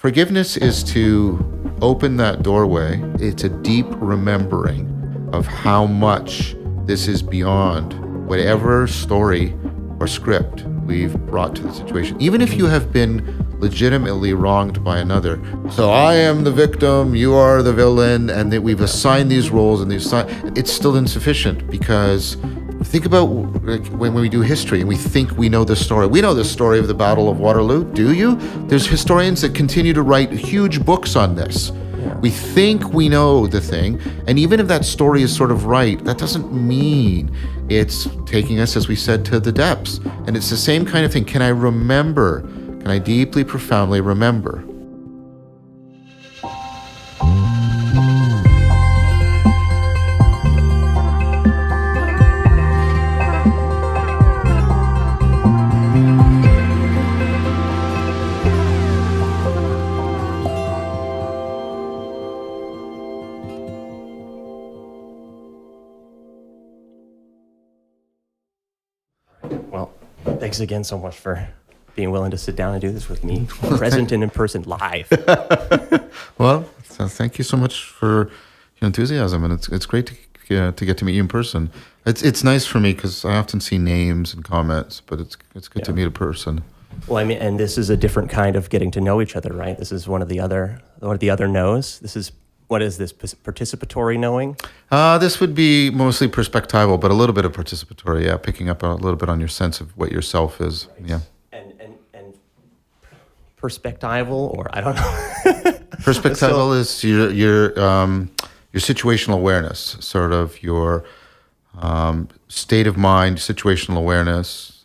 Forgiveness is to open that doorway. It's a deep remembering of how much this is beyond whatever story or script we've brought to the situation. Even if you have been legitimately wronged by another. So I am the victim, you are the villain, and that we've assigned these roles and it's still insufficient, because think about when we do history and we think we know the story. We know the story of the Battle of Waterloo, do you? There's historians that continue to write huge books on this. Yeah. We think we know the thing, and even if that story is sort of right, that doesn't mean it's taking us, as we said, to the depths. And it's the same kind of thing. Can I remember? Can I deeply, profoundly remember? Well, thanks again so much for being willing to sit down and do this with me, present and in person, live. Well, so thank you so much for your enthusiasm, and it's great to get to meet you in person. It's nice for me because I often see names and comments, but it's good to meet a person. Well, I mean, and this is a different kind of getting to know each other, right? This is one of the other knows. What is this, participatory knowing? This would be mostly perspectival, but a little bit of participatory, yeah, picking up a little bit on your sense of what yourself is, right. Yeah. And perspectival, or I don't know. Perspectival is your situational awareness, sort of your state of mind, situational awareness,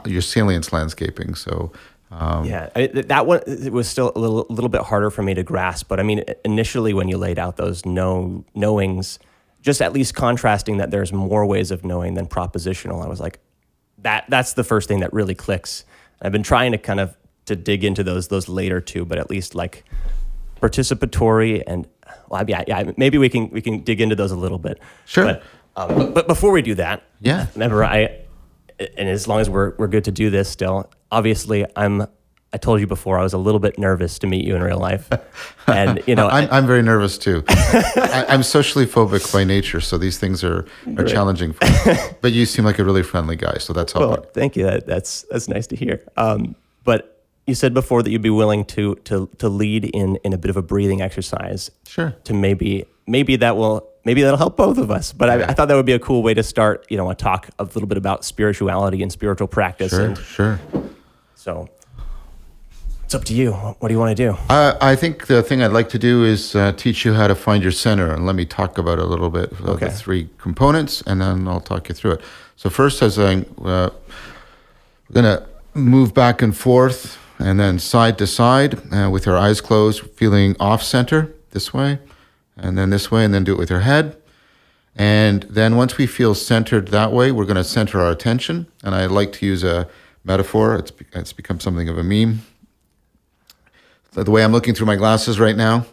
your salience landscaping, so... that one, it was still a little bit harder for me to grasp. But I mean, initially when you laid out those knowings, just at least contrasting that there's more ways of knowing than propositional, I was like, that's the first thing that really clicks. I've been trying to kind of to dig into those later two, but at least like participatory and maybe we can dig into those a little bit. Sure. But before we do that, remember and as long as we're good to do this still. Obviously, I told you before I was a little bit nervous to meet you in real life, and I'm very nervous too. I'm socially phobic by nature, so these things are challenging for me. But you seem like a really friendly guy, so that's helpful. Well, thank you. That's nice to hear. But you said before that you'd be willing to lead in a bit of a breathing exercise. Sure. To maybe that'll help both of us. But I thought that would be a cool way to start, a talk a little bit about spirituality and spiritual practice. Sure. So it's up to you. What do you want to do? I think the thing I'd like to do is teach you how to find your center, and let me talk about a little bit of the three components, and then I'll talk you through it. So first, as we're going to move back and forth and then side to side with our eyes closed, feeling off center this way, and then this way, and then do it with your head. And then once we feel centered that way, we're going to center our attention. And I like to use a metaphor. It's become something of a meme. The way I'm looking through my glasses right now,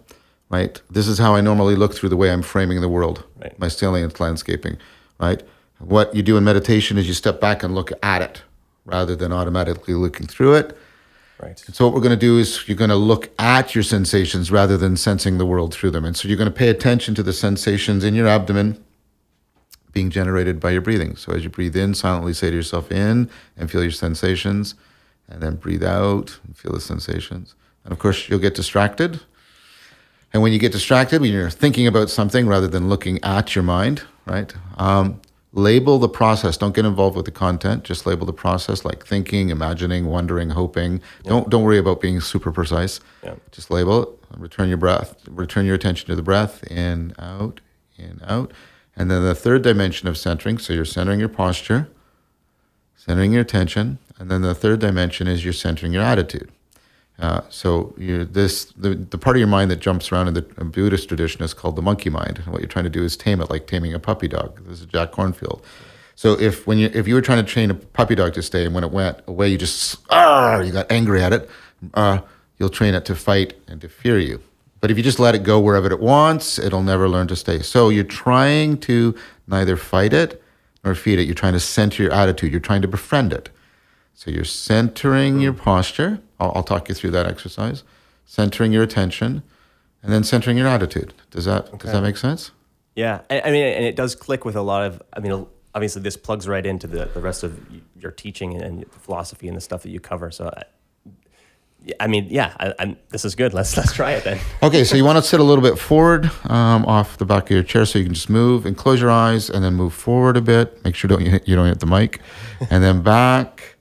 right? This is how I normally look through the way I'm framing the world, right. My salient landscaping, right? What you do in meditation is you step back and look at it rather than automatically looking through it. Right. And so what we're going to do is you're going to look at your sensations rather than sensing the world through them. And so you're going to pay attention to the sensations in your abdomen being generated by your breathing. So as you breathe in, silently say to yourself, in, and feel your sensations, and then breathe out and feel the sensations. And of course, you'll get distracted. And when you get distracted, when you're thinking about something rather than looking at your mind, right? Label the process. Don't get involved with the content. Just label the process, like thinking, imagining, wondering, hoping. Yeah. Don't worry about being super precise. Yeah. Just label it. Return your breath. Return your attention to the breath. In, out, in, out. And then the third dimension of centering. So you're centering your posture, centering your attention, and then the third dimension is you're centering your attitude. So the part of your mind that jumps around in the Buddhist tradition is called the monkey mind. And what you're trying to do is tame it, like taming a puppy dog. This is Jack Kornfield. So if you were trying to train a puppy dog to stay, and when it went away, you just you got angry at it, you'll train it to fight and to fear you. But if you just let it go wherever it wants, it'll never learn to stay. So you're trying to neither fight it nor feed it. You're trying to center your attitude. You're trying to befriend it. So you're centering your posture. I'll talk you through that exercise. centering your attention, and then centering your attitude. Does that make sense? Yeah, I mean, and it does click with a lot of, I mean, obviously this plugs right into the rest of your teaching and the philosophy and the stuff that you cover. So, this is good. Let's try it then. Okay, so you want to sit a little bit forward off the back of your chair so you can just move and close your eyes and then move forward a bit. Make sure you don't hit the mic. And then back.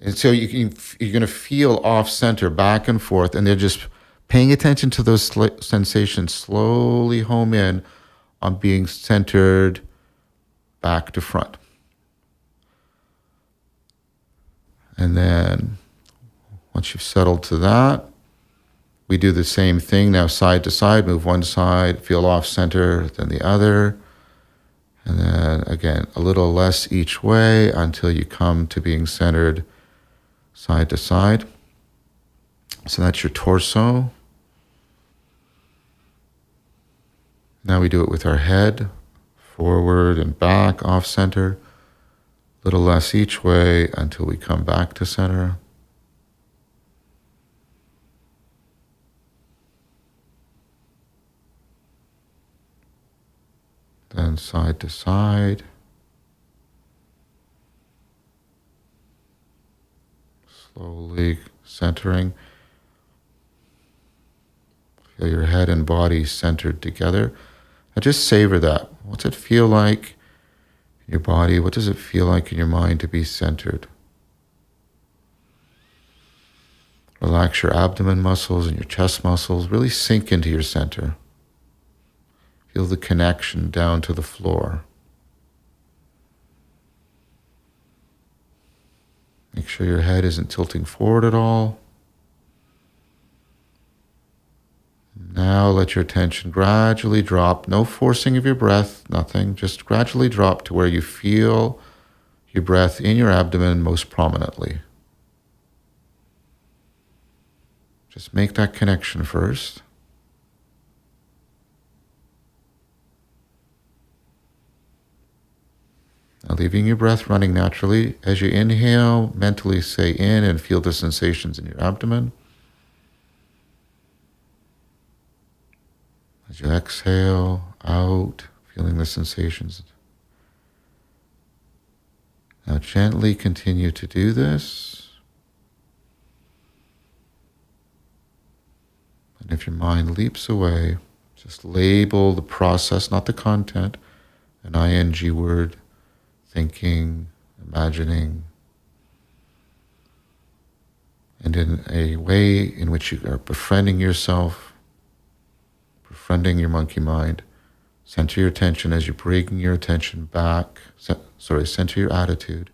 And so you're going to feel off center, back and forth, and they're just paying attention to those sensations. Slowly home in on being centered back to front. And then once you've settled to that, we do the same thing now, side to side, move one side, feel off center, then the other. And then again, a little less each way until you come to being centered side to side. So that's your torso. Now we do it with our head, forward and back, off center. A little less each way until we come back to center. Then side to side. Slowly centering. Feel your head and body centered together. Now just savor that. What's it feel like in your body? What does it feel like in your mind to be centered? Relax your abdomen muscles and your chest muscles. Really sink into your center. Feel the connection down to the floor. Make sure your head isn't tilting forward at all. Now let your attention gradually drop. No forcing of your breath, nothing. Just gradually drop to where you feel your breath in your abdomen most prominently. Just make that connection first. Now leaving your breath running naturally. As you inhale, mentally say in and feel the sensations in your abdomen. As you exhale, out, feeling the sensations. Now gently continue to do this. And if your mind leaps away, just label the process, not the content, an ing word, thinking, imagining, and in a way in which you are befriending yourself, befriending your monkey mind. Center your attention as you bring your attention back. Center your attitude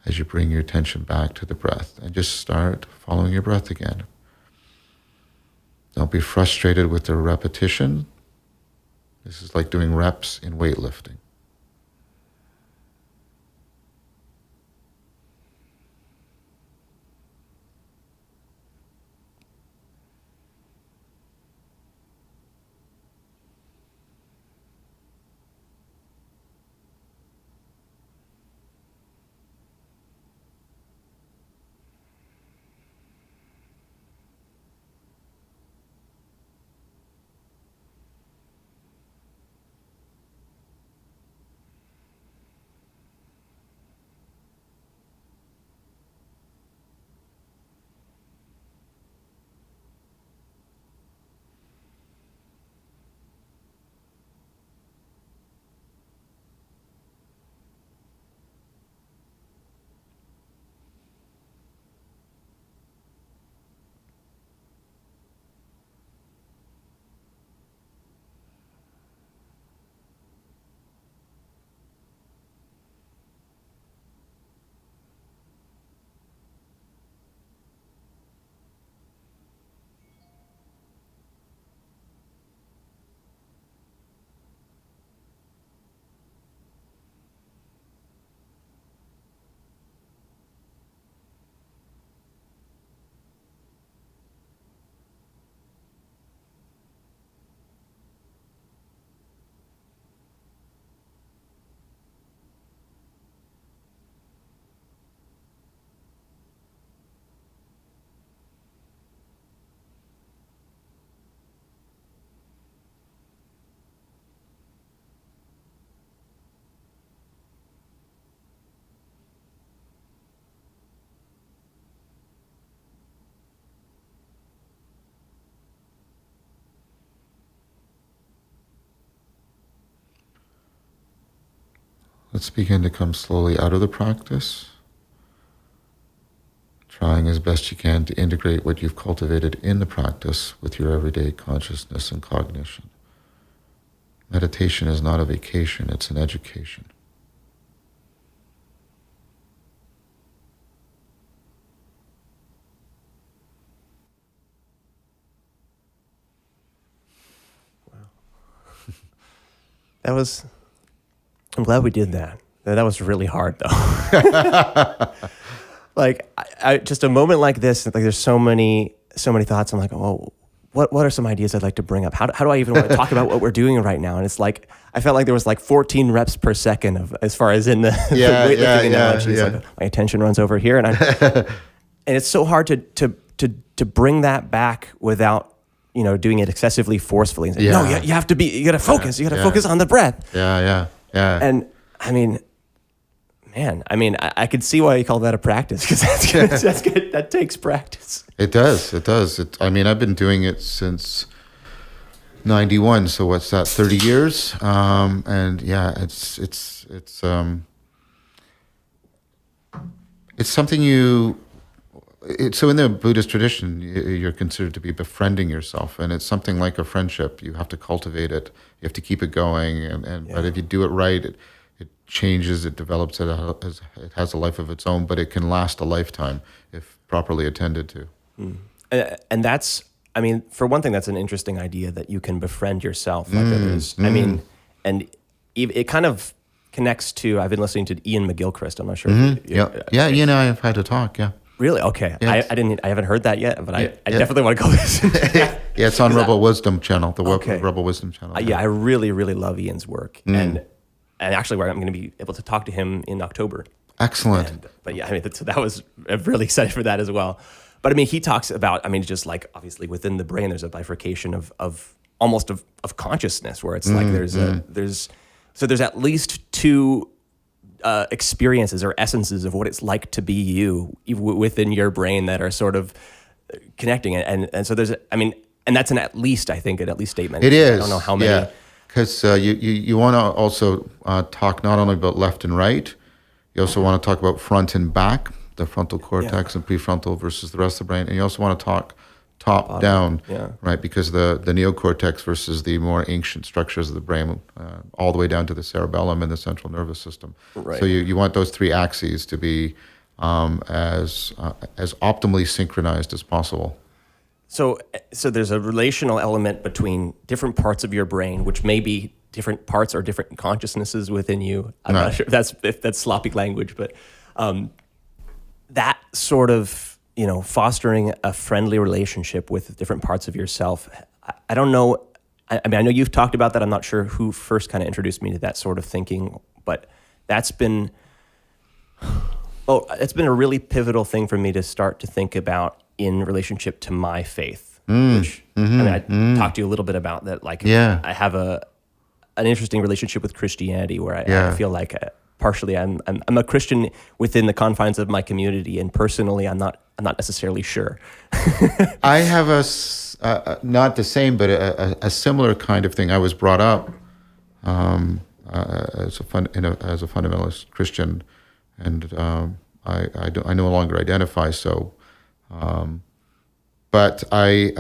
as you bring your attention back to the breath. And just start following your breath again. Don't be frustrated with the repetition. This is like doing reps in weightlifting. Let's begin to come slowly out of the practice, trying as best you can to integrate what you've cultivated in the practice with your everyday consciousness and cognition. Meditation is not a vacation, it's an education. I'm glad we did that. That was really hard though. Like I just a moment like this, like there's so many thoughts. I'm like, oh, what are some ideas I'd like to bring up? How do I even want to talk about what we're doing right now? And it's like, I felt like there was like 14 reps per second of, as far as in the, the weightlifting analogy. It's like my attention runs over here, and and it's so hard to bring that back without, doing it excessively forcefully. And saying, no, you have to you got to focus. You got to focus on the breath. Yeah. And I could see why you call that a practice, because that's good. That takes practice. It does. I've been doing it since 91. So what's that? 30 years. And yeah, it's something so in the Buddhist tradition, you're considered to be befriending yourself, and it's something like a friendship. You have to cultivate it. You have to keep it going, but if you do it right, it changes, it develops, it has a life of its own, but it can last a lifetime if properly attended to. And that's, for one thing, that's an interesting idea that you can befriend yourself. And it kind of connects to, I've been listening to Ian McGilchrist. I'm not sure. Ian and I have had a talk. Yeah. Really? Okay. Yeah, I haven't heard that yet, but I definitely want to go listen to that. Yeah, it's on Rebel Wisdom channel, the Rebel Wisdom channel. I really, really love Ian's work. And actually, I'm going to be able to talk to him in October. Excellent. So that was, I'm really excited for that as well. But he talks about, just like, obviously within the brain, there's a bifurcation of almost consciousness, where it's like there's at least two experiences or essences of what it's like to be you within your brain that are sort of connecting. And so there's, and that's an at least statement. It is. I don't know how many. Yeah, because you want to also talk not only about left and right, you also want to talk about front and back, the frontal cortex and prefrontal versus the rest of the brain. And you also want to talk top down, right? Because the neocortex versus the more ancient structures of the brain, all the way down to the cerebellum and the central nervous system. Right. So you want those three axes to be as optimally synchronized as possible. So there's a relational element between different parts of your brain, which may be different parts or different consciousnesses within you. I'm not sure if that's sloppy language, but that sort of, fostering a friendly relationship with different parts of yourself. I don't know. I know you've talked about that. I'm not sure who first kind of introduced me to that sort of thinking, but it's been a really pivotal thing for me to start to think about in relationship to my faith. Which I talked to you a little bit about that. Like, I have an interesting relationship with Christianity, where I feel like partially I'm a Christian within the confines of my community, and personally I'm not necessarily sure. I have not the same, but a similar kind of thing. I was brought up as a fundamentalist Christian, and I no longer identify so. But I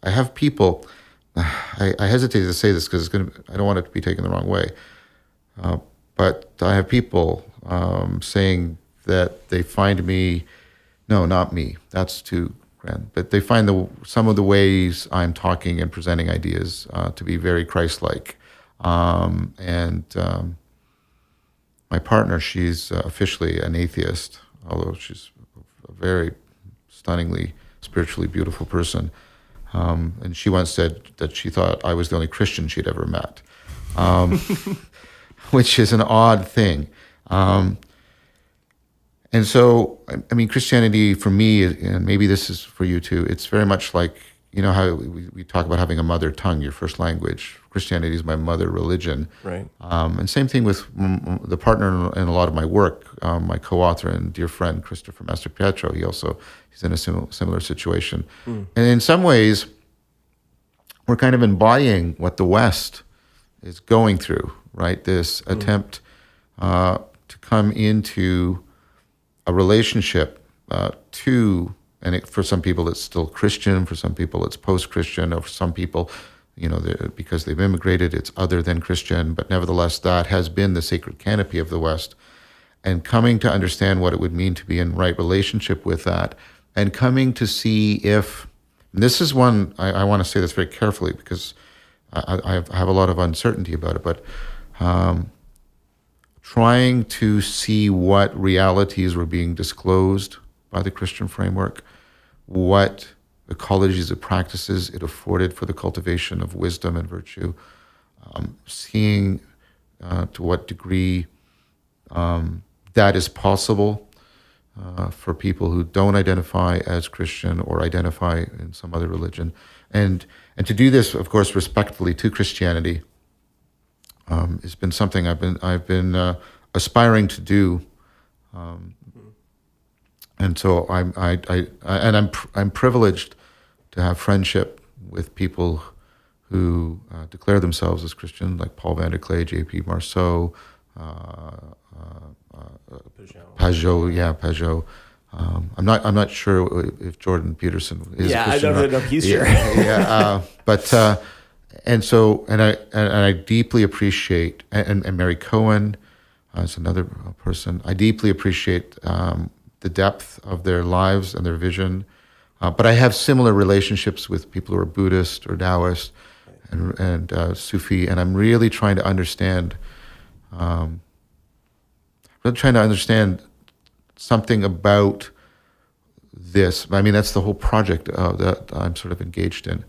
have people. I hesitate to say this because I don't want it to be taken the wrong way. But I have people saying that they find me, no, not me, that's too grand, but they find some of the ways I'm talking and presenting ideas to be very Christ-like. And my partner, she's officially an atheist, although she's a very stunningly, spiritually beautiful person. And she once said that she thought I was the only Christian she'd ever met. Which is an odd thing. And so, Christianity for me, and maybe this is for you too, it's very much like, how we talk about having a mother tongue, your first language. Christianity is my mother religion. Right. And same thing with the partner in a lot of my work, my co-author and dear friend, Christopher Mastropietro. He's in a similar situation. And in some ways, we're kind of embodying what the West is going through right? This attempt to come into a relationship for some people it's still Christian, for some people it's post-Christian, or for some people, because they've immigrated, it's other than Christian, but nevertheless, that has been the sacred canopy of the West. And coming to understand what it would mean to be in right relationship with that, and coming to see if, and this is one, I want to say this very carefully because I have a lot of uncertainty about it, but trying to see what realities were being disclosed by the Christian framework, what ecologies of practices it afforded for the cultivation of wisdom and virtue, seeing to what degree that is possible for people who don't identify as Christian or identify in some other religion, and to do this, of course, respectfully to Christianity, has been something I've been aspiring to do, and so I'm privileged to have friendship with people who declare themselves as Christian, like Paul van der Klee, J.P. Marceau, Pajot. I'm not sure if Jordan Peterson is a Christian. I don't know if he's sure. But I deeply appreciate, and Mary Cohen is another person. I deeply appreciate the depth of their lives and their vision. But I have similar relationships with people who are Buddhist or Taoist and Sufi, and I'm really trying to understand. Something about this. I mean, that's the whole project that I'm sort of engaged in.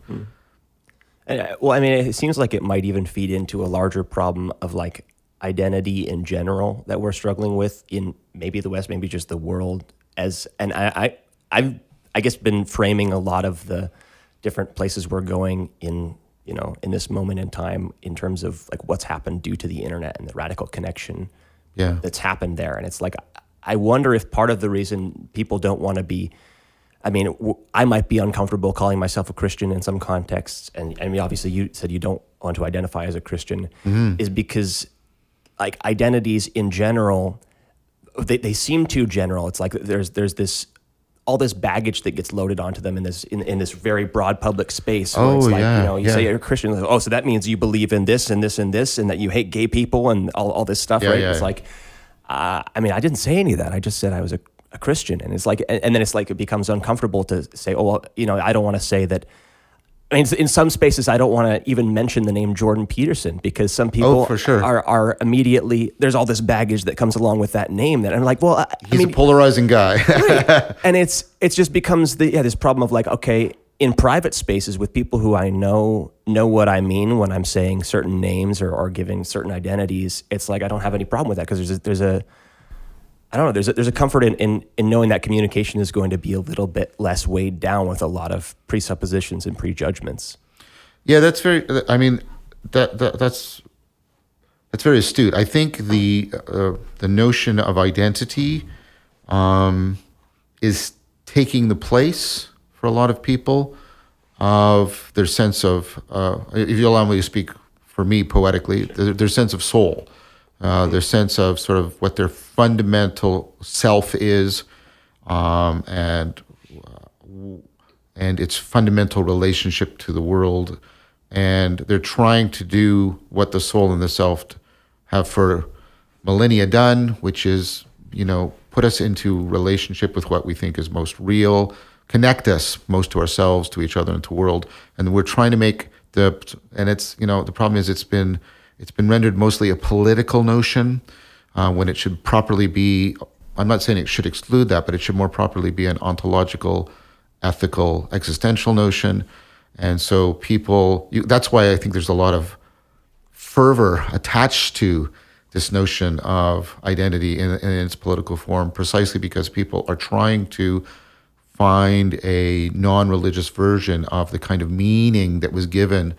And, well, I mean, it seems like it might even feed into a larger problem of like identity in general that we're struggling with in maybe the West, maybe just the world. And I've I guess been framing a lot of the different places we're going in this moment in time in terms of like what's happened due to the internet and the radical connection that's happened there. And it's like, I wonder if part of the reason people don't want to be, I mean, I might be uncomfortable calling myself a Christian in some contexts. And I mean, obviously you said you don't want to identify as a Christian, is because like identities in general, they seem too general. It's like there's this, all this baggage that gets loaded onto them in this very broad public space. Where it's like, you say you're a Christian, like, so that means you believe in this and this and this, and that you hate gay people and all this stuff, right? It's like, I mean, I didn't say any of that. I just said I was a Christian, and it's like, and then it's like it becomes uncomfortable to say, I don't want to say that. I mean, in some spaces, I don't want to even mention the name Jordan Peterson because some people for sure. are immediately, there's all this baggage that comes along with that name that I'm like, he's a polarizing guy. Right. And it's just becomes this problem of like, okay, in private spaces with people who I know what I mean when I'm saying certain names or giving certain identities, it's like I don't have any problem with that because there's a comfort in knowing that communication is going to be a little bit less weighed down with a lot of presuppositions and prejudgments. Yeah, that's very. I mean, that's very astute. I think the notion of identity is taking the place for a lot of people of their sense of. If you allow me to speak for me poetically, their sense of soul. Their sense of sort of what their fundamental self is, and its fundamental relationship to the world, and they're trying to do what the soul and the self have for millennia done, which is put us into relationship with what we think is most real, connect us most to ourselves, to each other, and to the world, and we're trying to make the problem is it's been rendered mostly a political notion when it should properly be, I'm not saying it should exclude that, but it should more properly be an ontological, ethical, existential notion. And so that's why I think there's a lot of fervor attached to this notion of identity in its political form, precisely because people are trying to find a non-religious version of the kind of meaning that was given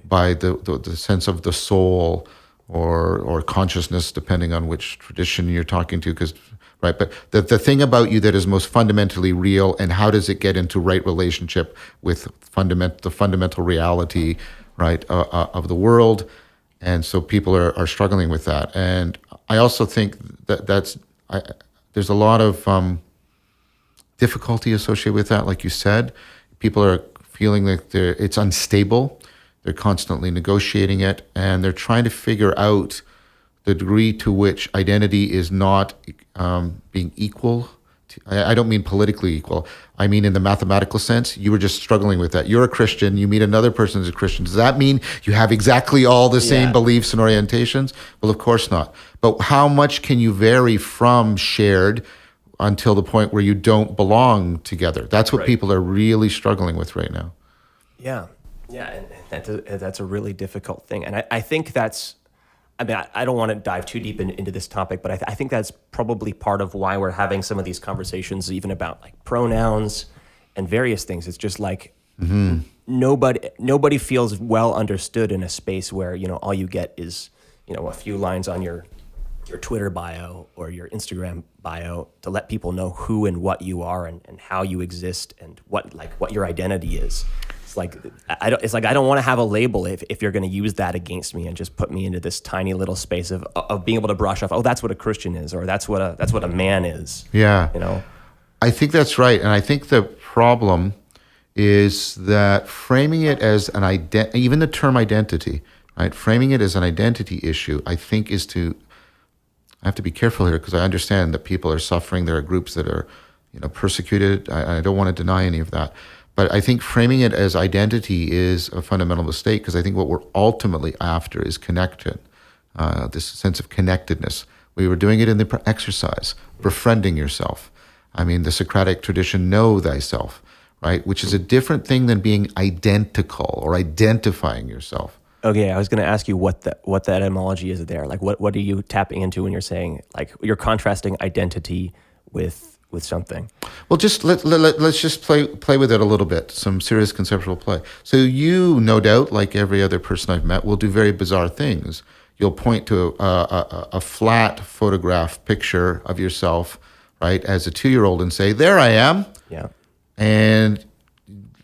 by the sense of the soul or consciousness, depending on which tradition you're talking to, but the thing about you that is most fundamentally real, and how does it get into right relationship with the fundamental reality, right, of the world, And so people are struggling with that. And I also think that there's a lot of difficulty associated with that. Like you said, people are feeling like it's unstable. They're constantly negotiating it, and they're trying to figure out the degree to which identity is not being equal. I don't mean politically equal. I mean in the mathematical sense. You were just struggling with that. You're a Christian. You meet another person who's a Christian. Does that mean you have exactly all the same beliefs and orientations? Well, of course not. But how much can you vary from shared until the point where you don't belong together? That's what people are really struggling with right now. Yeah. Yeah. And that's a really difficult thing. And I think that's, I mean, I don't want to dive too deep into this topic, but I think that's probably part of why we're having some of these conversations, even about like pronouns and various things. It's just like nobody feels well understood in a space where, you know, all you get is, you know, a few lines on your Twitter bio or your Instagram bio to let people know who and what you are and how you exist and what your identity is. It's like I don't want to have a label if you're going to use that against me and just put me into this tiny little space of being able to brush off. Oh, that's what a Christian is, or that's what a man is. Yeah, you know. I think that's right, and I think the problem is that framing it as an even the term identity, right? Framing it as an identity issue, I think I have to be careful here because I understand that people are suffering. There are groups that are, you know, persecuted. I don't want to deny any of that. But I think framing it as identity is a fundamental mistake because I think what we're ultimately after is connection, this sense of connectedness. We were doing it in the exercise, befriending yourself. I mean, the Socratic tradition, know thyself, right? Which is a different thing than being identical or identifying yourself. Okay, I was going to ask you what the etymology is there. Like, what are you tapping into when you're saying, like, you're contrasting identity with something? Well, just let's just play with it a little bit, some serious conceptual play. So you, no doubt, like every other person I've met, will do very bizarre things. You'll point to a flat photograph picture of yourself, right, as a 2-year-old and say, there I am. Yeah. And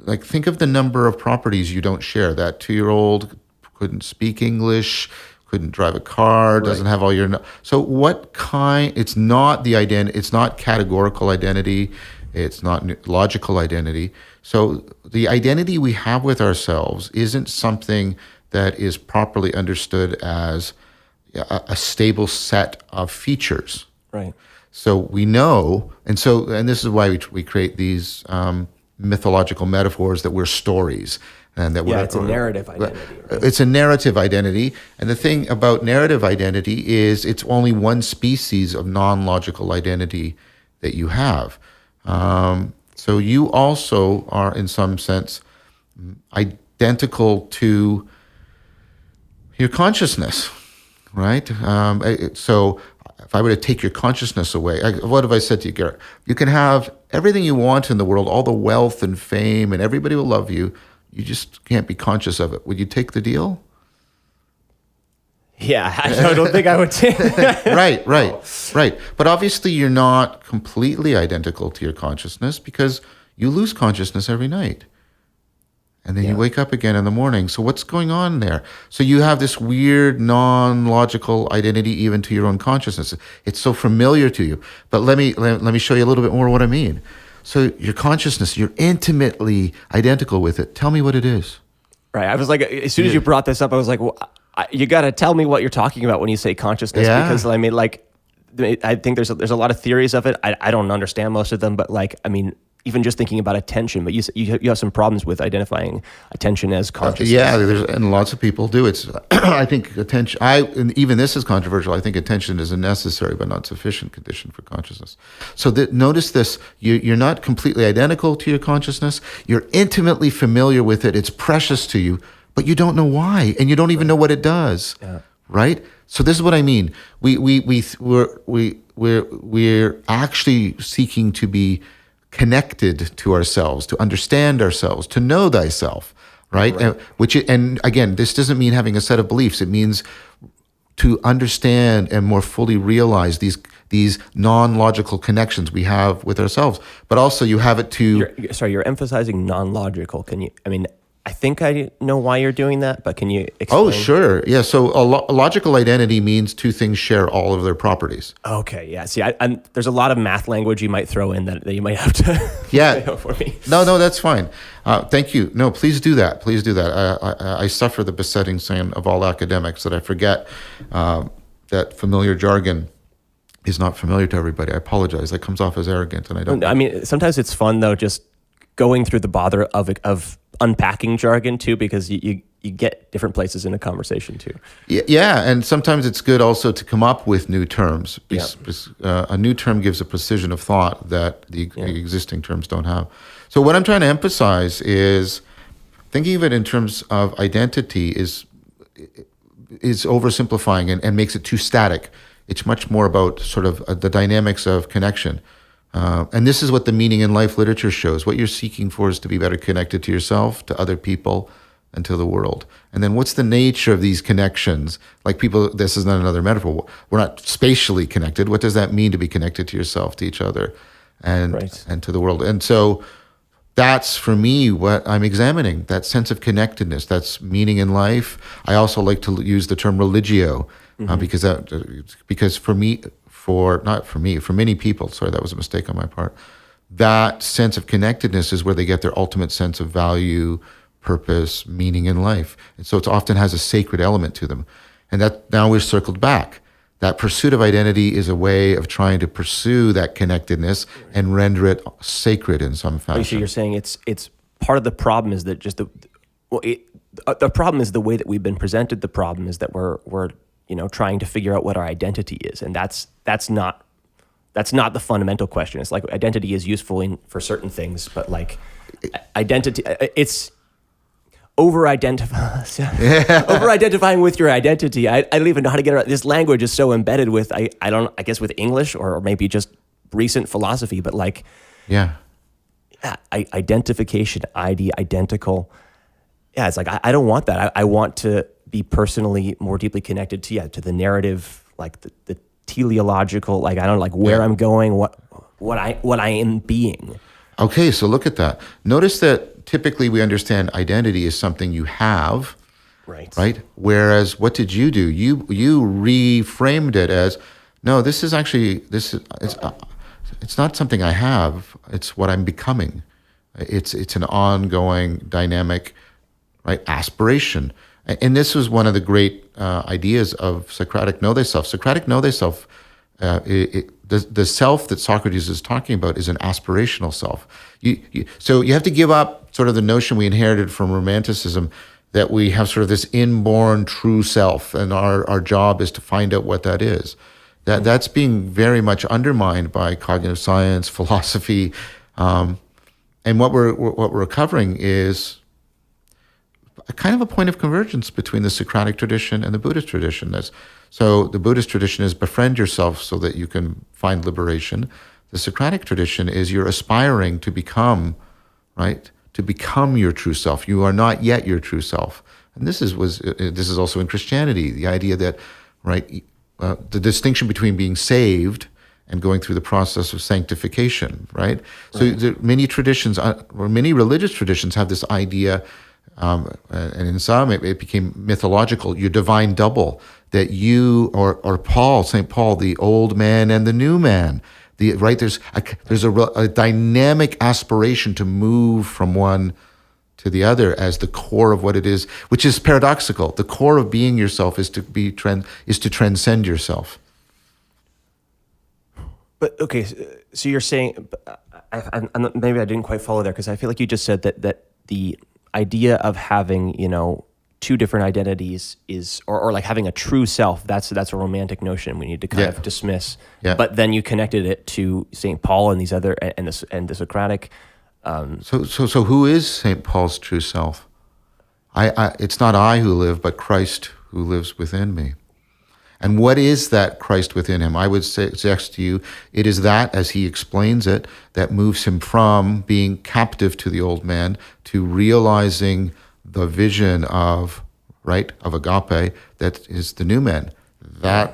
like, think of the number of properties you don't share. That 2-year-old couldn't speak English, couldn't drive a car, doesn't have all your... So what kind... It's not the identity, it's not categorical identity, it's not logical identity. So the identity we have with ourselves isn't something that is properly understood as a stable set of features. Right. So we know, and this is why we create these mythological metaphors that we're stories. And that it's a narrative identity. Right? It's a narrative identity. And the thing about narrative identity is it's only one species of non-logical identity that you have. So you also are, in some sense, identical to your consciousness, right? So if I were to take your consciousness away, what have I said to you, Garrett? You can have everything you want in the world, all the wealth and fame, and everybody will love you. You just can't be conscious of it. Would you take the deal? Yeah, I don't think I would take Right. But obviously you're not completely identical to your consciousness because you lose consciousness every night. And then you wake up again in the morning. So what's going on there? So you have this weird, non-logical identity even to your own consciousness. It's so familiar to you. But let me show you a little bit more what I mean. So your consciousness, you're intimately identical with it. Tell me what it is. Right. I was like, as soon as you brought this up, I was like, well, you got to tell me what you're talking about when you say consciousness, because I mean, like, I think there's a lot of theories of it. I don't understand most of them, but like, I mean, even just thinking about attention, but you have some problems with identifying attention as consciousness. And lots of people do. It's I think attention. And even this is controversial. I think attention is a necessary but not sufficient condition for consciousness. So notice this: you're not completely identical to your consciousness. You're intimately familiar with it. It's precious to you, but you don't know why, and you don't even know what it does. Yeah. Right. So this is what I mean. We're actually seeking to be connected to ourselves, to understand ourselves, to know thyself, right? And again, this doesn't mean having a set of beliefs. It means to understand and more fully realize these non-logical connections we have with ourselves. But also you have it to... You're emphasizing non-logical. I think I know why you're doing that, but can you explain? Oh, sure. Yeah. So a logical identity means two things share all of their properties. Okay, yeah. See, there's a lot of math language you might throw in that you might have to Yeah. for me. No, that's fine. Thank you. No, please do that. Please do that. I suffer the besetting sin of all academics that I forget that familiar jargon is not familiar to everybody. I apologize. That comes off as arrogant, and I don't. I mean, sometimes it's fun though, just going through the bother of unpacking jargon too, because you get different places in a conversation too. Yeah, and sometimes it's good also to come up with new terms. A new term gives a precision of thought that the existing terms don't have. So what I'm trying to emphasize is thinking of it in terms of identity is oversimplifying and makes it too static. It's much more about sort of the dynamics of connection. And this is what the meaning in life literature shows. What you're seeking for is to be better connected to yourself, to other people, and to the world. And then what's the nature of these connections? Like people, this is not another metaphor. We're not spatially connected. What does that mean to be connected to yourself, to each other, and to the world? And so that's, for me, what I'm examining, that sense of connectedness, that's meaning in life. I also like to use the term religio, because for many people, sorry, that was a mistake on my part, that sense of connectedness is where they get their ultimate sense of value, purpose, meaning in life. And so it often has a sacred element to them. And that now we're circled back. That pursuit of identity is a way of trying to pursue that connectedness and render it sacred in some fashion. So you're saying it's part of the problem is that just the problem is the way that we've been presented. The problem is that we're trying to figure out what our identity is, and that's not the fundamental question. It's like identity is useful for certain things, but like identity, it's over-identifying with your identity. I don't even know how to get around. This language is so embedded with I guess with English or maybe just recent philosophy, but like identification, identical. Yeah, it's like I don't want that. I want to be personally more deeply connected to the narrative, like the teleological, like I don't know, like where I'm going, what I am being. Okay, so look at that. Notice that typically we understand identity is something you have, right? Whereas what did you do? You reframed it as, no, it's not something I have. It's what I'm becoming. It's an ongoing, dynamic, aspiration. And this was one of the great ideas of Socratic know thyself. Socratic know thyself, the self that Socrates is talking about is an aspirational self. So you have to give up sort of the notion we inherited from Romanticism that we have sort of this inborn true self, and our job is to find out what that is. That's being very much undermined by cognitive science, philosophy, and what we're covering is a kind of a point of convergence between the Socratic tradition and the Buddhist tradition. So the Buddhist tradition is befriend yourself so that you can find liberation. The Socratic tradition is you're aspiring to become, to become your true self. You are not yet your true self. And this is also in Christianity, the idea that, the distinction between being saved and going through the process of sanctification, right? So many traditions, or many religious traditions have this idea, and in some it became mythological, your divine double, that you or Paul, St. Paul, the old man and the new man, there's a dynamic aspiration to move from one to the other as the core of what it is, which is paradoxical. The core of being yourself is to transcend yourself. But okay, so you're saying, maybe I didn't quite follow there, because I feel like you just said that the idea of having two different identities is, or like having a true self, that's a romantic notion we need to kind of dismiss. Yeah. But then you connected it to St. Paul and these other and the Socratic. So who is St. Paul's true self? It's not I who live, but Christ who lives within me. And what is that Christ within him? I would suggest to you, it is that, as he explains it, that moves him from being captive to the old man to realizing the vision of agape, that is the new man. Now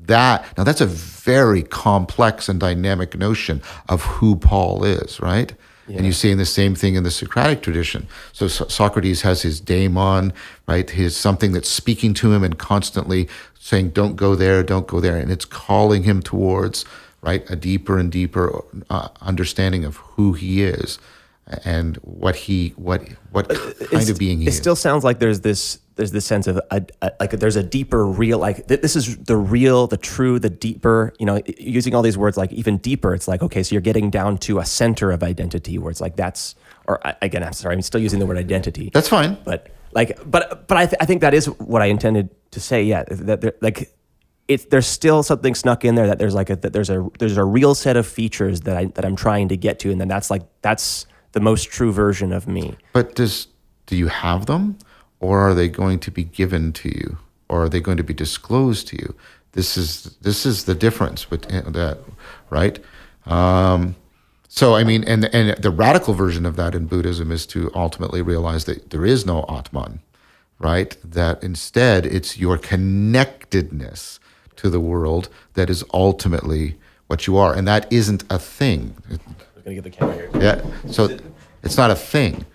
that's a very complex and dynamic notion of who Paul is, right? And you're seeing the same thing in the Socratic tradition. So Socrates has his daemon, right? His something that's speaking to him and constantly saying, don't go there, don't go there. And it's calling him towards, right, a deeper and deeper understanding of who he is and what kind of being he It is. still sounds like there's this sense of like there's a deeper real, like this is the real, the true, the deeper, using all these words like even deeper. It's like, okay, so you're getting down to a center of identity where it's like that's, or again, I'm sorry, I'm still using the word identity. That's fine. But I think that is what I intended to say. Yeah, that there's still something snuck in there that there's like there's a real set of features that I'm trying to get to, and then that's the most true version of me. But do you have them, or are they going to be given to you, or are they going to be disclosed to you? This is the difference between that, right? So I mean, and the radical version of that in Buddhism is to ultimately realize that there is no Atman, right? That instead it's your connectedness to the world that is ultimately what you are, and that isn't a thing. I'm gonna get the camera here. Yeah, so it's not a thing.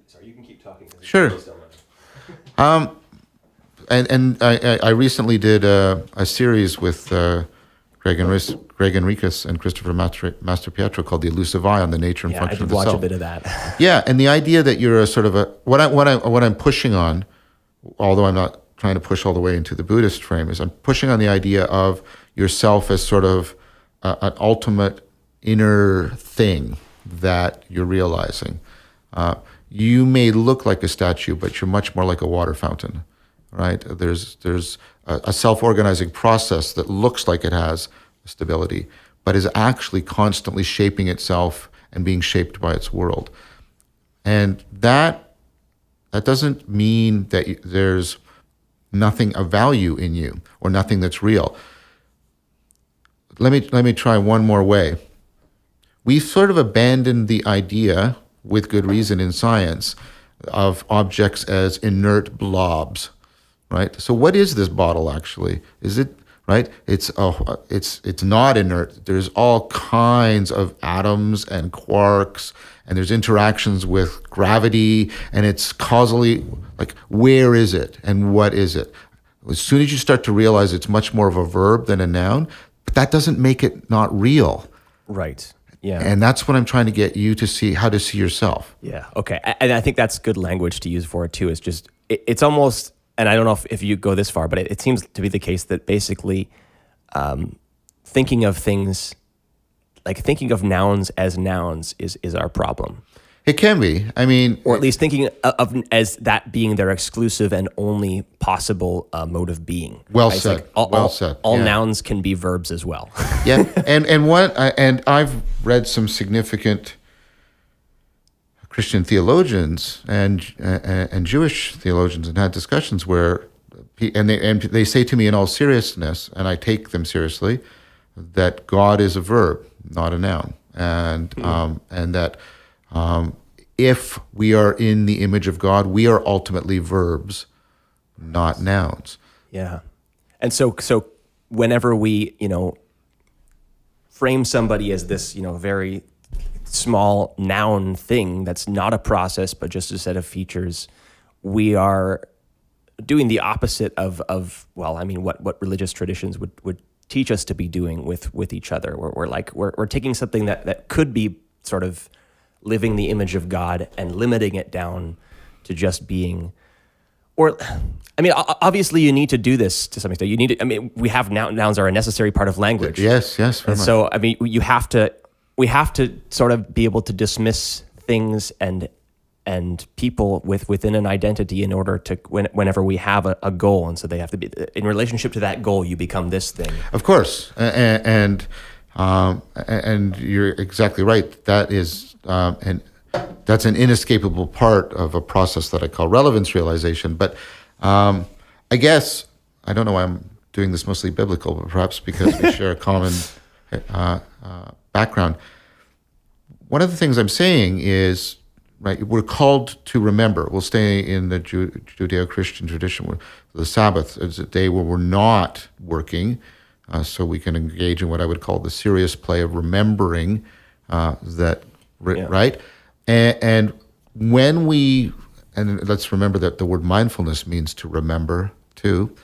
Sorry, you can keep talking. Sure. And I recently did a series with Greg Enriquez and Christopher Mastropietro called The Elusive Eye on the nature and Yeah, I function did of the watch self. a bit of that. Yeah, and the idea that you're a sort of what I'm pushing on, although I'm not trying to push all the way into the Buddhist frame, is I'm pushing on the idea of yourself as sort of an ultimate inner thing that you're realizing. You may look like a statue, but you're much more like a water fountain, right? There's a self-organizing process that looks like it has stability, but is actually constantly shaping itself and being shaped by its world. And that doesn't mean that there's nothing of value in you or nothing that's real. Let me try one more way. We've sort of abandoned the idea, with good reason in science, of objects as inert blobs, right? So what is this bottle actually? Is it, right? It's not inert. There's all kinds of atoms and quarks, and there's interactions with gravity, and it's causally, like, where is it and what is it? As soon as you start to realize it's much more of a verb than a noun, but that doesn't make it not real. Right. Yeah. And that's what I'm trying to get you to see, how to see yourself. Yeah. Okay. And I think that's good language to use for it too. It's just, it's almost, and I don't know if you go this far, but it seems to be the case that basically thinking of things, like thinking of nouns as nouns is our problem. It can be. I mean, Or at least thinking of as that being their exclusive and only possible mode of being. Well Right? It's said. like Well said. All Yeah. nouns can be verbs as well. yeah, and I've read some significant Christian theologians and Jewish theologians and had discussions where, and they say to me in all seriousness, and I take them seriously, that God is a verb, not a noun, and that if we are in the image of God, we are ultimately verbs, not nouns. Yeah. And so whenever we, frame somebody as this, very small noun thing that's not a process, but just a set of features, we are doing the opposite of what religious traditions would teach us to be doing with each other. We're taking something that could be sort of living the image of God and limiting it down to just being, or, I mean, obviously you need to do this to some extent. We have nouns are a necessary part of language. Yes, very much. So, I mean, we have to sort of be able to dismiss things and people within an identity in order to, whenever we have a goal. And so they have to be, in relationship to that goal, you become this thing. Of course. And you're exactly right. That is, and that's an inescapable part of a process that I call relevance realization. But I guess, I don't know why I'm doing this mostly biblical, but perhaps because we share a common background. One of the things I'm saying is, right, we're called to remember. We'll stay in the Judeo-Christian tradition where the Sabbath is a day where we're not working, so we can engage in what I would call the serious play of remembering right? And when and let's remember that the word mindfulness means to remember too.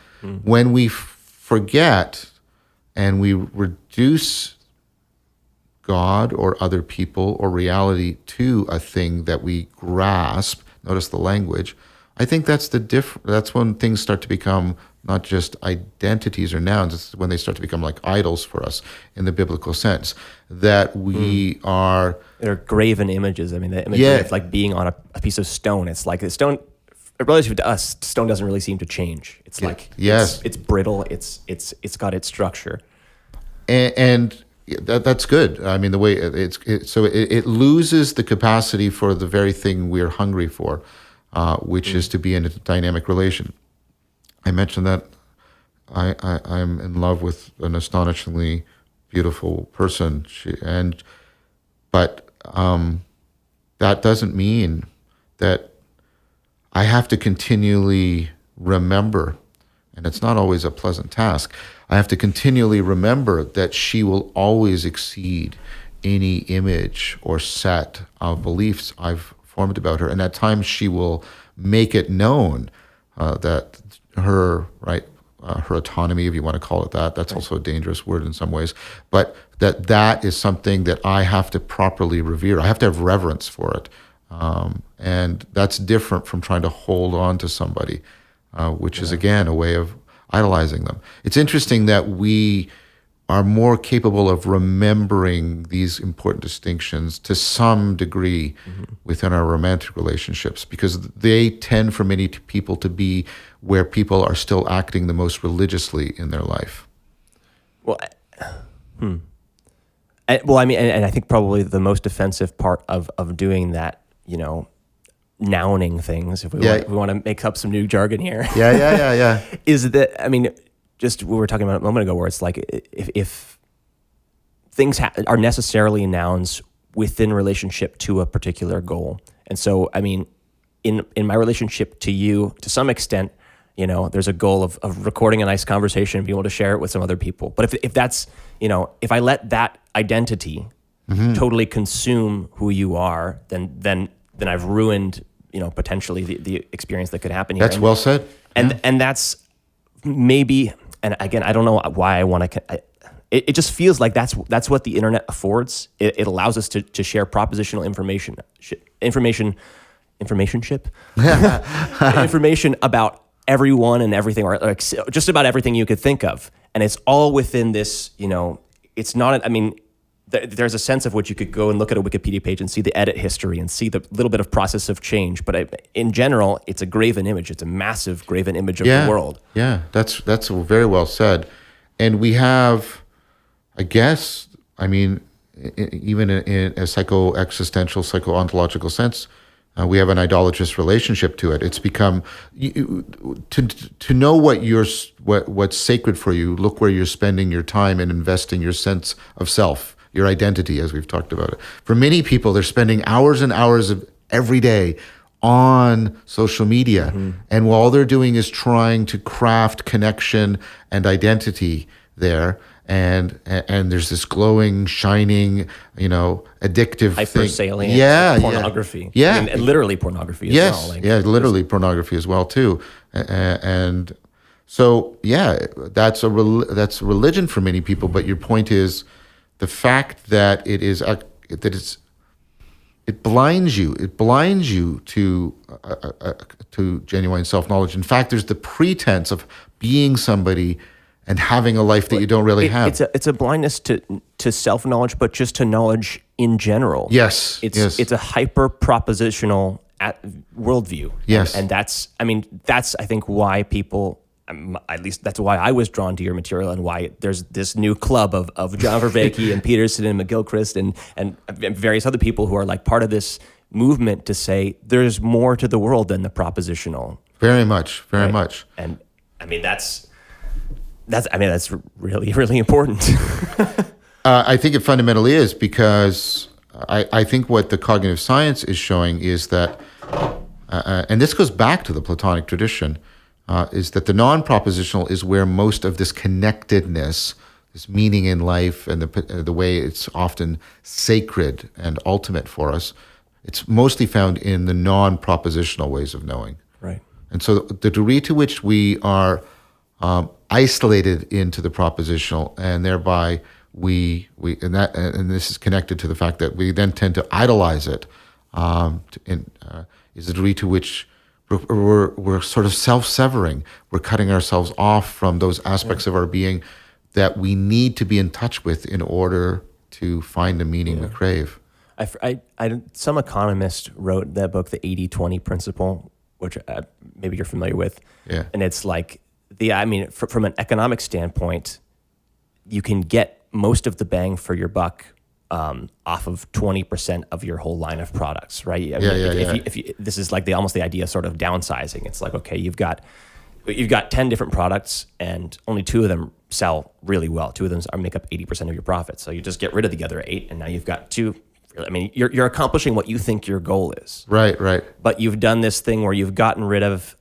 When we forget and we reduce God or other people or reality to a thing that we grasp, notice the language, I think that's that's when things start to become not just identities or nouns, it's when they start to become like idols for us in the biblical sense, that we are... They're graven images. I mean, the imagery of like being on a piece of stone. It's like the stone, relative to us, stone doesn't really seem to change. It's like, it's brittle, it's got its structure. And that's good. I mean, the way it loses the capacity for the very thing we're hungry for, which is to be in a dynamic relation. I mentioned that I'm in love with an astonishingly beautiful person, but that doesn't mean that I have to continually remember, and it's not always a pleasant task. I have to continually remember that she will always exceed any image or set of beliefs I've formed about her, and at times she will make it known that her autonomy, if you want to call it that, that's also a dangerous word in some ways, but that is something that I have to properly revere. I have to have reverence for it, and that's different from trying to hold on to somebody, which is again a way of idolizing them. It's interesting that we are more capable of remembering these important distinctions to some degree within our romantic relationships, because they tend for many people to be where people are still acting the most religiously in their life. Well, I mean, and I think probably the most offensive part of doing that, nouning things, if we want to make up some new jargon here. Yeah. Is that, I mean, just we were talking about a moment ago, where it's like if things are necessarily nouns within relationship to a particular goal. And so, I mean, in my relationship to you, to some extent, there's a goal of recording a nice conversation and being able to share it with some other people. But if that's, if I let that identity totally consume who you are, then I've ruined, potentially the experience that could happen here. That's well said. And that's maybe, and again, I don't know why I want to. It just feels like that's what the internet affords. It allows us to share propositional information about everyone and everything, or just about everything you could think of, and it's all within this. It's not. I mean, there's a sense of which you could go and look at a Wikipedia page and see the edit history and see the little bit of process of change. But in general, it's a graven image. It's a massive graven image of the world. Yeah, that's very well said. And we have, I guess, I mean, even in a psycho-existential, psycho-ontological sense, we have an idolatrous relationship to it. It's become to know what's sacred for you. Look where you're spending your time and investing your sense of self, your identity, as we've talked about it. For many people, they're spending hours and hours of every day on social media, and all they're doing is trying to craft connection and identity there. And there's this glowing, shining, addictive hyper-salient pornography. Yeah. And literally pornography as well. Literally pornography as well too. And so, that's religion for many people. But your point is the fact that it blinds you. It blinds you to genuine self-knowledge. In fact, there's the pretense of being somebody and having a life that you don't really have. It's a blindness to self-knowledge, but just to knowledge in general. Yes. It's a hyper-propositional worldview. Yes. And that's I think why people, at least that's why I was drawn to your material, and why there's this new club of John Vervaeke and Peterson and McGilchrist and various other people who are like part of this movement to say there's more to the world than the propositional. Very much. And I mean, that's really, really important. I think it fundamentally is, because I think what the cognitive science is showing is that, and this goes back to the Platonic tradition, is that the non-propositional is where most of this connectedness meaning in life and the way it's often sacred and ultimate for us, it's mostly found in the non-propositional ways of knowing. Right. And so the degree to which we are isolated into the propositional, and thereby and this is connected to the fact that we then tend to idolize it, is the degree to which we're sort of self-severing. We're cutting ourselves off from those aspects of our being that we need to be in touch with in order to find the meaning we crave. Some economist wrote that book, The 80-20 Principle, which maybe you're familiar with. Yeah. And it's like, from an economic standpoint, you can get most of the bang for your buck off of 20% of your whole line of products, right? If you, this is like almost the idea of sort of downsizing. It's like, okay, you've got 10 different products and only 2 of them sell really well. 2 of them make up 80% of your profits. So you just get rid of the other 8, and now you've got 2. I mean, you're accomplishing what you think your goal is. Right. But you've done this thing where you've gotten rid of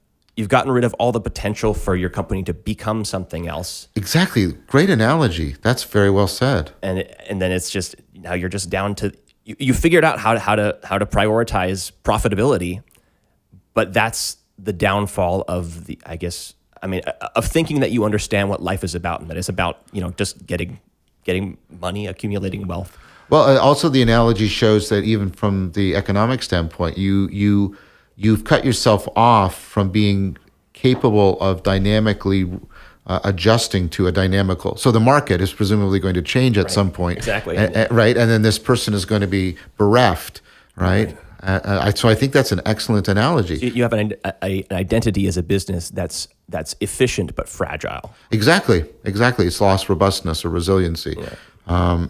all the potential for your company to become something else. Exactly. Great analogy. That's very well said. And then it's just, now you're just down to, you figured out how to prioritize profitability, but that's the downfall of of thinking that you understand what life is about, and that it's about, just getting money, accumulating wealth. Well, also the analogy shows that even from the economic standpoint, you've cut yourself off from being capable of dynamically adjusting to a dynamical. So the market is presumably going to change at some point. Exactly. Right. And then this person is going to be bereft. Right. So I think that's an excellent analogy. You have an identity as a business that's efficient but fragile. Exactly. It's lost robustness or resiliency. Yeah.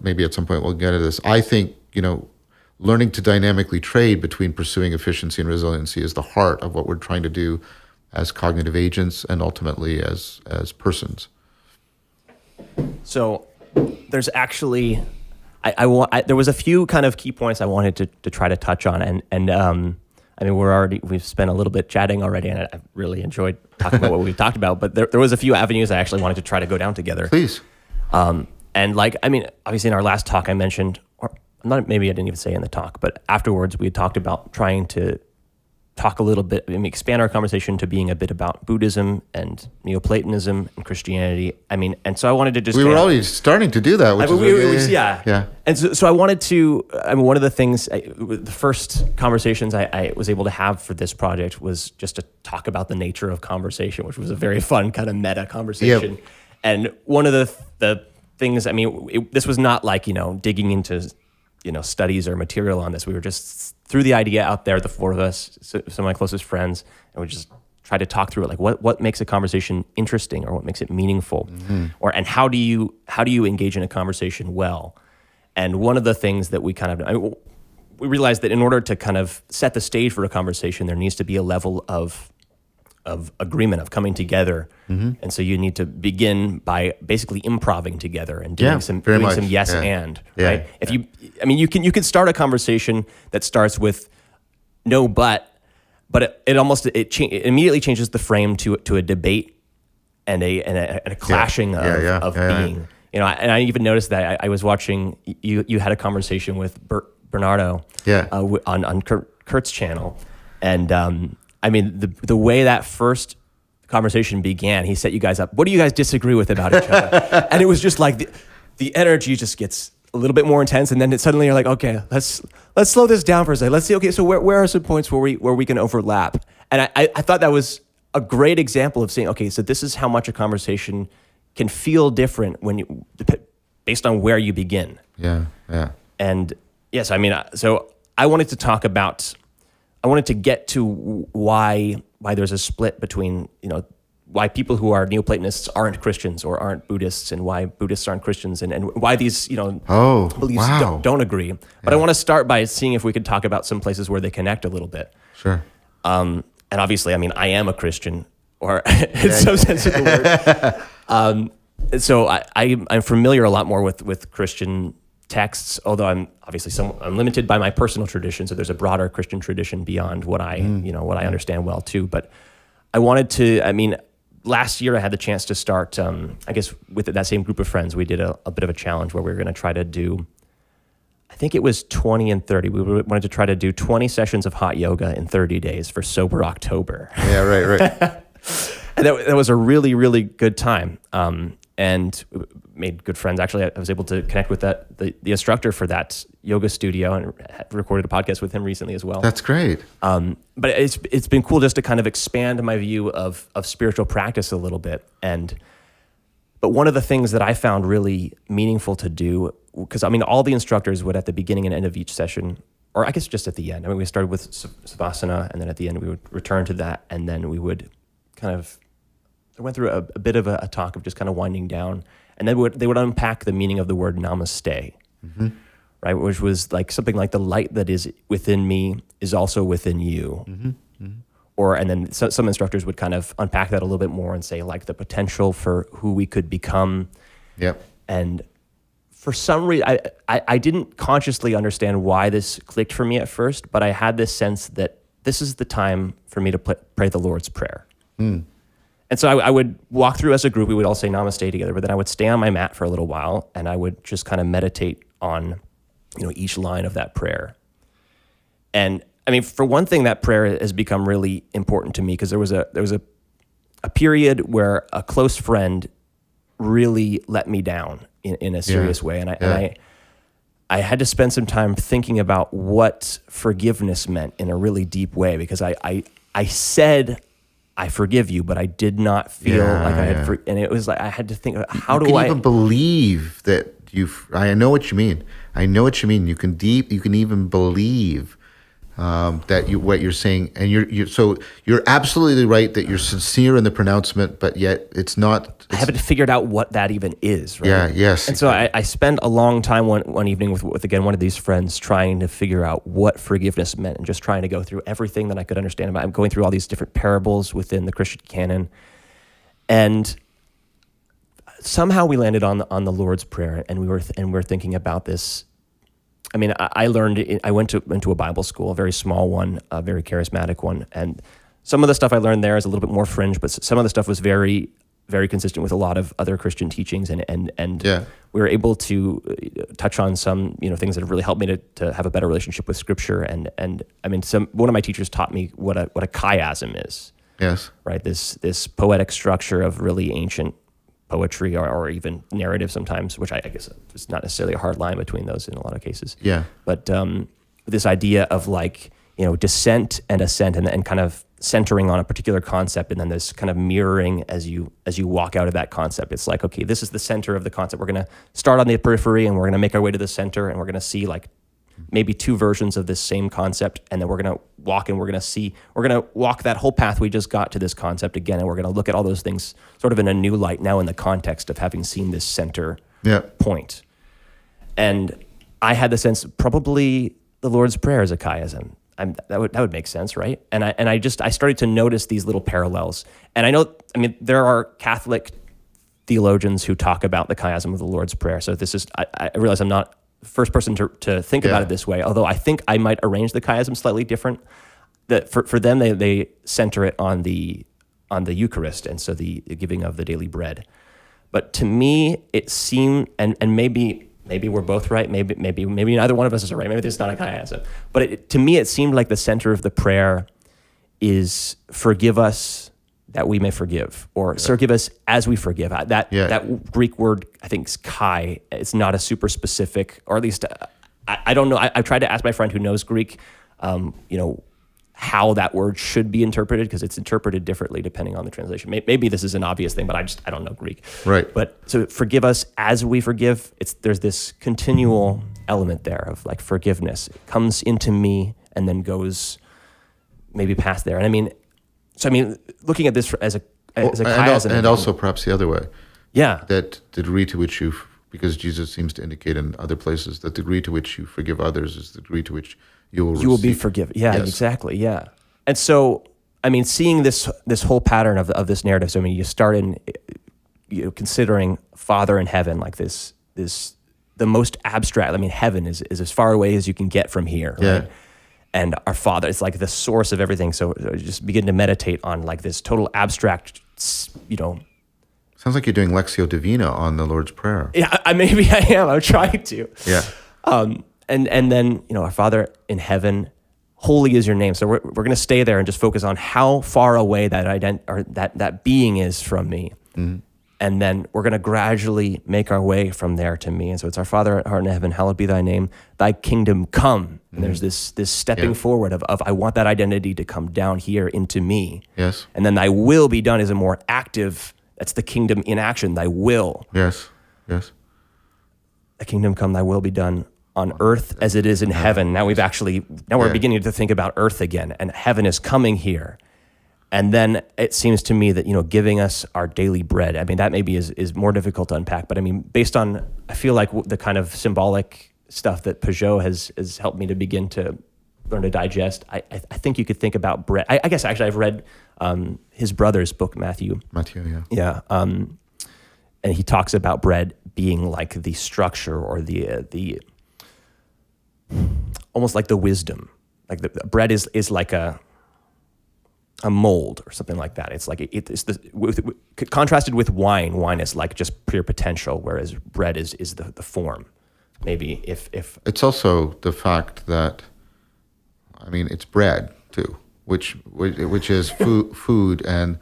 Maybe at some point we'll get at this. I think, learning to dynamically trade between pursuing efficiency and resiliency is the heart of what we're trying to do as cognitive agents and ultimately as persons. So there's actually, there was a few kind of key points I wanted to try to touch on, and we've spent a little bit chatting already, and I really enjoyed talking about what we've talked about, but there was a few avenues I actually wanted to try to go down together. Please. Obviously in our last talk I mentioned, maybe I didn't even say in the talk, but afterwards we had talked about trying to talk a little bit, expand our conversation to being a bit about Buddhism and Neo-Platonism and Christianity. And so I wanted to just... We were already starting to do that. Yeah. And so I wanted to, one of the things, the first conversations I was able to have for this project was just to talk about the nature of conversation, which was a very fun kind of meta conversation. Yep. And one of the things, this was not like, digging into, studies or material on this. We were just threw the idea out there, the 4 of us, some of my closest friends, and we just tried to talk through it, like what makes a conversation interesting or what makes it meaningful, and how do you engage in a conversation well. And one of the things that we we realized that in order to kind of set the stage for a conversation, there needs to be a level of agreement, of coming together. And so you need to begin by basically improving together and doing some yes and, right? If you can start a conversation that starts with no but it immediately changes the frame to a debate and a clashing of being. And I even noticed that I was watching, you had a conversation with Bernardo on Kurt's channel, and the way that first conversation began, he set you guys up. What do you guys disagree with about each other? And it was just like the energy just gets a little bit more intense, and then suddenly you're like, okay, let's slow this down for a second. Let's see, okay, so where are some points where we can overlap? And I thought that was a great example of saying, okay, so this is how much a conversation can feel different based on where you begin. Yeah. And yes, so I wanted to get to why there's a split between, why people who are Neoplatonists aren't Christians or aren't Buddhists, and why Buddhists aren't Christians, and why these, beliefs don't agree. But I want to start by seeing if we could talk about some places where they connect a little bit. Sure. And obviously, I am a Christian, or in some sense of the word. So I'm familiar a lot more with Christian texts, although I'm obviously I'm limited by my personal tradition. So there's a broader Christian tradition beyond what I understand well too. But I wanted to, last year I had the chance to start, I guess with that same group of friends, we did a bit of a challenge where we were going to try to do, I think it was 20 and 30. We wanted to try to do 20 sessions of hot yoga in 30 days for Sober October. Yeah, right. And that was a really, really good time. And made good friends. Actually, I was able to connect with the instructor for that yoga studio and recorded a podcast with him recently as well. That's great. But it's been cool just to kind of expand my view of spiritual practice a little bit. But one of the things that I found really meaningful to do, because I mean, all the instructors would at the beginning and end of each session, or I guess just at the end. I mean, we started with Savasana, and then at the end we would return to that, and then we would kind of, I went through a bit of a talk of just kind of winding down, and then they would unpack the meaning of the word namaste, right? Which was like something like the light that is within me is also within you. And then some instructors would kind of unpack that a little bit more and say like the potential for who we could become. Yep. And for some reason, I didn't consciously understand why this clicked for me at first, but I had this sense that this is the time for me to pray the Lord's Prayer. And so I would walk through as a group, we would all say namaste together, but then I would stay on my mat for a little while and I would just kind of meditate on, each line of that prayer. And I mean, for one thing, that prayer has become really important to me because there was a period where a close friend really let me down in a serious way. And I had to spend some time thinking about what forgiveness meant in a really deep way because I said, I forgive you, but I did not feel like I had, and it was like, I had to think, how do I even believe that I know what you mean. I know what you mean. You can even believe that what you're saying, and you're absolutely right that you're sincere in the pronouncement, but yet it's not. I haven't figured out what that even is, right? Yeah, yes. And so I spent a long time one evening with again one of these friends trying to figure out what forgiveness meant, and just trying to go through everything that I could understand about it. I'm going through all these different parables within the Christian canon, and somehow we landed on the Lord's Prayer, and we were thinking about this. I mean, I went into a Bible school, a very small one, a very charismatic one, and some of the stuff I learned there is a little bit more fringe, but some of the stuff was very, very consistent with a lot of other Christian teachings, and we were able to touch on some things that have really helped me to have a better relationship with Scripture, and I mean, one of my teachers taught me what a chiasm is. Yes. Right. This poetic structure of really ancient poetry or even narrative sometimes, which I guess is not necessarily a hard line between those in a lot of cases. Yeah. But this idea of like, descent and ascent and kind of centering on a particular concept, and then this kind of mirroring as you walk out of that concept. It's like, okay, this is the center of the concept. We're going to start on the periphery and we're going to make our way to the center, and we're going to see like maybe two versions of this same concept, and then we're going to walk and we're going to walk that whole path we just got to this concept again, and we're going to look at all those things sort of in a new light now in the context of having seen this center point. And I had the sense probably the Lord's Prayer is a chiasm. That would make sense, right? And I started to notice these little parallels. And I mean, there are Catholic theologians who talk about the chiasm of the Lord's Prayer. So this is, I realize I'm not first person to think about it this way, although I think I might arrange the chiasm slightly different. That for them, they center it on the Eucharist, and so the giving of the daily bread. But to me, it seemed, and maybe we're both right, maybe neither one of us is right, maybe it's not a chiasm. But to me, it seemed like the center of the prayer is forgive us that we may forgive, or forgive us as we forgive. That Greek word, I think, is kai. It's not a super specific, or at least I don't know. I've tried to ask my friend who knows Greek, how that word should be interpreted, because it's interpreted differently depending on the translation. Maybe this is an obvious thing, but I don't know Greek. Right. But so forgive us as we forgive. There's this continual element there of like forgiveness. It comes into me and then goes maybe past there. And I mean, looking at this as a chiasm, and also perhaps the other way. Yeah. That the degree to which because Jesus seems to indicate in other places that the degree to which you forgive others is the degree to which you will be forgiven. Yeah, yes. Exactly. Yeah. And so, I mean, seeing this whole pattern of this narrative. So I mean, you start in considering Father in heaven like this the most abstract. I mean, heaven is as far away as you can get from here. Yeah. Right? And our Father, it's like the source of everything. So just begin to meditate on like this total abstract Sounds like you're doing Lectio Divina on the Lord's Prayer. Yeah, maybe I am. I'm trying to. Yeah. And then, Our Father in heaven, holy is your name. So we're going to stay there and just focus on how far away that being is from me. Mm-hmm. And then we're going to gradually make our way from there to me. And so it's our Father art in heaven, hallowed be thy name, thy kingdom come. And there's this stepping forward of I want that identity to come down here into me. Yes. And then thy will be done is a more active, that's the kingdom in action, thy will. Yes. Yes. Thy kingdom come, thy will be done on earth as it is in heaven. Now we're beginning to think about earth again, and heaven is coming here. And then it seems to me that, giving us our daily bread, I mean, that maybe is more difficult to unpack, but I mean, based on, I feel like the kind of symbolic stuff that Peugeot has helped me to begin to learn to digest, I think you could think about bread. I guess actually I've read his brother's book, Matthew. Yeah. Yeah. And he talks about bread being like the structure or the almost like the wisdom. Like the bread is like a mold or something like that. It's like it's contrasted with wine. Wine is like just pure potential, whereas bread is the form. Maybe if it's also the fact that, I mean, it's bread too, which is food, and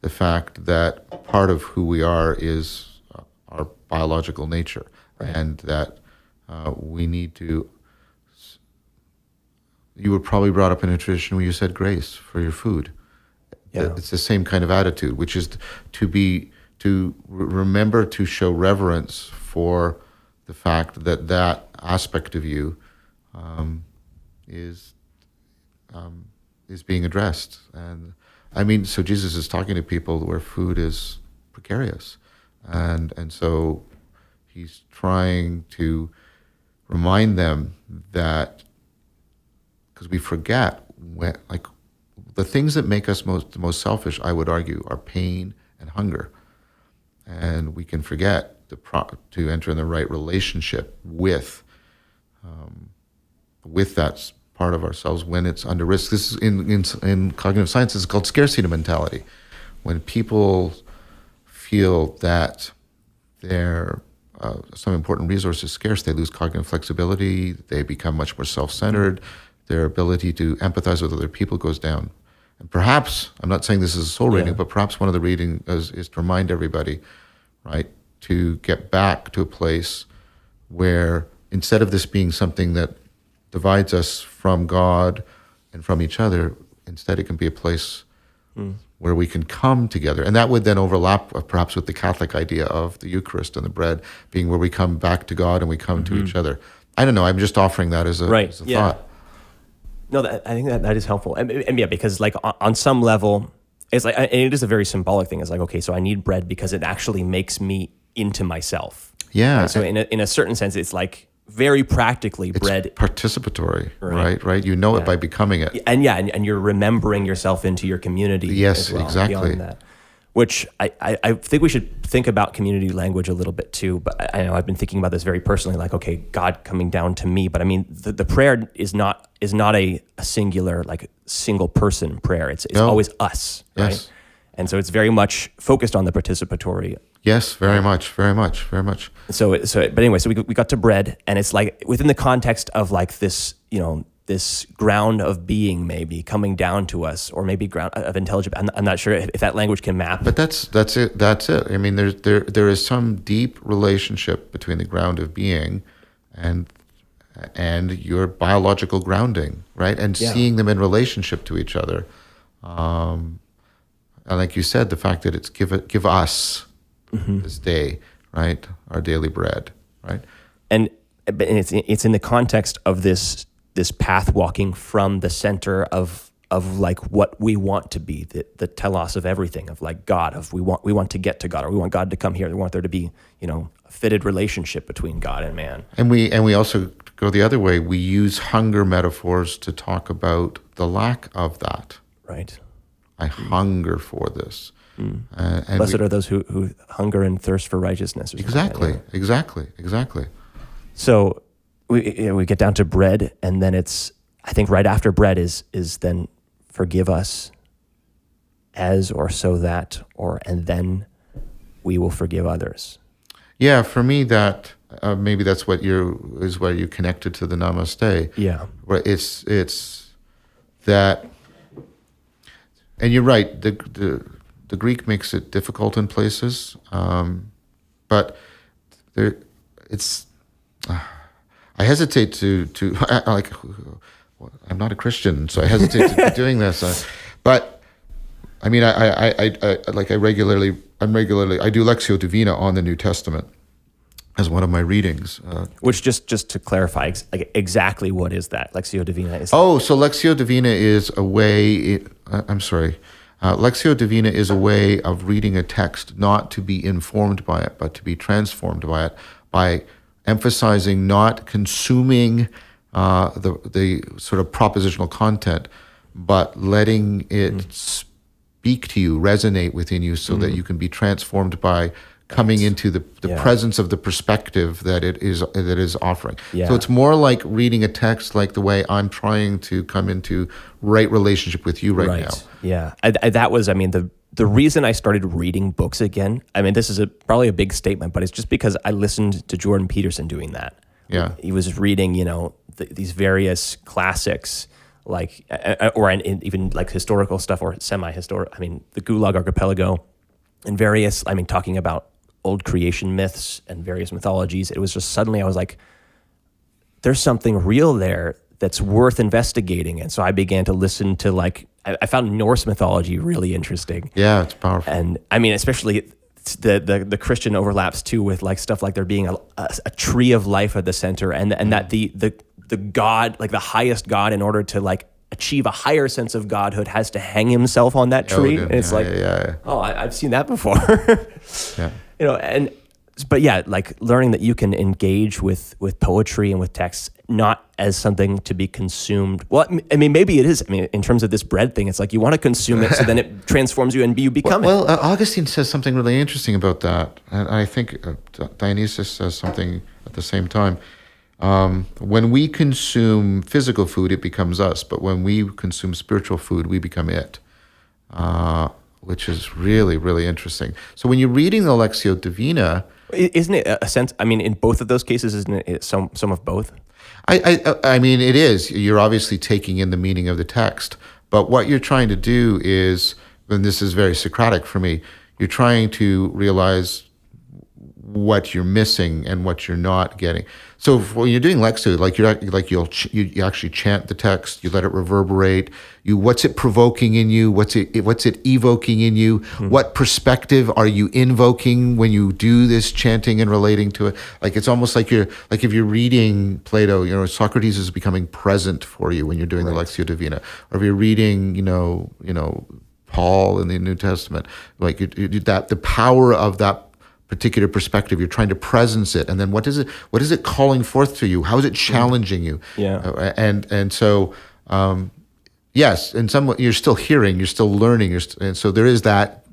the fact that part of who we are is our biological nature, right. And that we need to. You were probably brought up in a tradition where you said grace for your food. Yeah. It's the same kind of attitude, which is to remember to show reverence for the fact that aspect of you is being addressed. And I mean, so Jesus is talking to people where food is precarious, and so he's trying to remind them that, because we forget when, like, the things that make us most selfish, I would argue, are pain and hunger, and we can forget to enter in the right relationship with that part of ourselves when it's under risk. This is in cognitive science. This is called scarcity mentality. When people feel that their some important resource is scarce, they lose cognitive flexibility. They become much more self-centered. Their ability to empathize with other people goes down. And perhaps, I'm not saying this is a soul reading, but perhaps one of the reading is to remind everybody, right, to get back to a place where instead of this being something that divides us from God and from each other, instead it can be a place where we can come together. And that would then overlap perhaps with the Catholic idea of the Eucharist and the bread being where we come back to God and we come to each other. I don't know, I'm just offering that as a thought. No, I think that is helpful, and yeah, because like on some level, it's like, and it is a very symbolic thing. It's like, okay, so I need bread because it actually makes me into myself. Yeah. Right? So in a certain sense, it's like very practically bread. It's participatory, right? You know it by becoming it, and you're remembering yourself into your community. Yes, as well, exactly. Beyond that. Which I think we should think about community language a little bit too. But I know I've been thinking about this very personally, like, okay, God coming down to me. But I mean, the prayer is not a singular, like single person prayer. It's always us, right? Yes. And so it's very much focused on the participatory. Yes, very much. So but anyway, so we got to bread, and it's like within the context of like this, this ground of being maybe coming down to us, or maybe ground of intelligence. I'm not sure if that language can map. But that's it. I mean, there is some deep relationship between the ground of being and your biological grounding, right? And seeing them in relationship to each other. And like you said, the fact that it's give us this day, right? Our daily bread, right? And it's in the context of this path walking from the center of like what we want to be, the telos of everything, of like God, of we want to get to God, or we want God to come here. We want there to be, a fitted relationship between God and man. And we also go the other way. We use hunger metaphors to talk about the lack of that. Right. I hunger for this. And blessed are those who hunger and thirst for righteousness. Or Exactly. So we get down to bread, and then I think right after bread is then forgive us. as or so that, or and then we will forgive others. Yeah, for me, that maybe that's what is where you connected to the Namaste. Yeah. Where it's that, and you're right. The Greek makes it difficult in places, but there, it's. I hesitate to like. I'm not a Christian, so I hesitate to be doing this. But I mean, I regularly do Lectio Divina on the New Testament as one of my readings. Which just to clarify, exactly what is that? Lectio Divina is. Oh, so Lectio Divina is a way. I'm sorry. Lectio Divina is a way of reading a text not to be informed by it, but to be transformed by it, by emphasizing not consuming the sort of propositional content, but letting it speak to you, resonate within you, so that you can be transformed by coming into the presence of the perspective that it is offering. Yeah. So it's more like reading a text like the way I'm trying to come into right relationship with you right now. Yeah. That was, I mean, the reason I started reading books again, I mean, this is probably a big statement, but it's just because I listened to Jordan Peterson doing that. Yeah. He was reading, these various classics, like, or even like historical stuff or semi-historical. I mean, the Gulag Archipelago and various, talking about old creation myths and various mythologies. It was just suddenly I was like, there's something real there that's worth investigating. And so I began to listen to I found Norse mythology really interesting. Yeah, it's powerful. And I mean, especially the Christian overlaps too with stuff like there being a tree of life at the center, and that the God, the highest God, in order to achieve a higher sense of godhood, has to hang himself on that tree. And it's oh, I've seen that before. Yeah. But yeah, learning that you can engage with poetry and with texts not as something to be consumed. Well, I mean, maybe it is. I mean, in terms of this bread thing, it's you want to consume it, so then it transforms you and you become it. Well, Augustine says something really interesting about that, and I think Dionysius says something at the same time. When we consume physical food, it becomes us, but when we consume spiritual food, we become it. Which is really, really interesting. So when you're reading the Lectio Divina, isn't it a sense? I mean, in both of those cases, isn't it some of both? I mean, it is. You're obviously taking in the meaning of the text, but what you're trying to do is, and this is very Socratic for me, you're trying to realize what you're missing and what you're not getting. So when you're doing Lectio, you actually chant the text, you let it reverberate. What's it provoking in you? What's it evoking in you? What perspective are you invoking when you do this chanting and relating to it? It's almost if you're reading Plato, Socrates is becoming present for you when you're doing the Lectio Divina. Or if you're reading, Paul in the New Testament, the power of that particular perspective, you're trying to presence it, and then what is it calling forth to you? How is it challenging you? Yeah. And so yes, in some way you're still hearing, you're still learning, and so there is that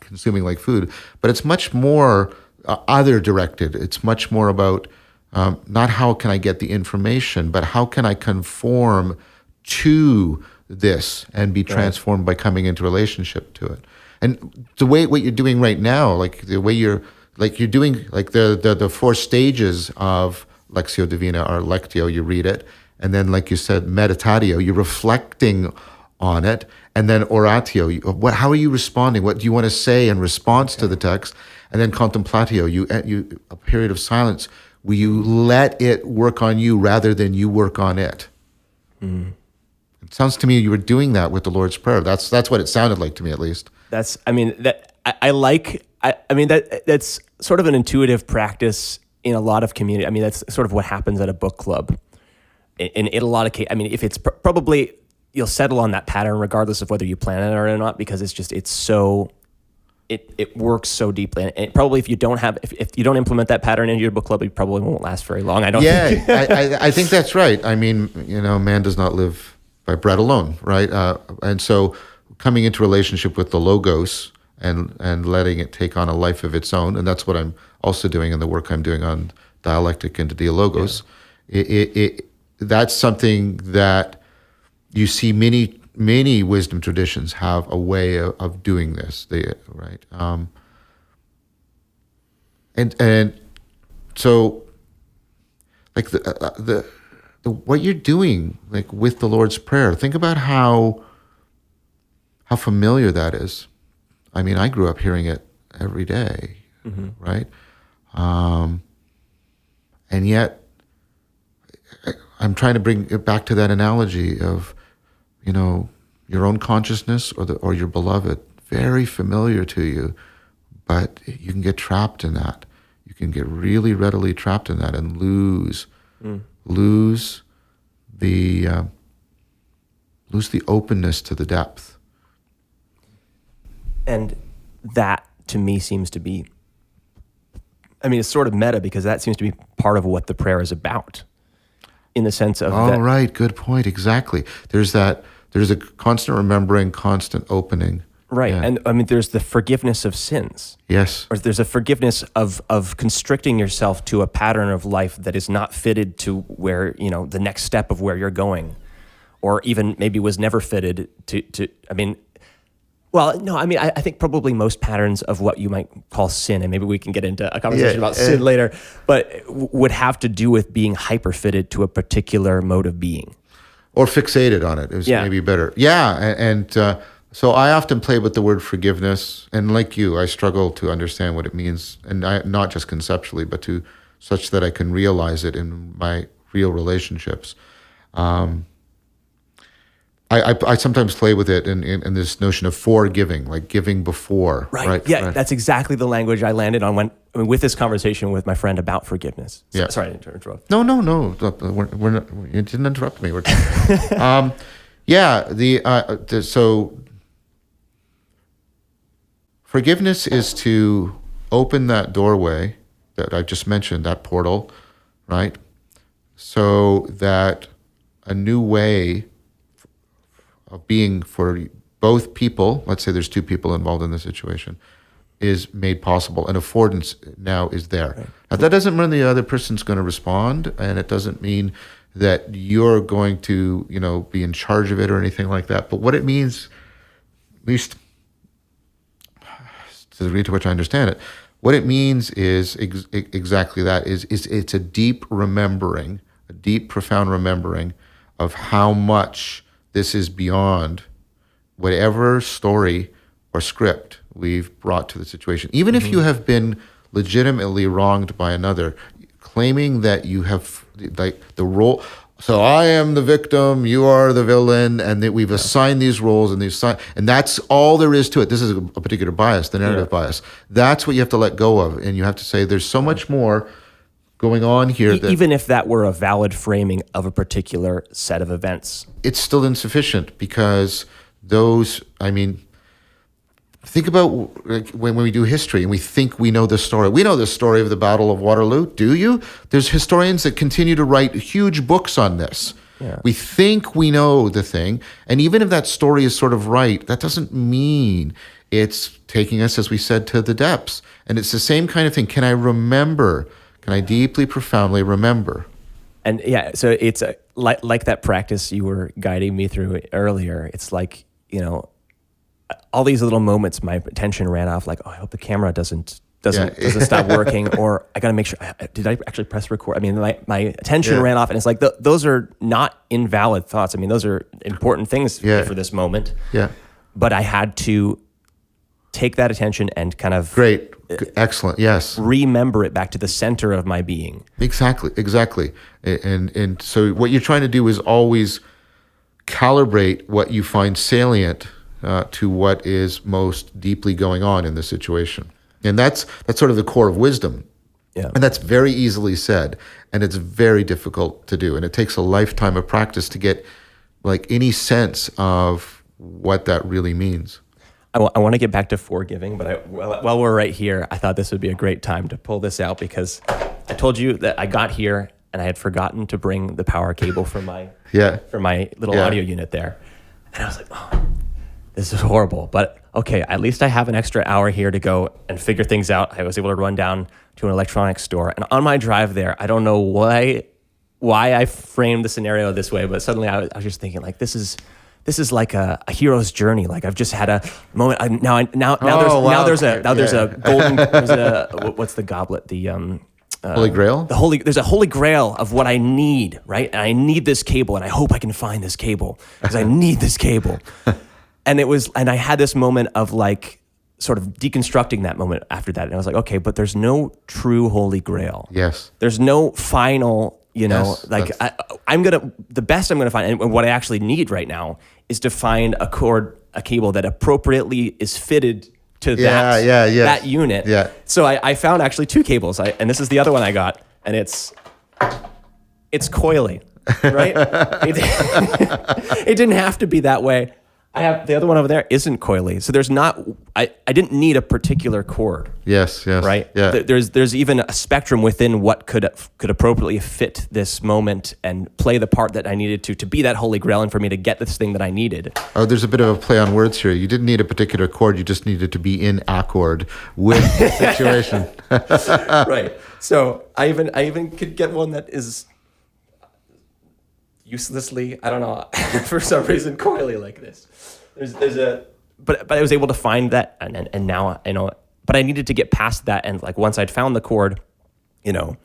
consuming like food, but it's much more other directed. It's much more about not how can I get the information, but how can I conform to this and be transformed by coming into relationship to it. And the way what you're doing right now, the way you're doing the four stages of Lectio Divina are Lectio, you read it, and then like you said, meditatio, you're reflecting on it, and then oratio, how are you responding? What do you want to say in response to the text? And then contemplatio, you a period of silence where you let it work on you rather than you work on it. It sounds to me you were doing that with the Lord's Prayer. That's what it sounded like to me, at least. That's sort of an intuitive practice in a lot of community. I mean, that's sort of what happens at a book club. In a lot of cases, I mean, if it's probably, you'll settle on that pattern regardless of whether you plan it or not, because it works so deeply. And probably if you don't implement that pattern into your book club, it probably won't last very long. I don't think. I think that's right. I mean, man does not live by bread alone, right? And so coming into relationship with the Logos and letting it take on a life of its own, and that's what I'm also doing in the work I'm doing on dialectic and dialogos. That's something that you see many many wisdom traditions have a way of doing this. Right? And so, like the what you're doing, like with the Lord's Prayer, think about how familiar that is. I mean, I grew up hearing it every day, right? And yet, I'm trying to bring it back to that analogy of, your own consciousness or your beloved, very familiar to you, but you can get trapped in that. You can get really readily trapped in that and lose the openness to the depth. And that, to me, seems to be, it's sort of meta, because that seems to be part of what the prayer is about, in the sense of right, good point, exactly. There's a constant remembering, constant opening. Right, yeah. And there's the forgiveness of sins. Yes. Or there's a forgiveness of constricting yourself to a pattern of life that is not fitted to where, the next step of where you're going, or even maybe was never fitted to I think probably most patterns of what you might call sin, and maybe we can get into a conversation about sin later, but would have to do with being hyper-fitted to a particular mode of being. Or fixated on it is maybe better. Yeah, and so I often play with the word forgiveness, and like you, I struggle to understand what it means, and not just conceptually, but to such that I can realize it in my real relationships. I sometimes play with it in this notion of forgiving, like giving before. Right. Yeah, that's exactly the language I landed on with this conversation with my friend about forgiveness. Yeah. Sorry to interrupt. No. We're not, you didn't interrupt me. So forgiveness is to open that doorway that I just mentioned, that portal, right? So that a new way of being for both people, let's say there's two people involved in the situation, is made possible. And affordance now is there. Right. Now, that doesn't mean the other person's going to respond, and it doesn't mean that you're going to, be in charge of it or anything like that. But what it means, at least to the degree to which I understand it, what it means is exactly that, is it's a deep remembering, a deep, profound remembering of how much this is beyond whatever story or script we've brought to the situation. Even if you have been legitimately wronged by another, claiming that you have like the role. So I am the victim, you are the villain, and that we've assigned these roles and that's all there is to it. This is a particular bias, the narrative bias. That's what you have to let go of, and you have to say there's so much more going on here. Even if that were a valid framing of a particular set of events. It's still insufficient, because think about when we do history and we think we know the story. We know the story of the Battle of Waterloo. Do you? There's historians that continue to write huge books on this. Yeah. We think we know the thing. And even if that story is sort of right, that doesn't mean it's taking us, as we said, to the depths. And it's the same kind of thing. Can I remember? Can I deeply, profoundly remember? And so it's like that practice you were guiding me through earlier. It's like, all these little moments, my attention ran off, like, oh, I hope the camera doesn't stop working, or I got to make sure, did I actually press record? My attention ran off, and it's like, those are not invalid thoughts. Those are important things for this moment. Yeah. But I had to take that attention and kind of... Great. Excellent. Yes. Remember it back to the center of my being. Exactly. And so what you're trying to do is always calibrate what you find salient to what is most deeply going on in the situation. And that's sort of the core of wisdom. Yeah. And that's very easily said, and it's very difficult to do. And it takes a lifetime of practice to get like any sense of what that really means. I want to get back to forgiving, but while we're right here, I thought this would be a great time to pull this out, because I told you that I got here and I had forgotten to bring the power cable for my little audio unit there. And I was like, oh, this is horrible. But okay, at least I have an extra hour here to go and figure things out. I was able to run down to an electronics store. And on my drive there, I don't know why I framed the scenario this way, but suddenly I was just thinking, like, this is this is like a hero's journey. Like I've just had a moment. Now there's a golden. There's a what's the goblet? The Holy Grail? There's a holy grail of what I need, right? And I need this cable, and I hope I can find this cable because I need this cable. And I had this moment of like sort of deconstructing that moment after that. And I was like, okay, but there's no true holy grail. Yes. There's no final, the best I'm gonna find, and what I actually need right now is to find a cable that appropriately is fitted to that unit. Yeah. So I found actually two cables, and this is the other one I got, and it's Coiley, right? It didn't have to be that way. I have the other one over there isn't Coiley, so there's not. I didn't need a particular chord. Yes. Right. Yeah. There's even a spectrum within what could appropriately fit this moment and play the part that I needed to be that holy grail and for me to get this thing that I needed. Oh, there's a bit of a play on words here. You didn't need a particular chord. You just needed to be in accord with the situation. Right. So I even could get one that is uselessly, I don't know, for some reason, coily like this. But I was able to find that, and now I know. But I needed to get past that, and like once I'd found the chord, now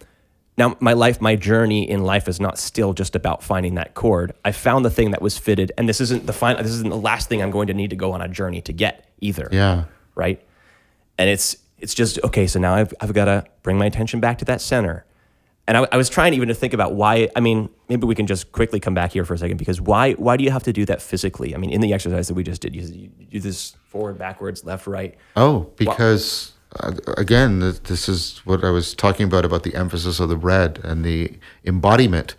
my journey in life is not still just about finding that chord. I found the thing that was fitted, and this isn't the last thing I'm going to need to go on a journey to get either. Yeah. Right. And it's just okay. So now I've got to bring my attention back to that center. And I was trying even to think about why. I mean, maybe we can just quickly come back here for a second, because why do you have to do that physically? I mean, in the exercise that we just did, you do this forward, backwards, left, right. Oh, because again, this is what I was talking about the emphasis of the bread and the embodiment.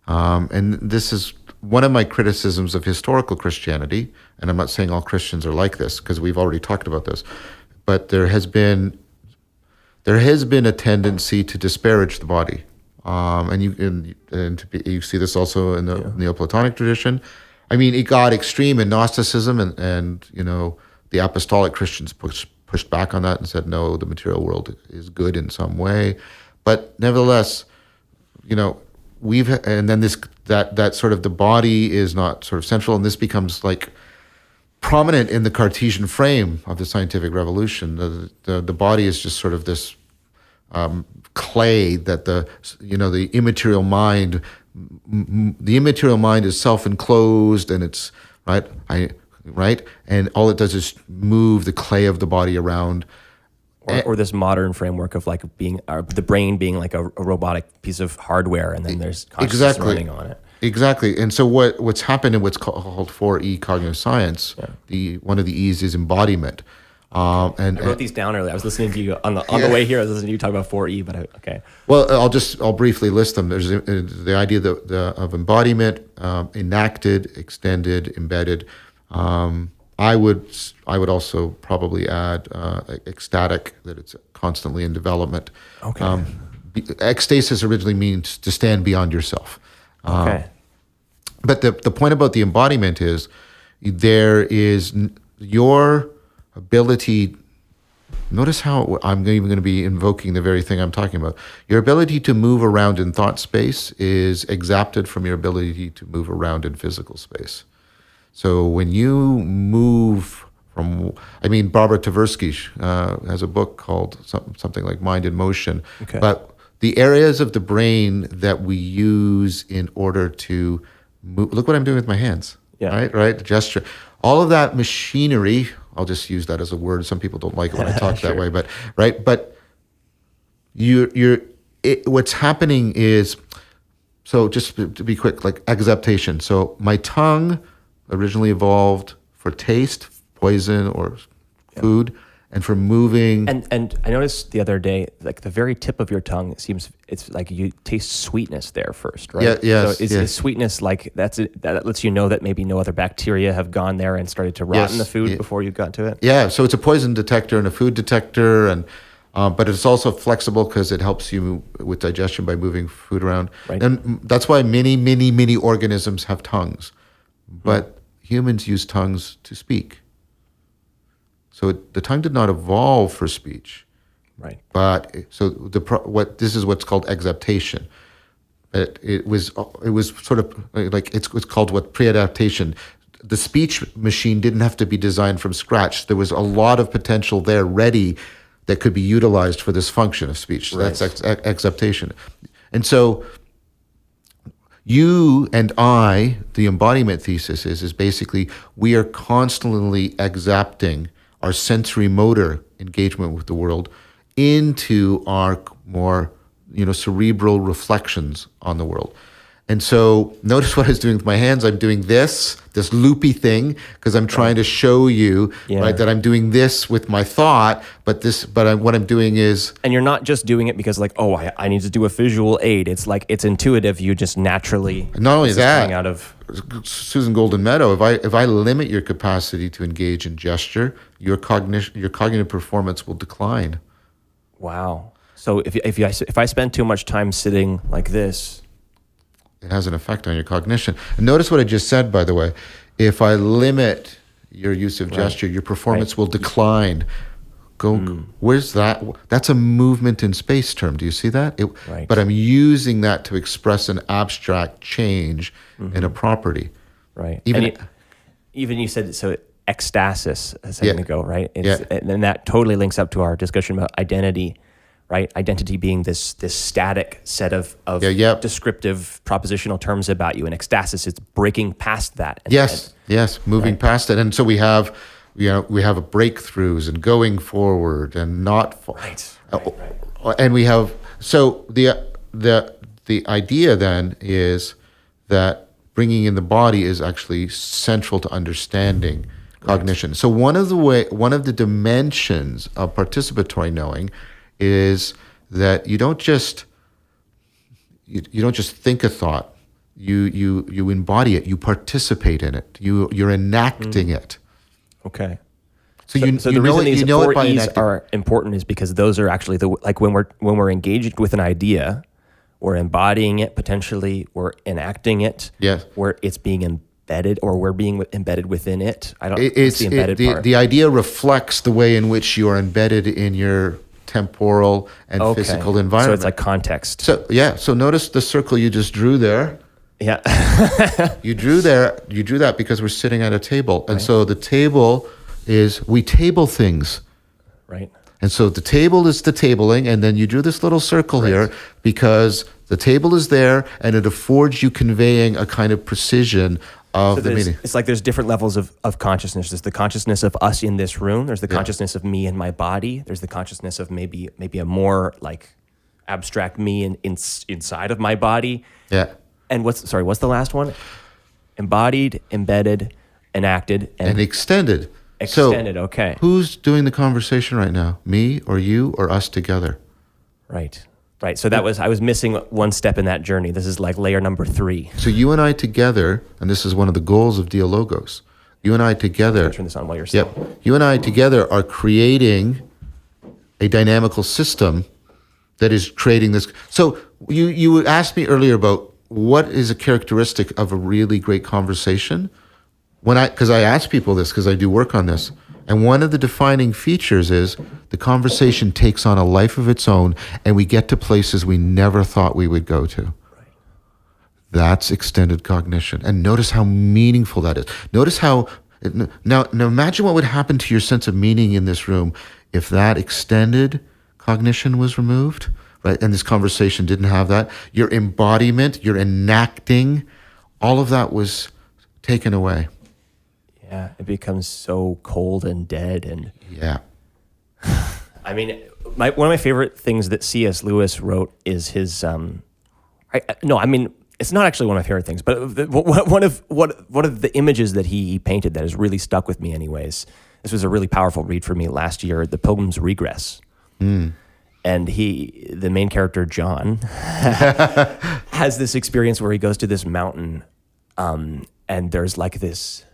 And this is one of my criticisms of historical Christianity. And I'm not saying all Christians are like this, because we've already talked about this. But there has been a tendency to disparage the body. And you see this also in the Neo-Platonic tradition. I mean, it got extreme in Gnosticism, and the apostolic Christians pushed back on that and said, no, the material world is good in some way. But nevertheless, and then that sort of the body is not sort of central, and this becomes like prominent in the Cartesian frame of the scientific revolution. The body is just sort of this clay that the immaterial mind is self-enclosed, and it's right, and all it does is move the clay of the body around. Or this modern framework of like the brain being like a robotic piece of hardware, and then there's consciousness running on it. Exactly. And so what's happened in what's called 4E cognitive science, one of the E's is embodiment. And I wrote these down earlier. I was listening to you on the way here. I was listening to you talk about 4E, but okay. Well, I'll briefly list them. There's the idea of embodiment, enacted, extended, embedded. I would also probably add ecstatic, that it's constantly in development. Okay. Ecstasis originally means to stand beyond yourself. Okay. But the point about the embodiment is there is your ability. Notice how I'm even going to be invoking the very thing I'm talking about. Your ability to move around in thought space is exacted from your ability to move around in physical space. So when you move Barbara Tversky has a book called something like Mind in Motion. Okay. But the areas of the brain that we use in order to move, look what I'm doing with my hands. Yeah. Right? Gesture. All of that machinery, I'll just use that as a word. Some people don't like it when I talk Sure. that way, but right. But what's happening is, so just to be quick, like exaptation. So my tongue originally evolved for taste, poison, or food, and for moving. And I noticed the other day, like the very tip of your tongue it's like you taste sweetness there first, right? Yeah, yes, So is sweetness like that lets you know that maybe no other bacteria have gone there and started to rot in the food before you got to it? Yeah, so it's a poison detector and a food detector, and but it's also flexible because it helps you with digestion by moving food around. Right. And that's why many organisms have tongues, but humans use tongues to speak. So the tongue did not evolve for speech, Right. but this is what's called exaptation. It was sort of like it's called pre-adaptation. the speech machine didn't have to be designed from scratch. There was a lot of potential there ready that could be utilized for this function of speech. So that's acceptation. And so you and I, the embodiment thesis is basically we are constantly exapting our sensory motor engagement with the world into our more, cerebral reflections on the world. And so notice what I was doing with my hands. I'm doing this loopy thing, because I'm trying to show you right, that I'm doing this with my thought, but what I'm doing is... And you're not just doing it because I need to do a visual aid. It's like, it's intuitive. You just naturally... Not only that, out of... Susan Golden Meadow, if I limit your capacity to engage in gesture, your cognitive performance will decline. Wow. So if I spend too much time sitting like this... It has an effect on your cognition. And notice what I just said, by the way. If I limit your use of gesture, your performance will decline. Where's that? That's a movement in space term. Do you see that? But I'm using that to express an abstract change in a property. Right. Even you said, so ecstasis a second ago, right? And that totally links up to our discussion about identity. Right, identity being this static set of descriptive propositional terms about you, and ecstasis, it's breaking past that. Moving past it, and so we have a breakthroughs and going forward and not and we have the idea then is that bringing in the body is actually central to understanding cognition. So one of the dimensions of participatory knowing is that you don't just think a thought, you embody it, you participate in it, you're enacting it. Okay. So the reason these four E's are important is because those are actually when we're engaged with an idea, we're embodying it potentially, we're enacting it, where it's being embedded, or we're being embedded within it. It's the embedded part. The idea reflects the way in which you are embedded in your temporal and physical environment. So it's like context. So notice the circle you just drew there. Yeah. You drew that because we're sitting at a table. And so the table is, we table things. Right. And so the table is the tabling, and then you drew this little circle here because the table is there and it affords you conveying a kind of precision of the meaning. It's like there's different levels of consciousness. There's the consciousness of us in this room. There's the consciousness of me and my body. There's the consciousness of maybe a more like abstract me inside of my body. Yeah. And what's the last one? Embodied, embedded, enacted, and extended. Extended, okay. Who's doing the conversation right now? Me or you or us together? Right. So I was missing one step in that journey. This is like layer number 3. So you and I together, and this is one of the goals of Dialogos. You and I together. Turn this on while you're still. Yep. You and I together are creating a dynamical system that is creating this. So you asked me earlier about what is a characteristic of a really great conversation. Because I ask people this, because I do work on this. And one of the defining features is the conversation takes on a life of its own, and we get to places we never thought we would go to. Right. That's extended cognition. And notice how meaningful that is. Notice how, now imagine what would happen to your sense of meaning in this room if that extended cognition was removed, right? And this conversation didn't have that. Your embodiment, your enacting, all of that was taken away. Yeah, it becomes so cold and dead. And I mean, one of my favorite things that C.S. Lewis wrote is his. It's not actually one of my favorite things, but one of the images that he painted that has really stuck with me. Anyways, this was a really powerful read for me last year. The Pilgrim's Regress, and the main character John has this experience where he goes to this mountain, and there's like this.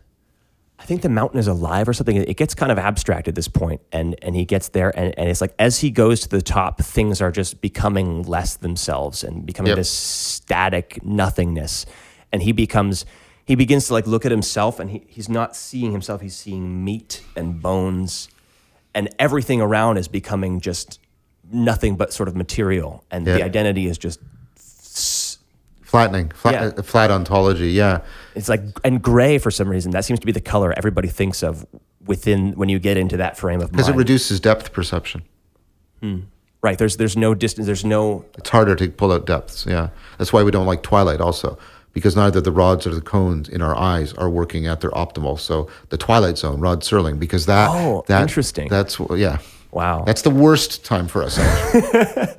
I think the mountain is alive or something. It gets kind of abstract at this point, and he gets there, and it's like as he goes to the top, things are just becoming less themselves and becoming this static nothingness. And he begins to like look at himself, and he's not seeing himself. He's seeing meat and bones, and everything around is becoming just nothing but sort of material, and the identity is just flattening, flat ontology. Yeah. It's like, and gray for some reason, that seems to be the color everybody thinks of when you get into that frame of mind. Because it reduces depth perception. Right. There's no distance. It's harder to pull out depths. Yeah. That's why we don't like twilight also, because neither the rods or the cones in our eyes are working at their optimal. So the twilight zone, Rod Serling, because that interesting. That's, yeah. Wow. That's the worst time for us, actually.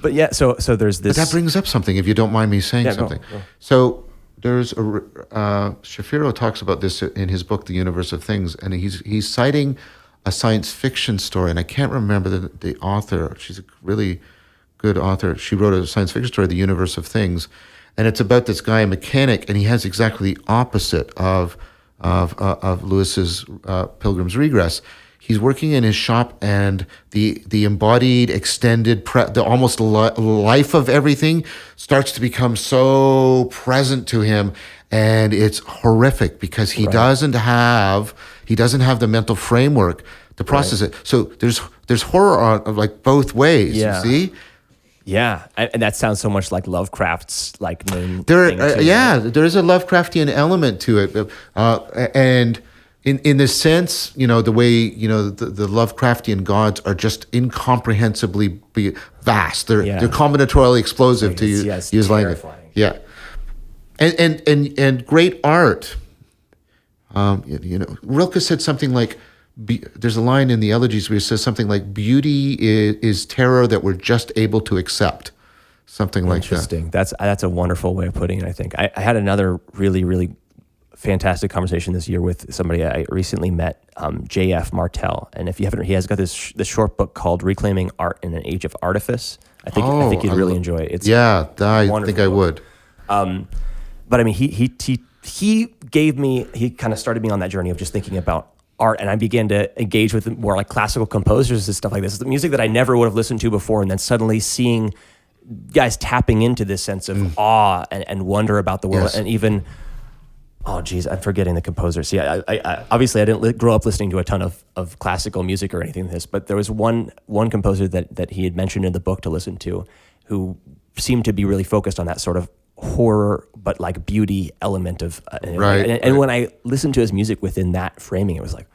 But yeah, so there's this. But that brings up something, if you don't mind me saying something. Go. So there's Shapiro talks about this in his book, The Universe of Things, and he's citing a science fiction story, and I can't remember the author. She's a really good author. She wrote a science fiction story, The Universe of Things, and it's about this guy, a mechanic, and he has exactly the opposite of Lewis's Pilgrim's Regress. He's working in his shop, and the embodied, extended, the almost life of everything starts to become so present to him, and it's horrific because he doesn't have the mental framework to process it. So there's horror on like both ways. You see. Yeah, and that sounds so much like Lovecraft's like main there. thing too, there is a Lovecraftian element to it, and in the sense, the way the Lovecraftian gods are just incomprehensibly vast. They're combinatorially explosive to use language. Yeah, and great art. Rilke said something like. There's a line in the Elegies where he says something like, beauty is terror that we're just able to accept. Something like that. Interesting. That's a wonderful way of putting it, I think. I had another really, really fantastic conversation this year with somebody I recently met, J.F. Martel. And if you haven't, he has got this short book called Reclaiming Art in an Age of Artifice. I think you'd really enjoy it. It's I think I would. But I mean, he kind of started me on that journey of just thinking about art, and I began to engage with more like classical composers and stuff like this. The music that I never would have listened to before, and then suddenly seeing guys tapping into this sense of awe and wonder about the world, and even, I'm forgetting the composer. See, I obviously I didn't grow up listening to a ton of classical music or anything like this, but there was one composer that he had mentioned in the book to listen to, who seemed to be really focused on that sort of horror but like beauty element of and when I listened to his music within that framing, it was like,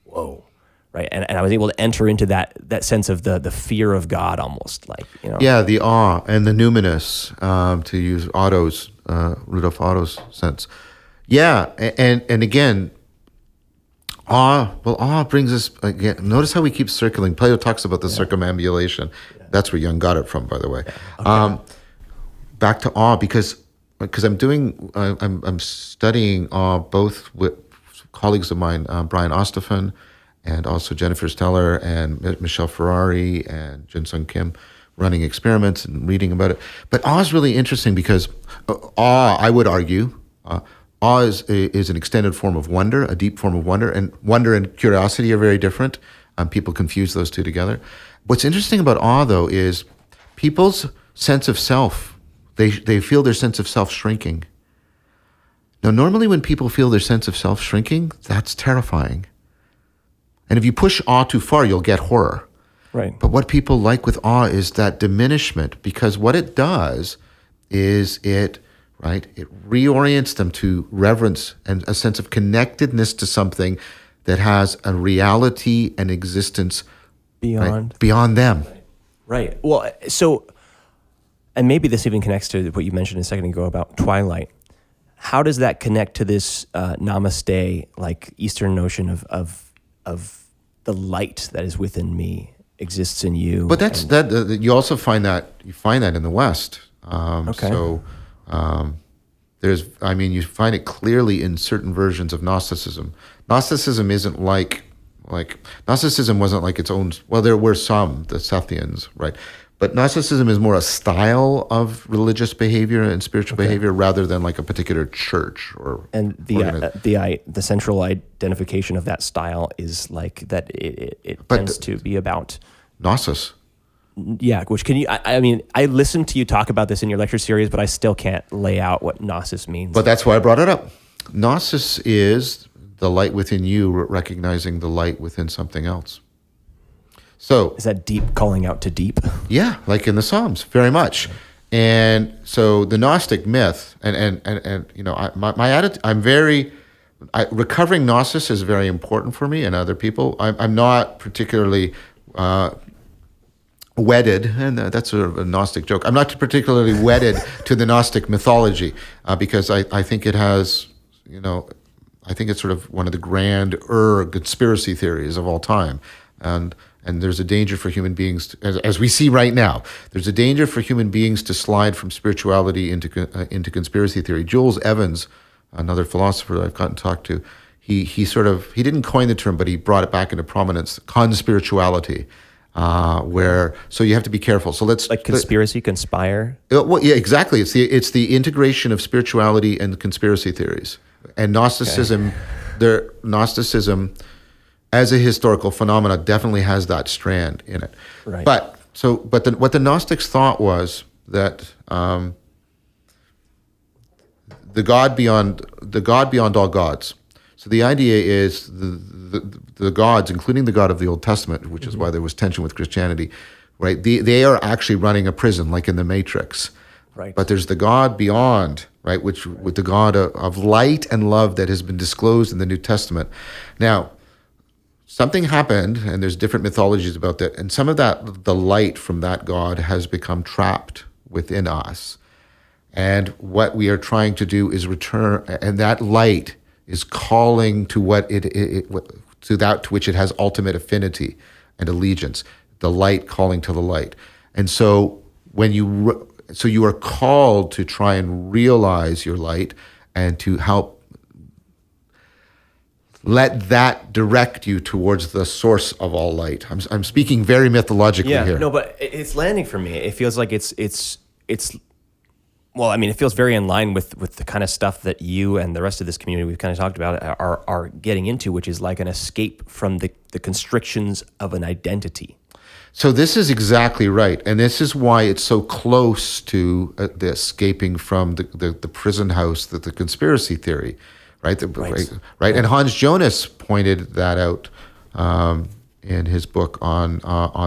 whoa, right? And I was able to enter into that sense of the fear of God, almost like, the awe and the numinous, to use Rudolf Otto's sense. And again, awe brings us again. Notice how we keep circling. Plato talks about the circumambulation. That's where Jung got it from, by the way. Okay. Back to awe, because I'm studying awe both with colleagues of mine, Brian Ostafan, and also Jennifer Steller and Michelle Ferrari and Jin Sung Kim, running experiments and reading about it. But awe is really interesting because awe, I would argue, awe is an extended form of wonder, a deep form of wonder, and curiosity are very different. People confuse those two together. What's interesting about awe, though, is people's sense of self. They feel their sense of self shrinking. Now, normally when people feel their sense of self shrinking, that's terrifying. And if you push awe too far, you'll get horror. Right. But what people like with awe is that diminishment, because what it does is it reorients them to reverence and a sense of connectedness to something that has a reality and existence beyond them. Right. Well, so, and maybe this even connects to what you mentioned a second ago about twilight. How does that connect to this Namaste, like Eastern notion of the light that is within me exists in you? But you also find that in the West. Okay. So you find it clearly in certain versions of Gnosticism. Gnosticism isn't like Gnosticism wasn't like its own. Well, there were some, the Sethians, right? But Gnosticism is more a style of religious behavior and spiritual behavior rather than like a particular church or. And the central identification of that style is like that it tends to be about Gnosis. Yeah, which can you? I listened to you talk about this in your lecture series, but I still can't lay out what Gnosis means. But that's why I brought it up. Gnosis is the light within you recognizing the light within something else. So is that deep calling out to deep? Yeah, like in the Psalms, very much. And so the Gnostic myth, and you know, my attitude, recovering Gnosis is very important for me and other people. I'm not particularly wedded, and that's sort of a Gnostic joke. I'm not particularly wedded to the Gnostic mythology because I think it has, you know, I think it's sort of one of the grander conspiracy theories of all time. And there's a danger for human beings, as we see right now, there's a danger for human beings to slide from spirituality into conspiracy theory. Jules Evans, another philosopher that I've gotten to talk to, he didn't coin the term, but he brought it back into prominence, conspirituality, so you have to be careful. So conspire. Well, yeah, exactly. It's the integration of spirituality and conspiracy theories. And Gnosticism, Gnosticism as a historical phenomena definitely has that strand in it. Right. But what the Gnostics thought was that the God beyond all gods. So the idea is the gods, including the God of the Old Testament, which is why there was tension with Christianity, right? They are actually running a prison, like in the Matrix. Right. But there's the God beyond, right, with the God of light and love that has been disclosed in the New Testament. Now, something happened, and there's different mythologies about that, and some of that, the light from that God has become trapped within us. And what we are trying to do is return, and that light is calling to that to which it has ultimate affinity and allegiance. The light calling to the light, and so you are called to try and realize your light and to help let that direct you towards the source of all light. I'm speaking very mythologically here. No, but it's landing for me. It feels like it's well, I mean, it feels very in line with the kind of stuff that you and the rest of this community we've kind of talked about are getting into, which is like an escape from the constrictions of an identity. So this is exactly right. And this is why it's so close to the escaping from the prison house, the conspiracy theory, right? Right. And Hans Jonas pointed that out in his book on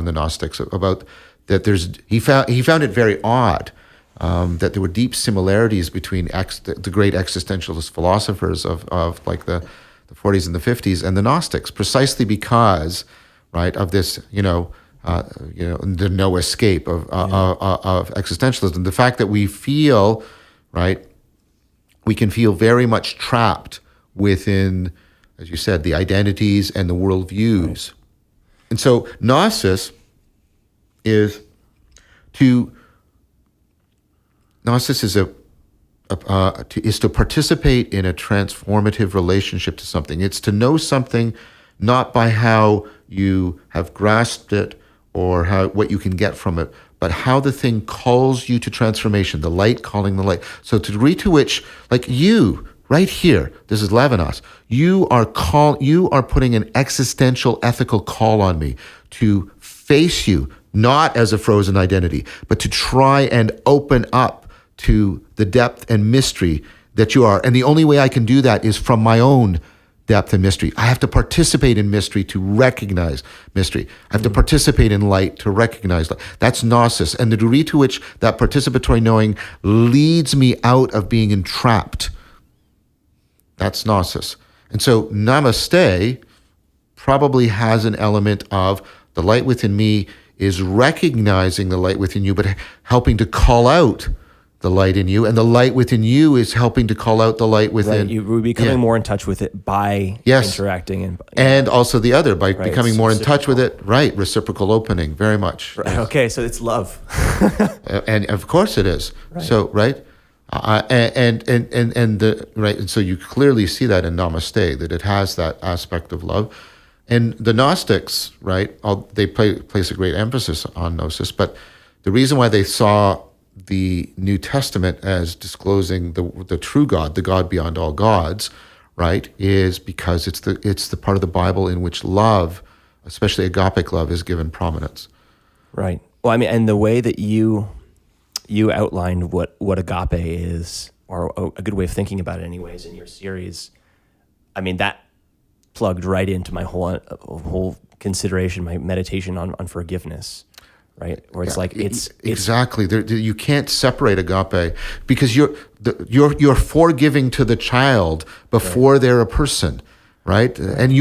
the Gnostics about that he found it very odd that there were deep similarities between the great existentialist philosophers of like the 40s and the 50s and the Gnostics, precisely because, right, of this, the no escape of existentialism. The fact that we feel, right, we can feel very much trapped within, as you said, the identities and the worldviews. Right. And so Gnosis is to participate in a transformative relationship to something. It's to know something not by how you have grasped it or what you can get from it, but how the thing calls you to transformation, the light calling the light. So to the degree to which, like you, right here, this is Levinas, you are putting an existential ethical call on me to face you, not as a frozen identity, but to try and open up to the depth and mystery that you are. And the only way I can do that is from my own depth and mystery. I have to participate in mystery to recognize mystery. I have to participate in light to recognize light. That's Gnosis. And the degree to which that participatory knowing leads me out of being entrapped, that's Gnosis. And so Namaste probably has an element of the light within me is recognizing the light within you, but helping to call out the light in you, and the light within you is helping to call out the light within. Right, you're becoming more in touch with it by interacting. And also the other, by becoming more in touch with it, right, reciprocal opening, very much. Right. Yes. Okay, so it's love. And of course it is. Right. So, right? And so you clearly see that in Namaste, that it has that aspect of love. And the Gnostics, right, they place a great emphasis on Gnosis, but the reason why they saw the New Testament as disclosing the true God, the God beyond all gods, right, is because it's the part of the Bible in which love, especially agapic love, is given prominence. Right. Well, I mean, and the way that you outlined what agape is, or a good way of thinking about it anyways, in your series, I mean, that plugged right into my whole consideration, my meditation on forgiveness. right? Where it's like it's exactly. You can't separate agape because you're forgiving to the child before they're a person, right? And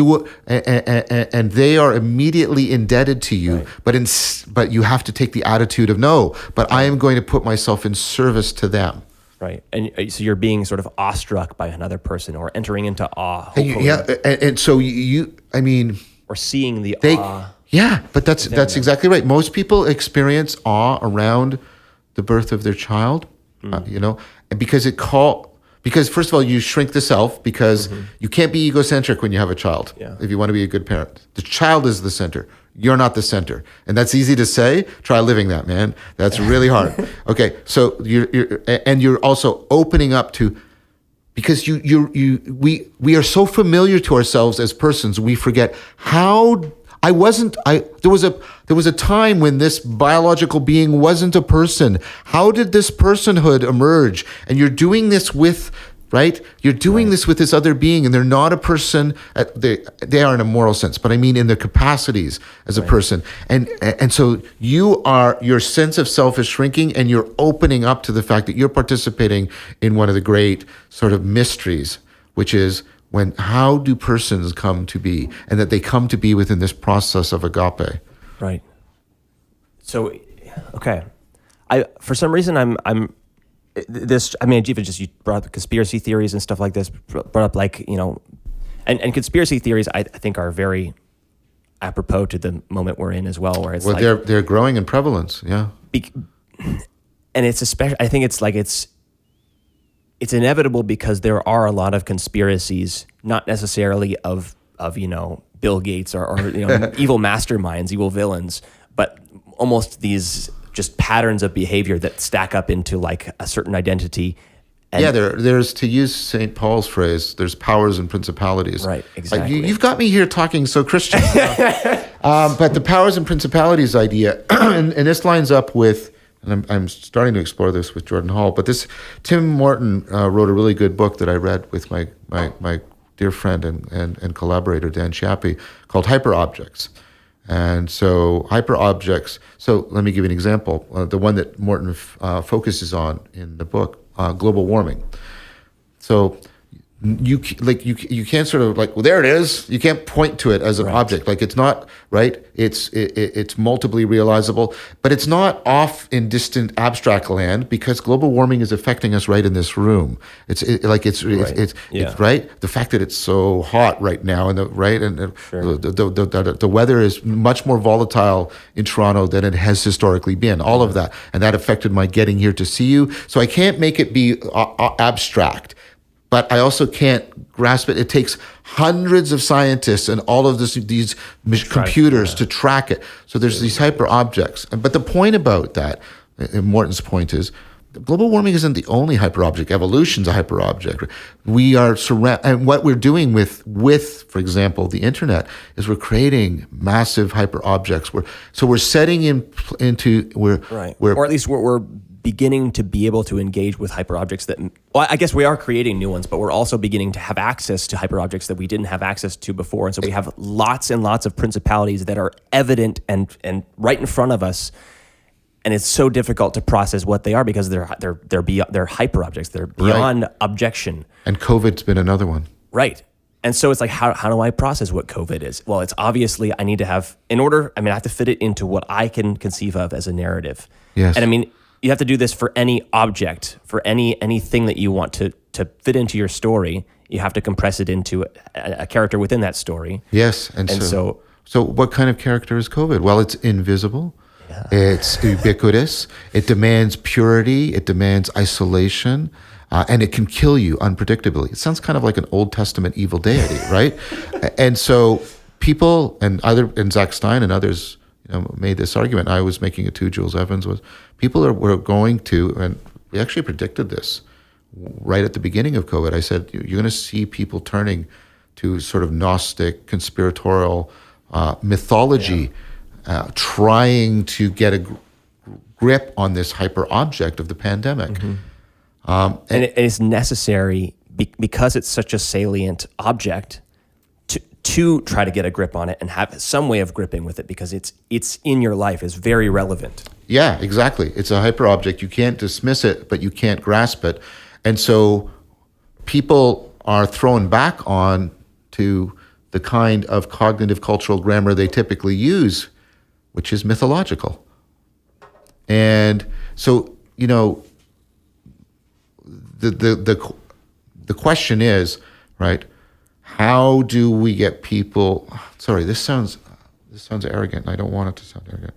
and they are immediately indebted to you, but you have to take the attitude of no. But I am going to put myself in service to them. Right, and so you're being sort of awestruck by another person, or entering into awe. Hopefully. And so I mean, or seeing the awe. Yeah, but that's exactly right. Most people experience awe around the birth of their child, and because first of all, you shrink the self because you can't be egocentric when you have a child. Yeah. If you want to be a good parent, the child is the center. You're not the center, and that's easy to say. Try living that, man. That's really hard. Okay, so you're also opening up to, because we are so familiar to ourselves as persons, we forget how there was a time when this biological being wasn't a person. How did this personhood emerge? And you're doing this with. Right? You're doing this with this other being, and they're not a person. They are in a moral sense, but I mean in their capacities as a person. And so your sense of self is shrinking, and you're opening up to the fact that you're participating in one of the great sort of mysteries, which is how do persons come to be, and that they come to be within this process of agape. Right. So, okay. For some reason, I'm even just you brought up conspiracy theories and stuff like this, brought up and conspiracy theories I think are very apropos to the moment we're in as well, where it's they're growing in prevalence, yeah. And it's especially, I think it's inevitable because there are a lot of conspiracies, not necessarily of Bill Gates or evil masterminds, evil villains, but almost these just patterns of behavior that stack up into like a certain identity. And there's, to use St. Paul's phrase, there's powers and principalities. Right, exactly. You've got me here talking so Christian. But the powers and principalities idea, and this lines up with, and I'm starting to explore this with Jordan Hall, but Tim Morton wrote a really good book that I read with my dear friend and collaborator, Dan Chiappi, called Hyperobjects. And so hyperobjects, so let me give you an example. The one that Morton focuses on in the book, global warming. So you can't sort of like, well, there it is. You can't point to it as an object. Like it's not, right? It's multiply realizable, but it's not off in distant abstract land because global warming is affecting us right in this room. It's right. The fact that it's so hot right now, and the weather is much more volatile in Toronto than it has historically been. All of that, and that affected my getting here to see you. So I can't make it be abstract. But I also can't grasp it. It takes hundreds of scientists and all of these computers to track it. So there's these hyper objects. But the point about that, and Morton's point is, global warming isn't the only hyper object. Evolution's a hyper object. We are and what we're doing with, for example, the internet is we're creating massive hyper objects. We're setting or at least we're beginning to be able to engage with hyperobjects that, well, I guess we are creating new ones, but we're also beginning to have access to hyperobjects that we didn't have access to before. And so we have lots and lots of principalities that are evident and right in front of us. And it's so difficult to process what they are because they're hyperobjects. They're beyond objection. And COVID's been another one. Right. And so it's like, how do I process what COVID is? Well, it's obviously I need to have, I have to fit it into what I can conceive of as a narrative. Yes. And I mean, you have to do this for any object, for anything that you want to fit into your story. You have to compress it into a character within that story. Yes, and so what kind of character is COVID? Well, it's invisible. Yeah. It's ubiquitous. It demands purity. It demands isolation, and it can kill you unpredictably. It sounds kind of like an Old Testament evil deity, right? And so people and Zach Stein and others made this argument. I was making it too. Jules Evans was. People were going to, and we actually predicted this right at the beginning of COVID. I said, you're going to see people turning to sort of Gnostic, conspiratorial mythology, trying to get a grip on this hyper object of the pandemic. Mm-hmm. And it's necessary because it's such a salient object to try to get a grip on it and have some way of gripping with it because it's in your life, is very relevant. Yeah, exactly. It's a hyper object. You can't dismiss it, but you can't grasp it. And so people are thrown back on to the kind of cognitive cultural grammar they typically use, which is mythological. And so, the question is, right, how do we get people, sorry, this sounds arrogant, and I don't want it to sound arrogant.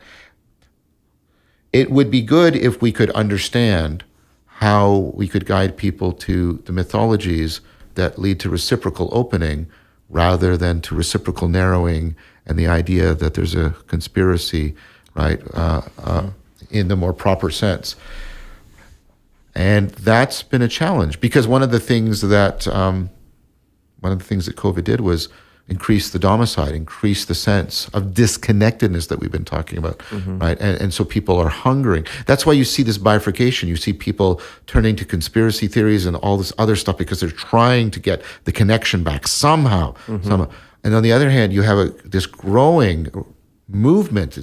It would be good if we could understand how we could guide people to the mythologies that lead to reciprocal opening rather than to reciprocal narrowing and the idea that there's a conspiracy, right, in the more proper sense. And that's been a challenge because one of the things that COVID did was increase the domicile, increase the sense of disconnectedness that we've been talking about, right? And so people are hungering. That's why you see this bifurcation. You see people turning to conspiracy theories and all this other stuff because they're trying to get the connection back somehow. And on the other hand, you have this growing movement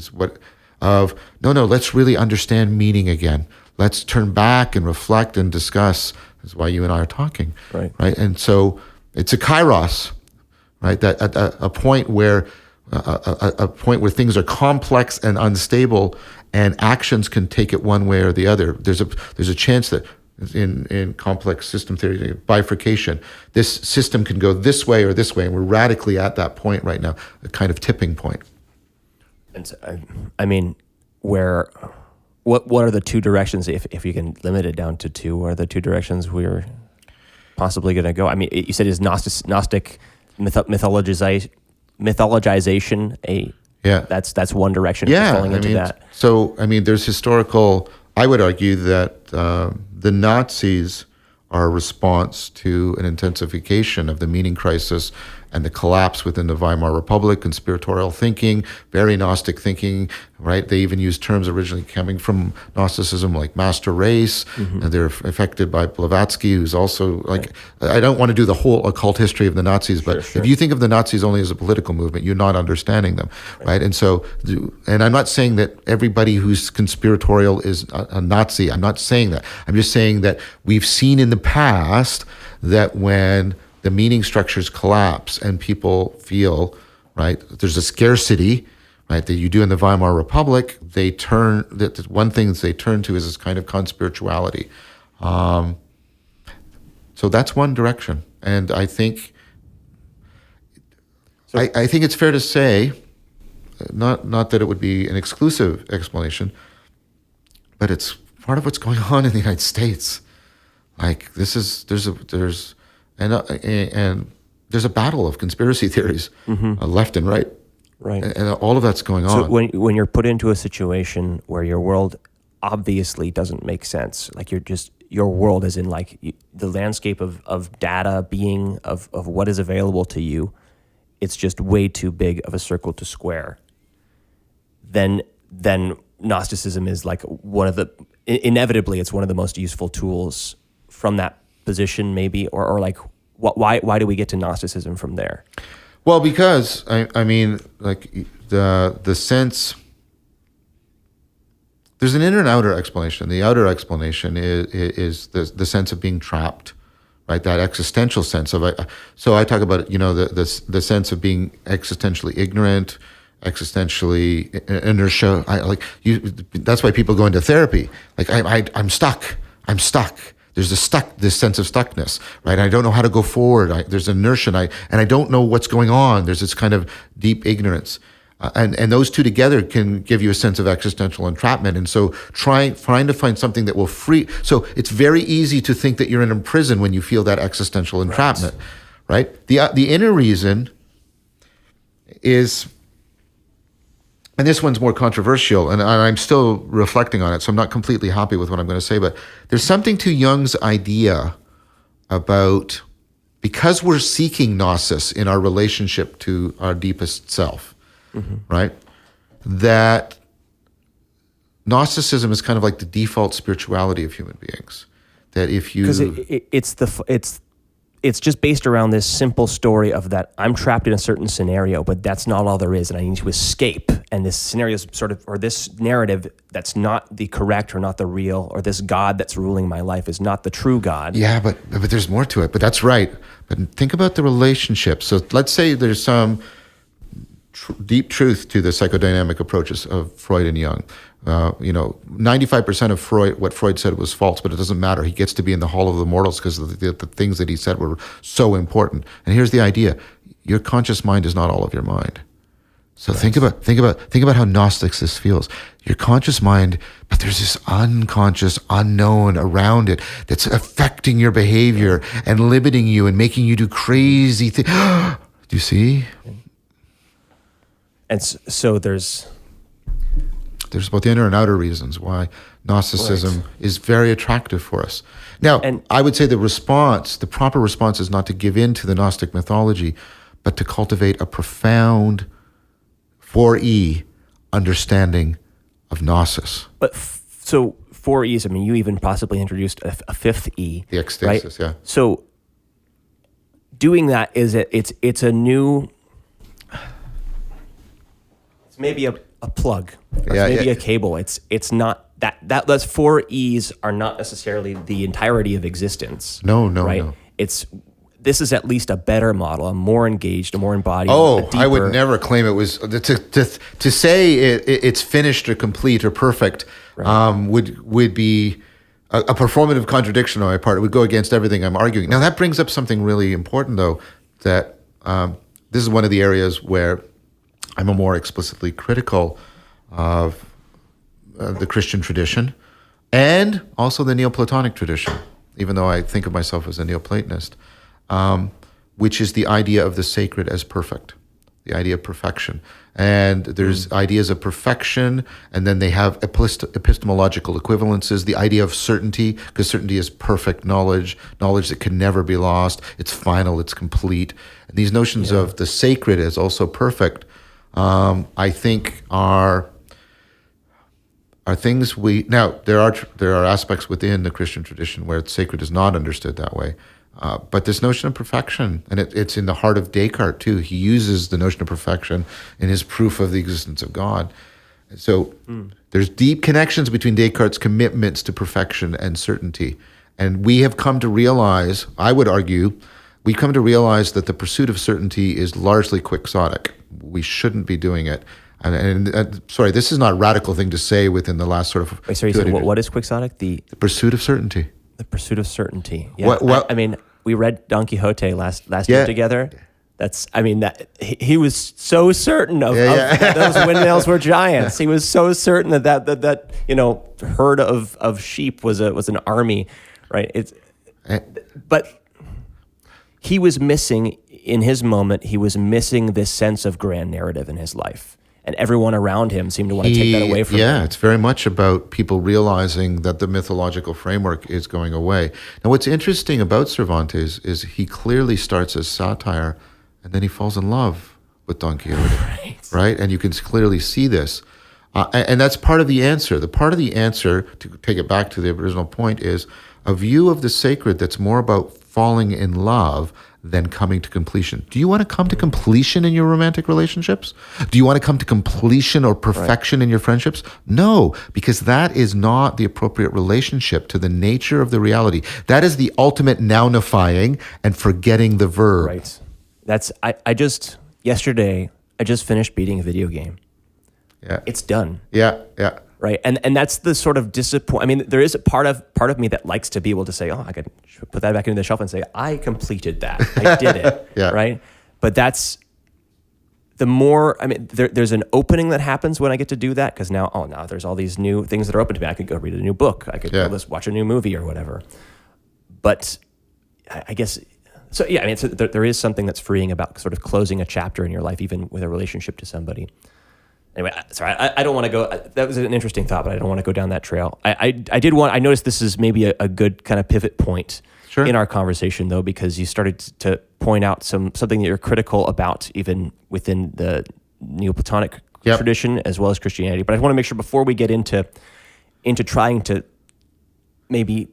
no, let's really understand meaning again. Let's turn back and reflect and discuss. That's why you and I are talking, right? And so it's a kairos, right? That at a point where things are complex and unstable, and actions can take it one way or the other. There's a chance that in complex system theory, bifurcation, this system can go this way or this way, and we're radically at that point right now, a kind of tipping point. And so, I mean, what are the two directions, if you can limit it down to two, what are the two directions we're possibly going to go? I mean, you said is Gnostic mythologization that's one direction. Yeah, falling into that. So, there's historical, I would argue that the Nazis are a response to an intensification of the meaning crisis and the collapse within the Weimar Republic, conspiratorial thinking, very Gnostic thinking, right? They even used terms originally coming from Gnosticism like master race, and they're affected by Blavatsky, who's also like, I don't want to do the whole occult history of the Nazis, but if you think of the Nazis only as a political movement, you're not understanding them, right? And so, and I'm not saying that everybody who's conspiratorial is a Nazi. I'm not saying that. I'm just saying that we've seen in the past that when the meaning structures collapse and people feel, right, there's a scarcity, right, that you do in the Weimar Republic, one thing that they turn to is this kind of conspirituality. So that's one direction. And I think I think it's fair to say, not that it would be an exclusive explanation, but it's part of what's going on in the United States. Like there's a battle of conspiracy theories, left and right, and all of that's going on. So when you're put into a situation where your world obviously doesn't make sense, like your world is in like the landscape of data being of what is available to you, it's just way too big of a circle to square. Then Gnosticism is like inevitably it's one of the most useful tools from that position, maybe, or like why do we get to Gnosticism from there? Well, because I mean, like the sense, there's an inner and outer explanation. The outer explanation is the sense of being trapped, right? That existential sense of so I talk about the sense of being existentially ignorant, existentially inertia. That's why people go into therapy. Like I'm stuck. There's this sense of stuckness, right? I don't know how to go forward. There's inertia, and I don't know what's going on. There's this kind of deep ignorance, and those two together can give you a sense of existential entrapment. And so, trying to find something that will free. So it's very easy to think that you're in a prison when you feel that existential entrapment, right? The inner reason is. And this one's more controversial, and I'm still reflecting on it, so I'm not completely happy with what I'm going to say, but there's something to Jung's idea about, because we're seeking gnosis in our relationship to our deepest self, right? That Gnosticism is kind of like the default spirituality of human beings. That if you... Because it's it's just based around this simple story of that I'm trapped in a certain scenario, but that's not all there is, and I need to escape. And this scenario is sort of, or this narrative that's not the correct or not the real, or this God that's ruling my life is not the true God. Yeah, but there's more to it. But that's right. But think about the relationship. So let's say there's some deep truth to the psychodynamic approaches of Freud and Jung. 95% of Freud, what Freud said was false, but it doesn't matter. He gets to be in the Hall of the Immortals because the things that he said were so important. And here's the idea: your conscious mind is not all of your mind. So think about how Gnostic this feels. Your conscious mind, but there's this unconscious unknown around it that's affecting your behavior and limiting you and making you do crazy things. Do you see? And so there's both inner and outer reasons why Gnosticism is very attractive for us. Now, I would say the proper response is not to give in to the Gnostic mythology, but to cultivate a profound 4E understanding of Gnosis. But so 4 E's, I mean, you even possibly introduced a fifth E. The ecstasis, right? Yeah. So doing that it's a new, it's maybe a plug, or maybe a cable. It's not those 4 E's are not necessarily the entirety of existence. No, right? No. This is at least a better model, a more engaged, a more embodied. I would never claim it was to say it's finished or complete or perfect. Right. Would be a performative contradiction on my part. It would go against everything I'm arguing. Now that brings up something really important, though, that this is one of the areas where I'm a more explicitly critical of the Christian tradition and also the Neo-Platonic tradition, even though I think of myself as a Neo-Platonist. Which is the idea of the sacred as perfect, the idea of perfection. And there's ideas of perfection, and then they have epistemological equivalences, the idea of certainty, because certainty is perfect knowledge that can never be lost, it's final, it's complete. And these notions of the sacred as also perfect, I think are things there are aspects within the Christian tradition where sacred is not understood that way. But this notion of perfection, and it's in the heart of Descartes too. He uses the notion of perfection in his proof of the existence of God. So there's deep connections between Descartes' commitments to perfection and certainty. And we have come to realize, I would argue, we've come to realize that the pursuit of certainty is largely quixotic. We shouldn't be doing it. And sorry, this is not a radical thing to say within the last sort of... Wait, sorry, so what is quixotic? The pursuit of certainty. The pursuit of certainty. Yeah. I mean, we read Don Quixote last year together. He was so certain of that those windmills were giants. He was so certain that herd of sheep was an army, right? But he was missing in his moment. He was missing this sense of grand narrative in his life. And everyone around him seemed to want to take that away from him. Yeah, it's very much about people realizing that the mythological framework is going away. Now, what's interesting about Cervantes is he clearly starts as satire, and then he falls in love with Don Quixote, right? And you can clearly see this. And that's part of the answer. The part of the answer, to take it back to the original point, is a view of the sacred that's more about falling in love than coming to completion. Do you want to come to completion in your romantic relationships? Do you want to come to completion or perfection in your friendships? No, because that is not the appropriate relationship to the nature of the reality. That is the ultimate nounifying and forgetting the verb. Right. Yesterday, I just finished beating a video game. Yeah. It's done. Yeah. Right. And that's the sort of disappointment. I mean, there is a part of me that likes to be able to say, I could put that back into the shelf and say, I completed that. I did it. Yeah. Right. But that's the more, there's an opening that happens when I get to do that, because now there's all these new things that are open to me. I could go read a new book. I could go watch a new movie or whatever. But I guess, so yeah, there is something that's freeing about sort of closing a chapter in your life, even with a relationship to somebody. Anyway, sorry, I don't want to go. That was an interesting thought, but I don't want to go down that trail. I noticed this is maybe a good kind of pivot point in our conversation, though, because you started to point out something that you're critical about, even within the Neoplatonic tradition as well as Christianity. But I want to make sure before we get into trying to maybe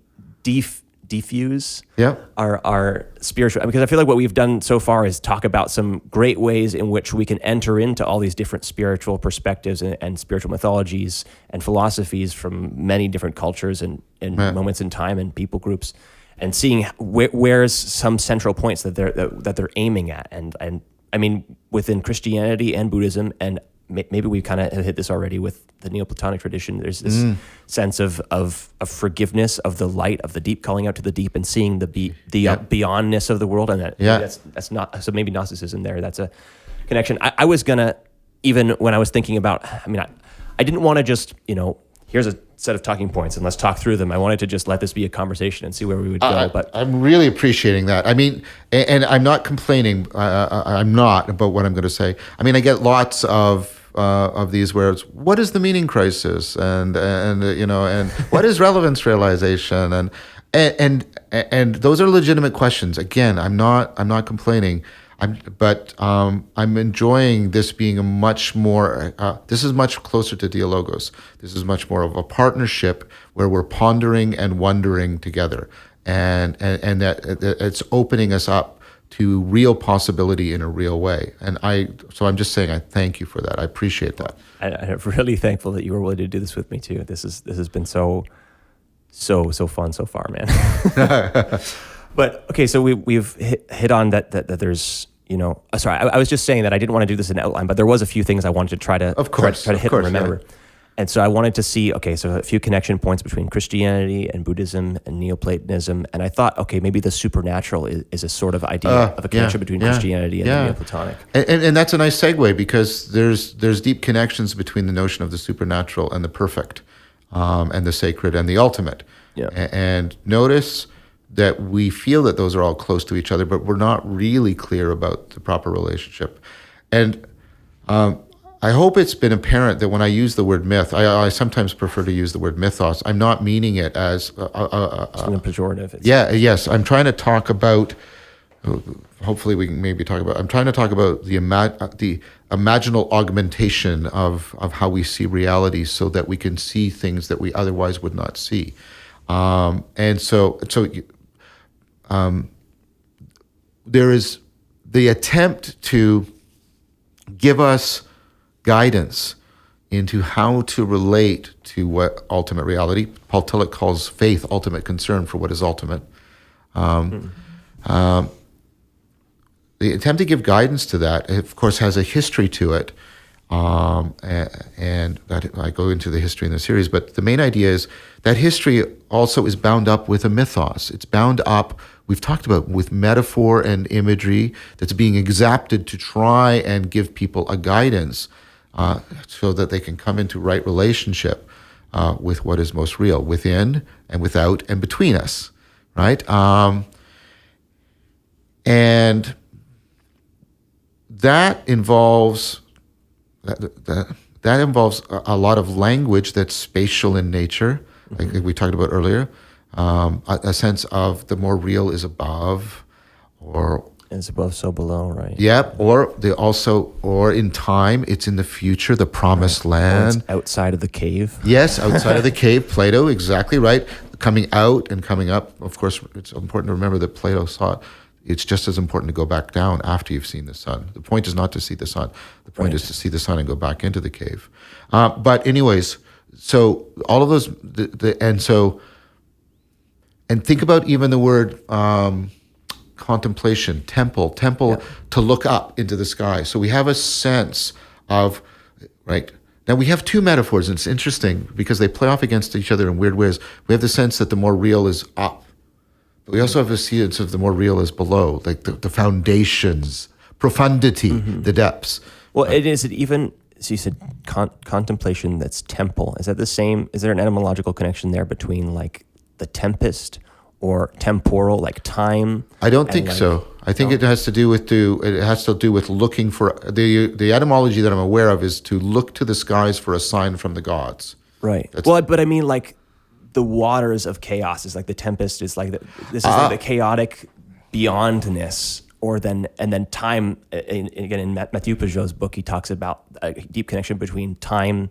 defuse Yeah. our spiritual, because I feel like what we've done so far is talk about some great ways in which we can enter into all these different spiritual perspectives and spiritual mythologies and philosophies from many different cultures and moments in time and people groups, and seeing where's some central points that they're aiming at. And I mean, within Christianity and Buddhism, and maybe we kind of hit this already with the Neo-Platonic tradition, there's this sense of forgiveness, of the light, of the deep, calling out to the deep and seeing the beyondness of the world. And that's not, so maybe Gnosticism there, that's a connection. I was gonna, even when I was thinking about, I mean, I didn't want to just, here's a set of talking points and let's talk through them. I wanted to just let this be a conversation and see where we would go. But I'm really appreciating that. I mean, and I'm not complaining. I'm not about what I'm going to say. I mean, I get lots of these where it's, what is the meaning crisis, and what is relevance realization, and those are legitimate questions. Again, I'm not complaining. I'm enjoying this being a much more, this is much closer to dialogos. This is much more of a partnership where we're pondering and wondering together, and that it's opening us up to real possibility in a real way. So I'm just saying, I thank you for that. I appreciate that. I'm really thankful that you were willing to do this with me too. This has been so fun so far, man. But okay, so we've hit on that there's, sorry, I was just saying that I didn't want to do this in outline, but there was a few things I wanted to try to hit and remember. Yeah. And so I wanted to see, so a few connection points between Christianity and Buddhism and Neo-Platonism. And I thought, maybe the supernatural is a sort of idea of a connection between Christianity and the Neo-Platonic. And that's a nice segue, because there's deep connections between the notion of the supernatural and the perfect, and the sacred and the ultimate. Yeah. And notice that we feel that those are all close to each other, but we're not really clear about the proper relationship. And I hope it's been apparent that when I use the word myth, I sometimes prefer to use the word mythos. I'm not meaning it as something pejorative. Yes. I'm trying to talk about, hopefully we can maybe talk about, I'm trying to talk about the imaginal augmentation of how we see reality, so that we can see things that we otherwise would not see. And so there is the attempt to give us guidance into how to relate to what ultimate reality, Paul Tillich calls faith ultimate concern for what is ultimate. The attempt to give guidance to that, of course, has a history to it, and that I go into the history in the series, but the main idea is that history also is bound up with a mythos. It's bound up, we've talked about, with metaphor and imagery that's being exapted to try and give people a guidance, so that they can come into right relationship with what is most real, within and without and between us, right? And that involves a lot of language that's spatial in nature, like we talked about earlier, a sense of the more real is above, or it's above, so below, right? Yep. Or in time, it's in the future, the promised land. Or it's outside of the cave. Yes, outside of the cave. Plato, exactly right. Coming out and coming up. Of course, it's important to remember that Plato saw it's just as important to go back down after you've seen the sun. The point is not to see the sun. The point is to see the sun and go back into the cave. But anyways, so all of those, and think about even the word contemplation, temple, to look up into the sky. So we have a sense of, right? Now we have two metaphors, and it's interesting because they play off against each other in weird ways. We have the sense that the more real is up, but we also have a sense of the more real is below, like the foundations, profundity, the depths. Well, is it even, so you said contemplation, that's temple. Is that the same? Is there an etymological connection there between like the tempest or temporal, like time? I don't think so. I think it has to do with looking for the etymology that I'm aware of is to look to the skies for a sign from the gods. Right. But I mean, like the waters of chaos is like the tempest is like this is like the chaotic beyondness, and then time. Again, in Mathieu Peugeot's book, he talks about a deep connection between time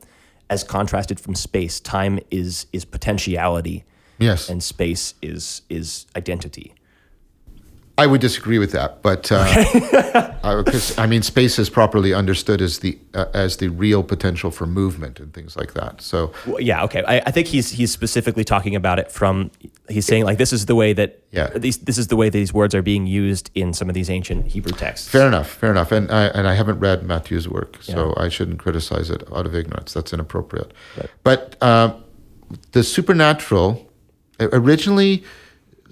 as contrasted from space. Time is potentiality. Yes. and space is identity. I would disagree with that, but because I mean, space is properly understood as the real potential for movement and things like that. So Well, yeah, okay. I think he's specifically talking about it from. He's saying like this is the way that this is the way these words are being used in some of these ancient Hebrew texts. Fair enough. And I haven't read Matthew's work, so I shouldn't criticize it out of ignorance. That's inappropriate. Right. But the supernatural originally.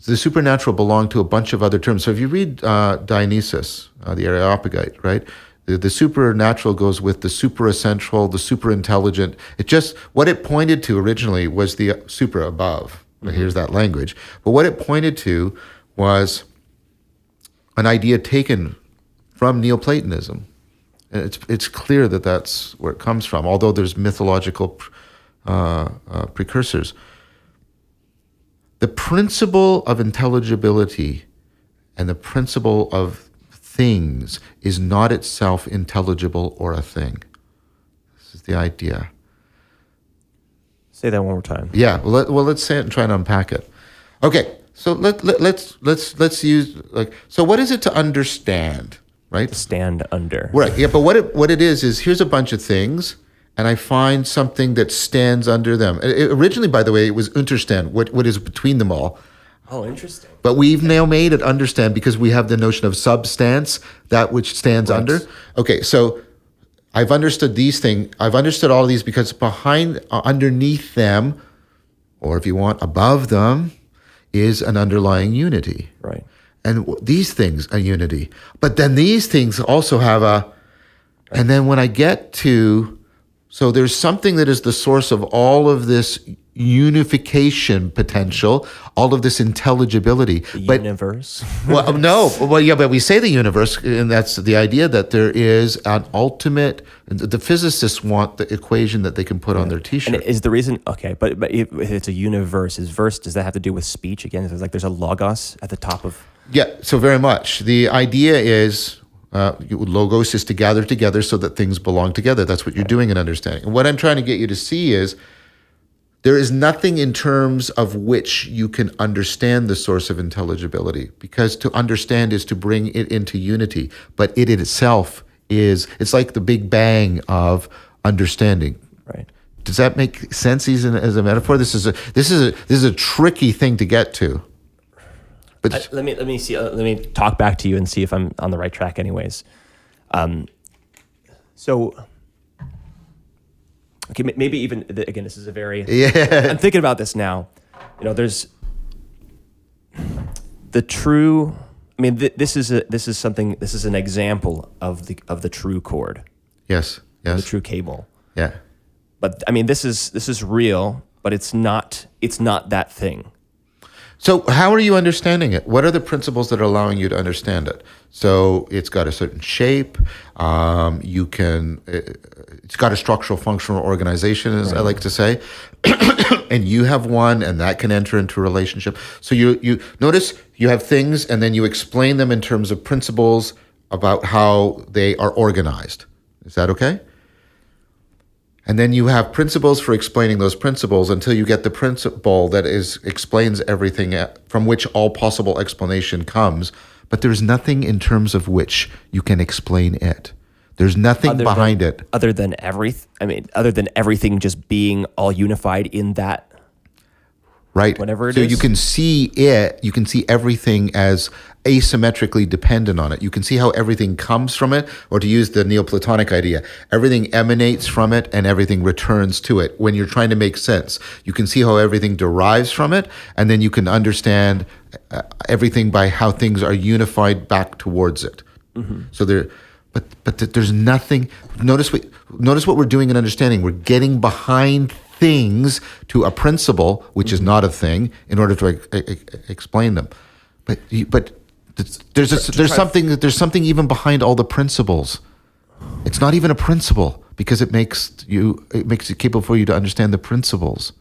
The supernatural belonged to a bunch of other terms. So if you read Dionysus, the Areopagite, right? The supernatural goes with the super-essential, the super-intelligent. What it pointed to originally was the super above. Mm-hmm. Here's that language. But what it pointed to was an idea taken from Neo-Platonism. And it's clear that that's where it comes from, although there's mythological precursors. The principle of intelligibility and the principle of things is not itself intelligible or a thing. This is the idea. Say that one more time. Yeah. Well, let's say it and try and unpack it. Okay. So let's use so what is it to understand, right? To stand under. Right. Yeah. But what it is here's a bunch of things. And I find something that stands under them. Originally, by the way, it was unterstand, what is between them all. Oh, interesting. But we've now made it understand because we have the notion of substance, that which stands under. Okay, so I've understood these things. I've understood all of these because underneath them, or if you want, above them, is an underlying unity. Right. And these things are unity. But then these things also have and then when I get to... So there's something that is the source of all of this unification potential, all of this intelligibility. The universe? Well, no. Well, yeah, but we say the universe, and that's the idea that there is an ultimate... The physicists want the equation that they can put on their T-shirt. And is the reason... Okay, but if it's a universe, does that have to do with speech? Again, it's like there's a logos at the top of... Yeah, so very much. The idea is... logos is to gather together so that things belong together. That's what you're doing in understanding. And what I'm trying to get you to see is there is nothing in terms of which you can understand the source of intelligibility, because to understand is to bring it into unity, but it itself it's like the Big Bang of understanding. Right. Does that make sense as a metaphor? This is a tricky thing to get to. But let me see. Let me talk back to you and see if I'm on the right track. Anyways, so okay, maybe even again, this is a very. Yeah. I'm thinking about this now. There's the true. I mean, this is something. This is an example of the true chord. Yes. The true cable. Yeah. But I mean, this is real, but it's not that thing. So how are you understanding it? What are the principles that are allowing you to understand it? So it's got a certain shape. It's got a structural functional organization, as I like to say. And you have one, and that can enter into a relationship. So you notice you have things, and then you explain them in terms of principles about how they are organized. Is that okay? And then you have principles for explaining those principles until you get the principle that explains everything from which all possible explanation comes. But there's nothing in terms of which you can explain it. There's nothing behind it. Other than everything just being all unified in that. Right. Whatever it is. So you can see everything as asymmetrically dependent on it. You can see how everything comes from it, or to use the Neo-Platonic idea, everything emanates from it and everything returns to it. When you're trying to make sense, you can see how everything derives from it, and then you can understand everything by how things are unified back towards it. Mm-hmm. So there's nothing. Notice what we're doing in understanding. We're getting behind things to a principle, which is not a thing, in order to explain them. But there's something even behind all the principles. It's not even a principle because it makes it capable for you to understand the principles.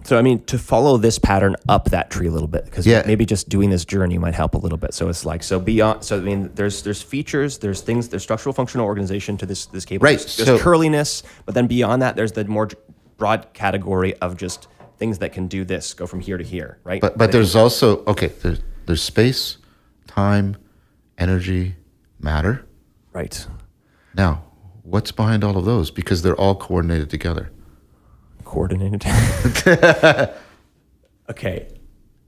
So I mean, to follow this pattern up that tree a little bit, because maybe just doing this journey might help a little bit. So it's like beyond. So I mean, there's features, there's things, there's structural functional organization to this cable. Right. There's curliness, but then beyond that, there's the more broad category of just things that can do this, go from here to here, right? But there's also, there's space, time, energy, matter. Right. Now, what's behind all of those? Because they're all coordinated together. Coordinated. Okay.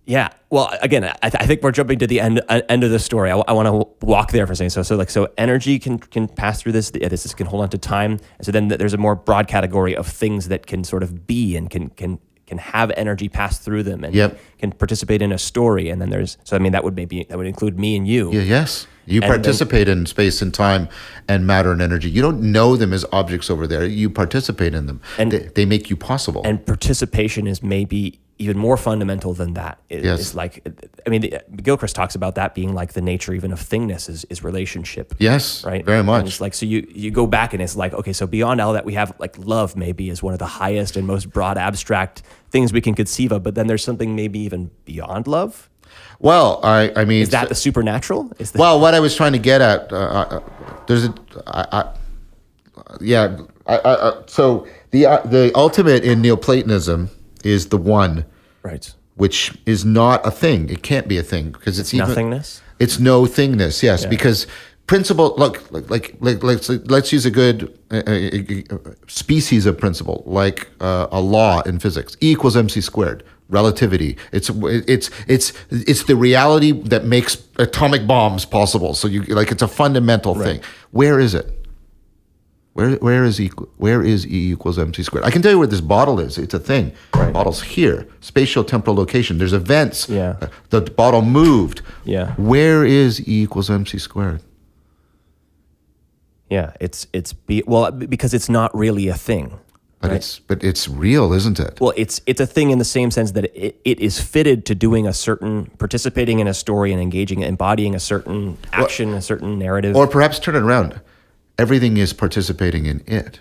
Yeah. Well, again, I think we're jumping to the end of the story. I want to walk there for a second. So energy can pass through this. This can hold on to time. And so then there's a more broad category of things that can sort of be and can have energy pass through them and can participate in a story. And then that would include me and you. Yeah, yes. You participate in space and time and matter and energy. You don't know them as objects over there. You participate in them. And they make you possible. And participation is maybe even more fundamental than that. It's like, Gilchrist talks about that being like the nature even of thingness is relationship. Yes, right? Very much. And it's like, so you go back and it's like, okay, so beyond all that we have like love maybe is one of the highest and most broad abstract things we can conceive of, but then there's something maybe even beyond love. Well, I mean... Is that the supernatural? Well, what I was trying to get at, so the ultimate in Neoplatonism is the one, right? Which is not a thing. It can't be a thing because it's nothingness. It's no thingness. Yes, because principle. Let's use a good species of principle, like a law in physics. E equals mc squared. Relativity. It's the reality that makes atomic bombs possible. So it's a fundamental thing. Where is it? Where is E equals mc squared? I can tell you where this bottle is. It's a thing. Right. Bottle's here. Spatial temporal location. There's events. Yeah. The bottle moved. Yeah. Where is E equals mc squared? Yeah. Because it's not really a thing. But it's real, isn't it? Well, it's a thing in the same sense that it is fitted to doing participating in a story and embodying a certain action, a certain narrative. Or perhaps turn it around. Everything is participating in it.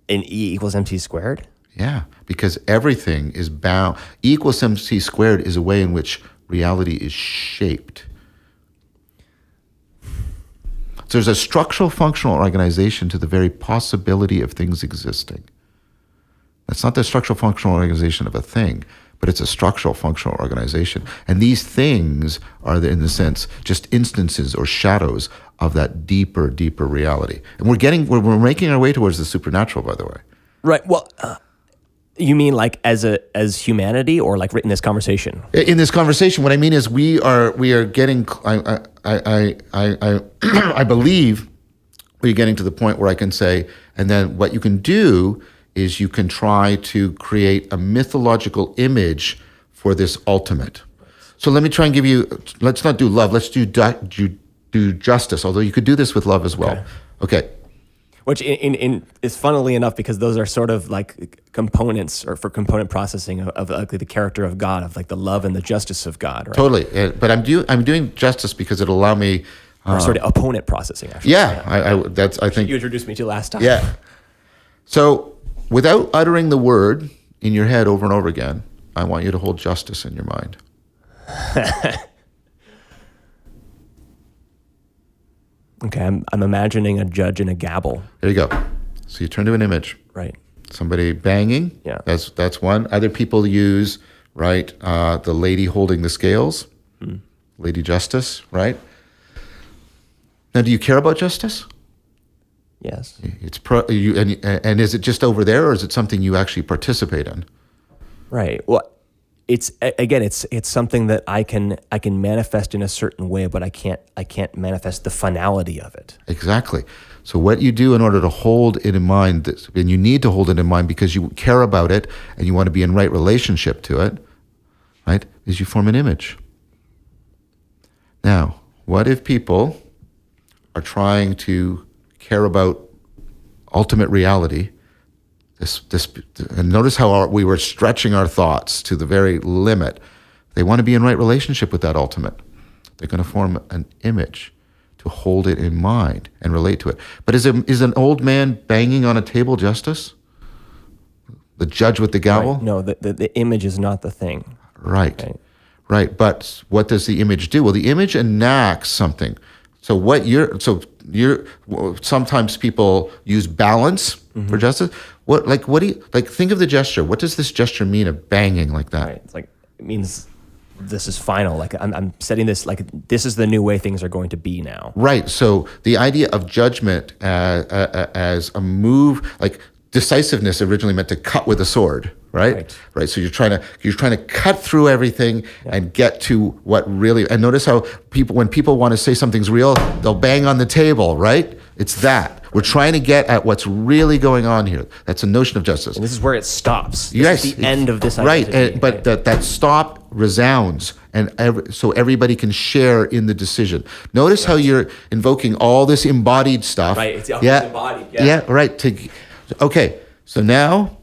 In E equals mc squared? Yeah, because everything is bound. E equals mc squared is a way in which reality is shaped. So there's a structural functional organization to the very possibility of things existing. That's not the structural functional organization of a thing, but it's a structural functional organization. And these things are, in a sense, just instances or shadows of that deeper reality. And we're making our way towards the supernatural, by the way. Right. Well, you mean like as humanity, or like in this conversation? In this conversation, what I mean is we are getting. I believe we're getting to the point where I can say, and then what you can do is you can try to create a mythological image for this ultimate. So let me try and give you. Let's not do love. Let's do justice. Although you could do this with love as well. Okay. Which is funnily enough, because those are sort of like components or for component processing of like the character of God, of like the love and the justice of God, right? Totally. But I'm doing justice because it'll allow me. Or sort of opponent processing, actually. Yeah, I think you introduced me to last time. Yeah. So without uttering the word in your head over and over again, I want you to hold justice in your mind. Okay, I'm imagining a judge and a gavel. There you go. So you turn to an image. Right. Somebody banging. Yeah. That's one. Other people use, right, the lady holding the scales. Lady Justice, right? Now, do you care about justice? Yes. And is it just over there, or is it something you actually participate in? Right. Well, it's something that I can manifest in a certain way, but I can't manifest the finality of it. Exactly. So what you do in order to hold it in mind, and you need to hold it in mind because you care about it and you want to be in right relationship to it, right, is you form an image. Now, what if people are trying to care about ultimate reality? And notice how we were stretching our thoughts to the very limit. They want to be in right relationship with that ultimate. They're going to form an image to hold it in mind and relate to it. But is an old man banging on a table justice? The judge with the gavel? Right. No, the image is not the thing. Right. But what does the image do? Well, the image enacts something. So sometimes people use balance for justice. What do you think of the gesture? What does this gesture mean of banging like that? Right. It's like, it means this is final. Like I'm setting this, like this is the new way things are going to be now. Right. So the idea of judgment as a move, like decisiveness originally meant to cut with a sword, right? Right. So you're trying to cut through everything and get to what really. And notice how when people want to say something's real, they'll bang on the table, right? It's that. We're trying to get at what's really going on here. That's a notion of justice. And this is where it stops. This is the end of this identity. Right, but that stop resounds, and so everybody can share in the decision. Notice how you're invoking all this embodied stuff. Right, it's embodied. Yeah, right. Okay, so now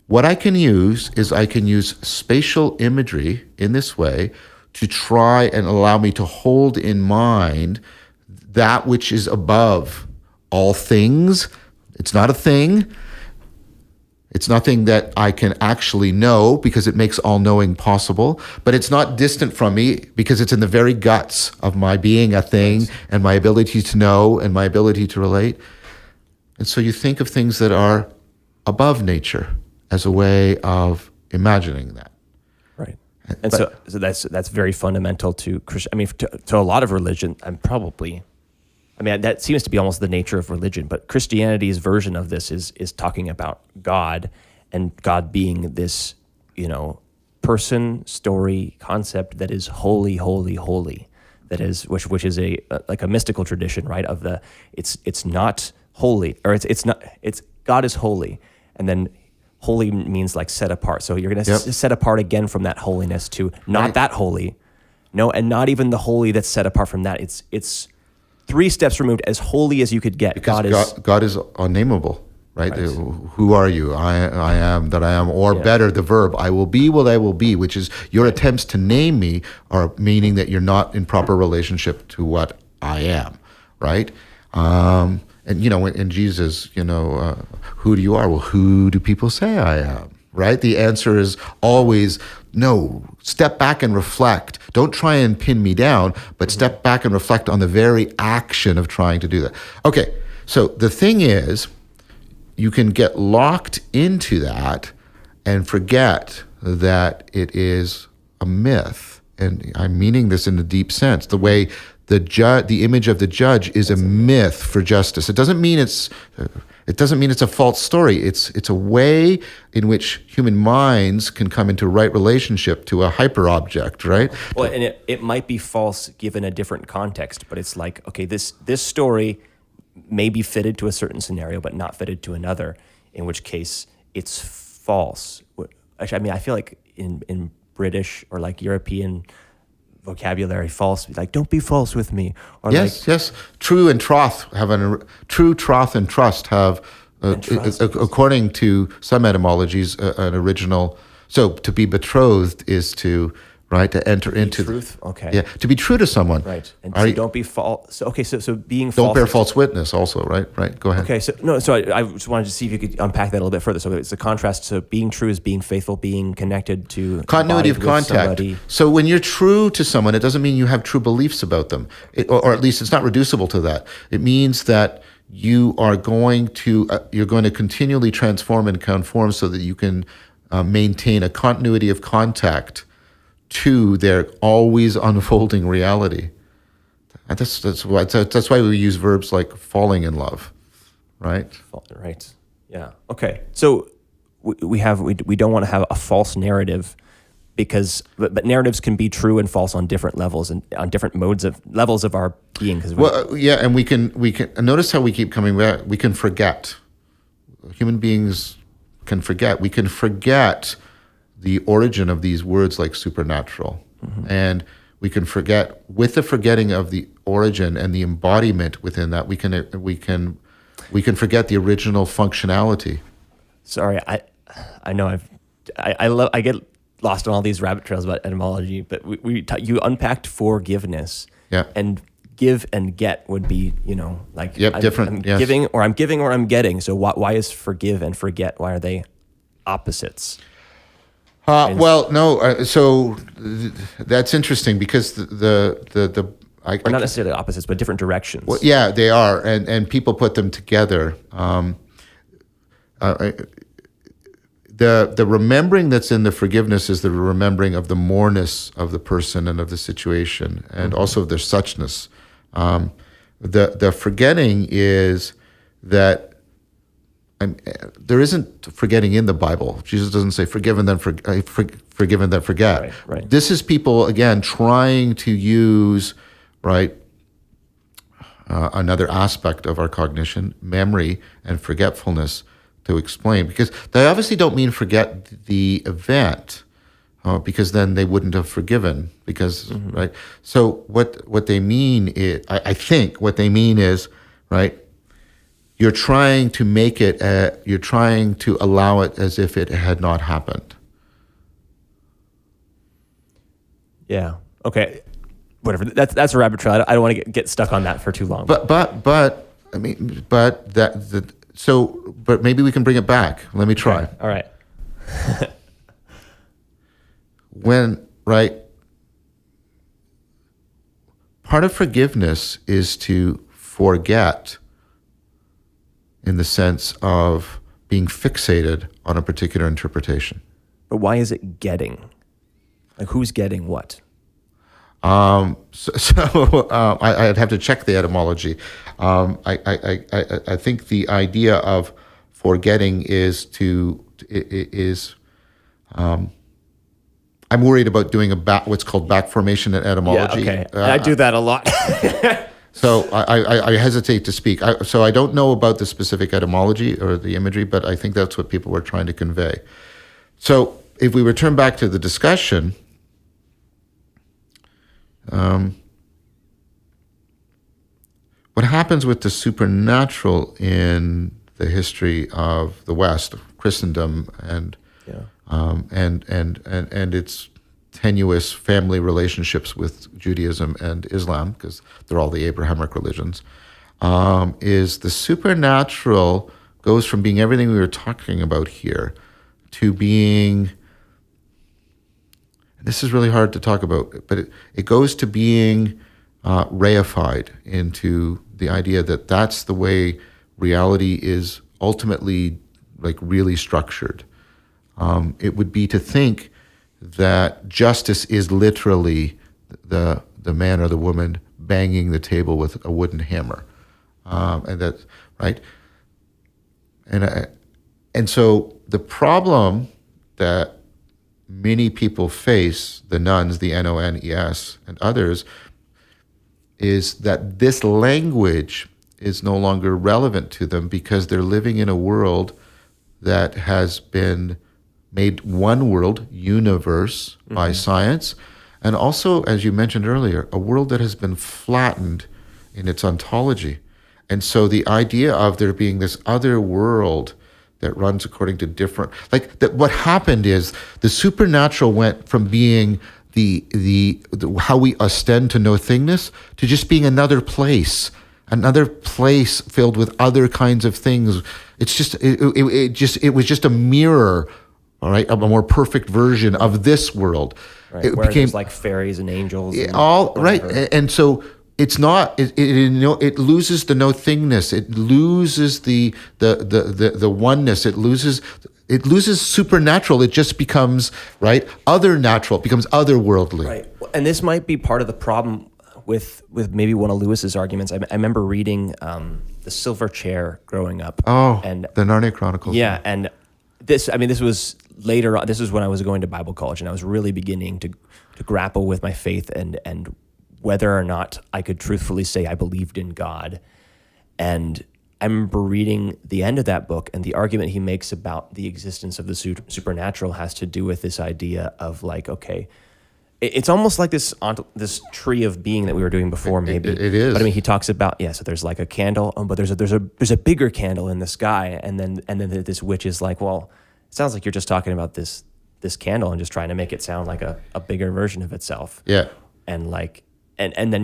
what I can use is I can use spatial imagery in this way to try and allow me to hold in mind that which is above all things. It's not a thing. It's nothing that I can actually know because it makes all knowing possible, but it's not distant from me because it's in the very guts of my being a thing and my ability to know and my ability to relate. And so you think of things that are above nature as a way of imagining that. Right. And so that's very fundamental to Christian. I mean, to a lot of religion, that seems to be almost the nature of religion, but Christianity's version of this is talking about God, and God being this, person, story, concept that is holy, holy, holy. That is, which is a mystical tradition, right? It's not holy, or it's God is holy, and then holy means like set apart. So you're going to set apart again from that holiness to not that holy, no, and not even the holy that's set apart from that. It's 3 steps removed, as holy as you could get. Because God is unnameable, right? Who are you? I am that I am, or better, the verb, I will be what I will be, which is your attempts to name me are meaning that you're not in proper relationship to what I am, right? And, in Jesus, who do you are? Well, who do people say I am, right? The answer is always, no, step back and reflect. Don't try and pin me down, but step back and reflect on the very action of trying to do that. Okay, so the thing is, you can get locked into that and forget that it is a myth. And I'm meaning this in a deep sense. The way the image of the judge is a myth for justice. It doesn't mean it's a false story. It's a way in which human minds can come into right relationship to a hyper object, right? Well, and it might be false given a different context, but it's like, okay, this story may be fitted to a certain scenario, but not fitted to another, in which case it's false. Actually, I feel like in British or like European vocabulary, false, like don't be false with me, or yes. True and troth and trust have, according to some etymologies, an original. So to be betrothed is to to enter into truth. Okay. Yeah, to be true to someone. Right. And so don't be false. So okay. So being don't false. Bear false witness. Also, right. Go ahead. Okay. So I just wanted to see if you could unpack that a little bit further. So it's a contrast to being true is being faithful, being connected to continuity of contact. Somebody. So when you're true to someone, it doesn't mean you have true beliefs about them, or at least it's not reducible to that. It means that you are going to continually transform and conform so that you can maintain a continuity of contact to their always unfolding reality. And that's why we use verbs like falling in love, right? Right. Yeah. Okay. So we don't want to have a false narrative, because but narratives can be true and false on different levels and on different levels of our being. And we can notice how we keep coming back. We can forget. Human beings can forget. We can forget the origin of these words like supernatural. And we can forget, with the forgetting of the origin and the embodiment within that, we can forget the original functionality. Sorry, I know I get lost on all these rabbit trails about etymology, but you unpacked forgiveness. Yeah. And give and get would be, different. I'm yes. giving or I'm getting. So why is forgive and forget? Why are they opposites? So that's interesting, because the or not necessarily opposites, but different directions. Well, yeah, they are, and people put them together. The remembering that's in the forgiveness is the remembering of the moreness of the person and of the situation, and also of their suchness. The forgetting is that there isn't forgetting in the Bible. Jesus doesn't say forgiven then forgiven then forget. Right. This is people again trying to use another aspect of our cognition, memory and forgetfulness, to explain, because they obviously don't mean forget the event, because then they wouldn't have forgiven. Because right. So what they mean is, I think what they mean is, right, you're trying to make it, you're trying to allow it as if it had not happened. Yeah. Okay. Whatever. That's a rabbit trail. I don't want to get stuck on that for too long. But maybe we can bring it back. Let me try. Okay. All right. Part of forgiveness is to forget, in the sense of being fixated on a particular interpretation. But why is it getting? Like, who's getting what? I'd have to check the etymology. I think the idea of forgetting is I'm worried about doing what's called back formation in etymology. Yeah, okay. I do that a lot. So I hesitate to speak. So I don't know about the specific etymology or the imagery, but I think that's what people were trying to convey. So if we return back to the discussion, what happens with the supernatural in the history of the West, of Christendom, and its tenuous family relationships with Judaism and Islam, because they're all the Abrahamic religions, is the supernatural goes from being everything we were talking about here to being, this is really hard to talk about, but it goes to being reified into the idea that that's the way reality is ultimately really structured. It would be to think that justice is literally the man or the woman banging the table with a wooden hammer, and that right. And so the problem that many people face, the nuns, the NONES, and others, is that this language is no longer relevant to them because they're living in a world that has been made one world, universe, by science, and also, as you mentioned earlier, a world that has been flattened in its ontology. And so the idea of there being this other world that runs according to different, what happened is the supernatural went from being the how we ascend to nothingness to just being another place filled with other kinds of things. It's just it was just a mirror, all right, a more perfect version of this world. Right, it became like fairies and angels. All right, and so it's not. It loses the nothingness. It loses the oneness. It loses supernatural. It just becomes other natural. It becomes otherworldly. Right, and this might be part of the problem with maybe one of Lewis's arguments. I remember reading The Silver Chair growing up. Oh, and the Narnia Chronicles. Yeah, and this was later on. This was when I was going to Bible college, and I was really beginning to grapple with my faith and whether or not I could truthfully say I believed in God. And I remember reading the end of that book, and the argument he makes about the existence of the supernatural has to do with this idea of okay, it's almost like this tree of being that we were doing before. Maybe it is. But I mean, he talks about so there's a candle, but there's a bigger candle in the sky, and then this witch is like, well, it sounds like you're just talking about this candle and just trying to make it sound like a bigger version of itself. Yeah, and and then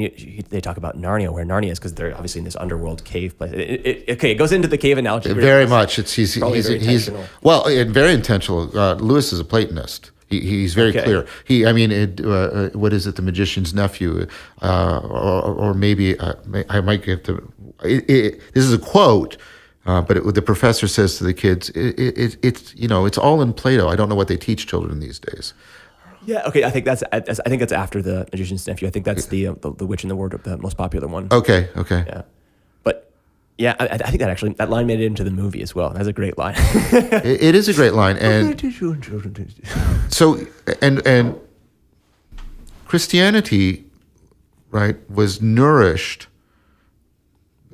they talk about Narnia, where Narnia is, because they're obviously in this underworld cave place. It goes into the cave analogy. Very much. He's very intentional. Well, very intentional. Lewis is a Platonist. He's very Okay. clear. What is it? The Magician's Nephew, or maybe I might get the. This is a quote, but the professor says to the kids, it's all in Plato. I don't know what they teach children these days. Yeah. Okay. I think that's after the Magician's Nephew. I think that's the Witch in the Wardrobe, the most popular one. Okay. Yeah. But yeah, I think that line made it into the movie as well. That's a great line. It is a great line, and so and Christianity, right, was nourished.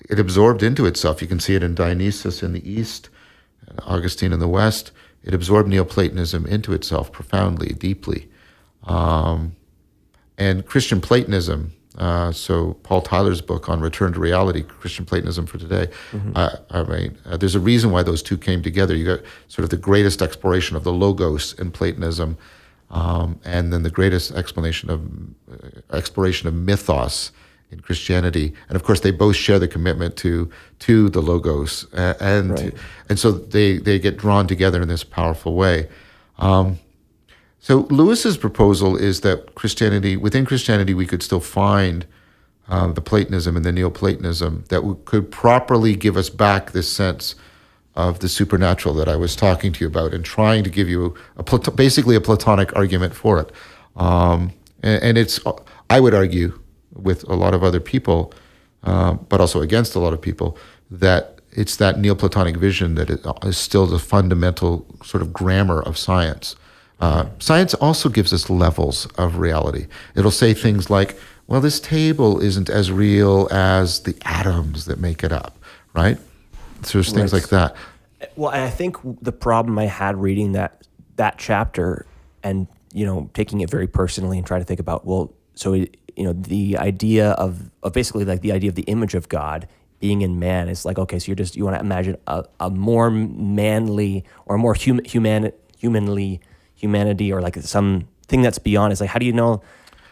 It absorbed into itself. You can see it in Dionysius in the East, Augustine in the West. It absorbed Neoplatonism into itself profoundly, deeply. And Christian Platonism, so Paul Tyler's book on Return to Reality, Christian Platonism for Today, there's a reason why those two came together. You got sort of the greatest exploration of the logos in Platonism, and then the greatest exploration of mythos in Christianity, and of course they both share the commitment to the logos, and so they get drawn together in this powerful way. So Lewis's proposal is that within Christianity, we could still find the Platonism and the Neoplatonism that could properly give us back this sense of the supernatural that I was talking to you about, and trying to give you basically a Platonic argument for it. And it's, I would argue, with a lot of other people, but also against a lot of people, that it's that Neoplatonic vision that is still the fundamental sort of grammar of science. Science also gives us levels of reality. It'll say things like, well, this table isn't as real as the atoms that make it up, right? So there's things like that. Well, I think the problem I had reading that chapter and, taking it very personally and trying to think about, the idea of basically like the idea of the image of God being in man is like, okay, so you want to imagine a more manly or more humanity or like something that's beyond. It's like, how do you know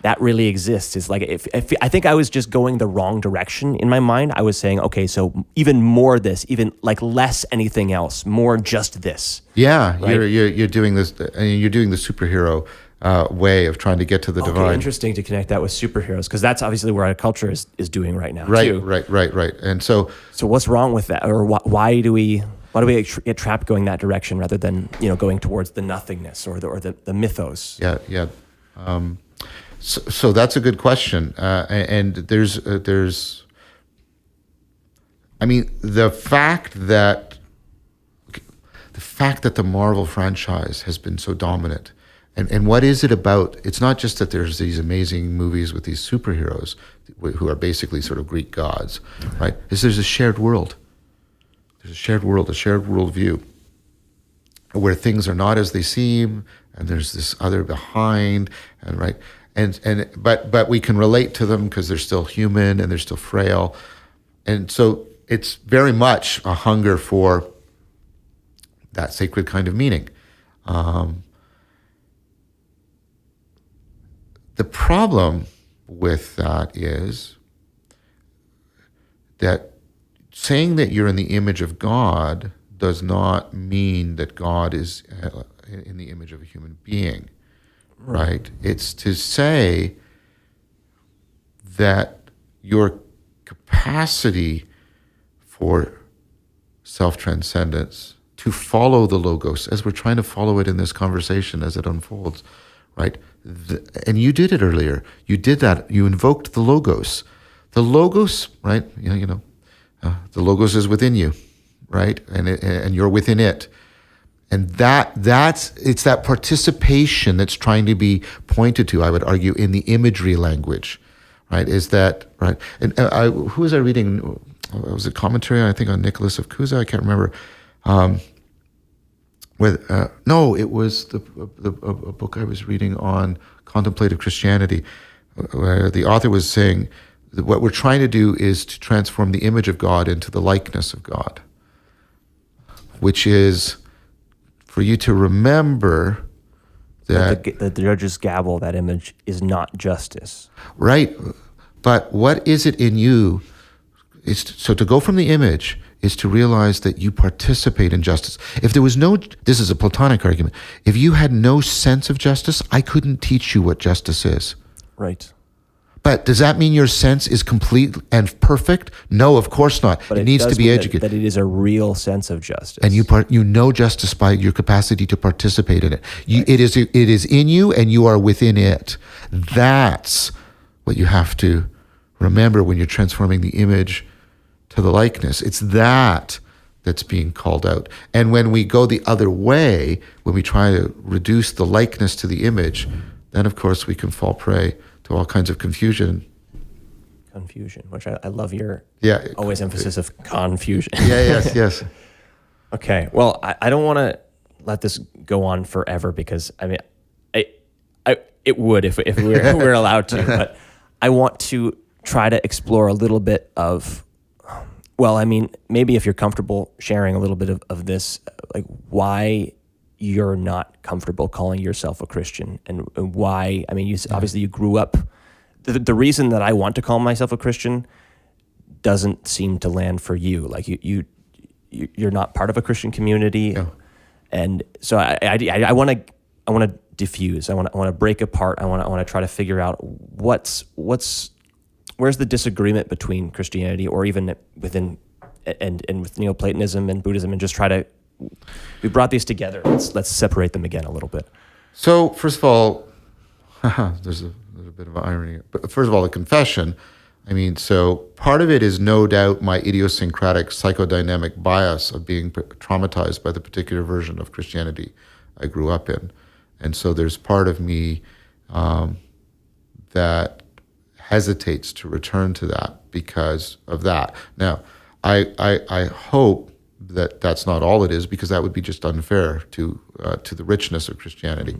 that really exists? It's like, if I think I was just going the wrong direction in my mind. I was saying, okay, so even more this, even like less anything else, more just this. Yeah, right? you're doing this, and you're doing the superhero way of trying to get to the divine. Interesting to connect that with superheroes, because that's obviously where our culture is doing right now. Right, too. right. And so what's wrong with that, or why do we get trapped going that direction rather than going towards the nothingness or the mythos? Yeah. So that's a good question, and there's the fact that the Marvel franchise has been so dominant. And what is it about? It's not just that there's these amazing movies with these superheroes who are basically sort of Greek gods, right? There's a shared world. There's a shared world, a shared worldview, where things are not as they seem, and there's this other behind, and right, but we can relate to them because they're still human and they're still frail, and so it's very much a hunger for that sacred kind of meaning. The problem with that is that saying that you're in the image of God does not mean that God is in the image of a human being, right? It's to say that your capacity for self-transcendence, to follow the logos, as we're trying to follow it in this conversation as it unfolds, right? And you did it earlier. You did that. You invoked the logos. The logos, right? The logos is within you, right? And you're within it. And it's that participation that's trying to be pointed to, I would argue, in the imagery language, right? Is that right? And who was I reading? Was it commentary? I think on Nicholas of Cusa. I can't remember. No, it was a book I was reading on contemplative Christianity, where the author was saying that what we're trying to do is to transform the image of God into the likeness of God, which is for you to remember that the judge's gavel, that image, is not justice. Right. But what is it in you? So to go from the image is to realize that you participate in justice. If there was no, this is a Platonic argument, if you had no sense of justice, I couldn't teach you what justice is. Right. But does that mean your sense is complete and perfect? No, of course not. But it needs to be educated. That it is a real sense of justice. And you know justice by your capacity to participate in it. It is in you, and you are within it. That's what you have to remember when you're transforming the image to the likeness. It's that's being called out. And when we go the other way, when we try to reduce the likeness to the image, then of course we can fall prey to all kinds of confusion. Confusion, which I love your always emphasis of confusion. Yes. Okay, well, I don't want to let this go on forever because, I mean, it would if we're allowed to, but I want to try to explore a little bit of, well, I mean, maybe if you're comfortable sharing a little bit of this, like why you're not comfortable calling yourself a Christian and why, I mean, obviously you grew up, the reason that I want to call myself a Christian doesn't seem to land for you. Like you're not part of a Christian community. No. And so I want to diffuse. I want to break apart. I want to try to figure out where's the disagreement between Christianity or even within and with Neo-Platonism and Buddhism, and just try to, we brought these together. Let's separate them again a little bit. So first of all, there's a bit of irony. But first of all, the confession. I mean, so part of it is no doubt my idiosyncratic psychodynamic bias of being traumatized by the particular version of Christianity I grew up in. And so there's part of me that hesitates to return to that because of that. Now, I hope that that's not all it is, because that would be just unfair to the richness of Christianity.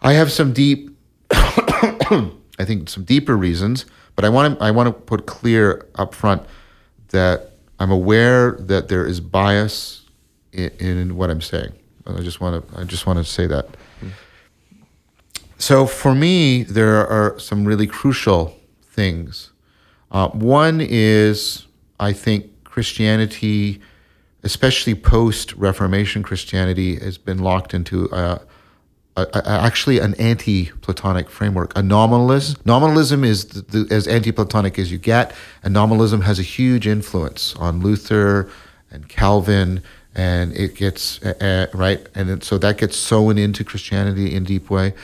I have some deep, I think some deeper reasons, but I want to put clear up front that I'm aware that there is bias in what I'm saying. I just want to say that. So for me, there are some really crucial things. One is, I think Christianity, especially post-Reformation Christianity, has been locked into actually an anti-Platonic framework. A nominalism. Nominalism is as anti-Platonic as you get, and nominalism has a huge influence on Luther and Calvin, and it gets right, and so that gets sewn into Christianity in a deep way.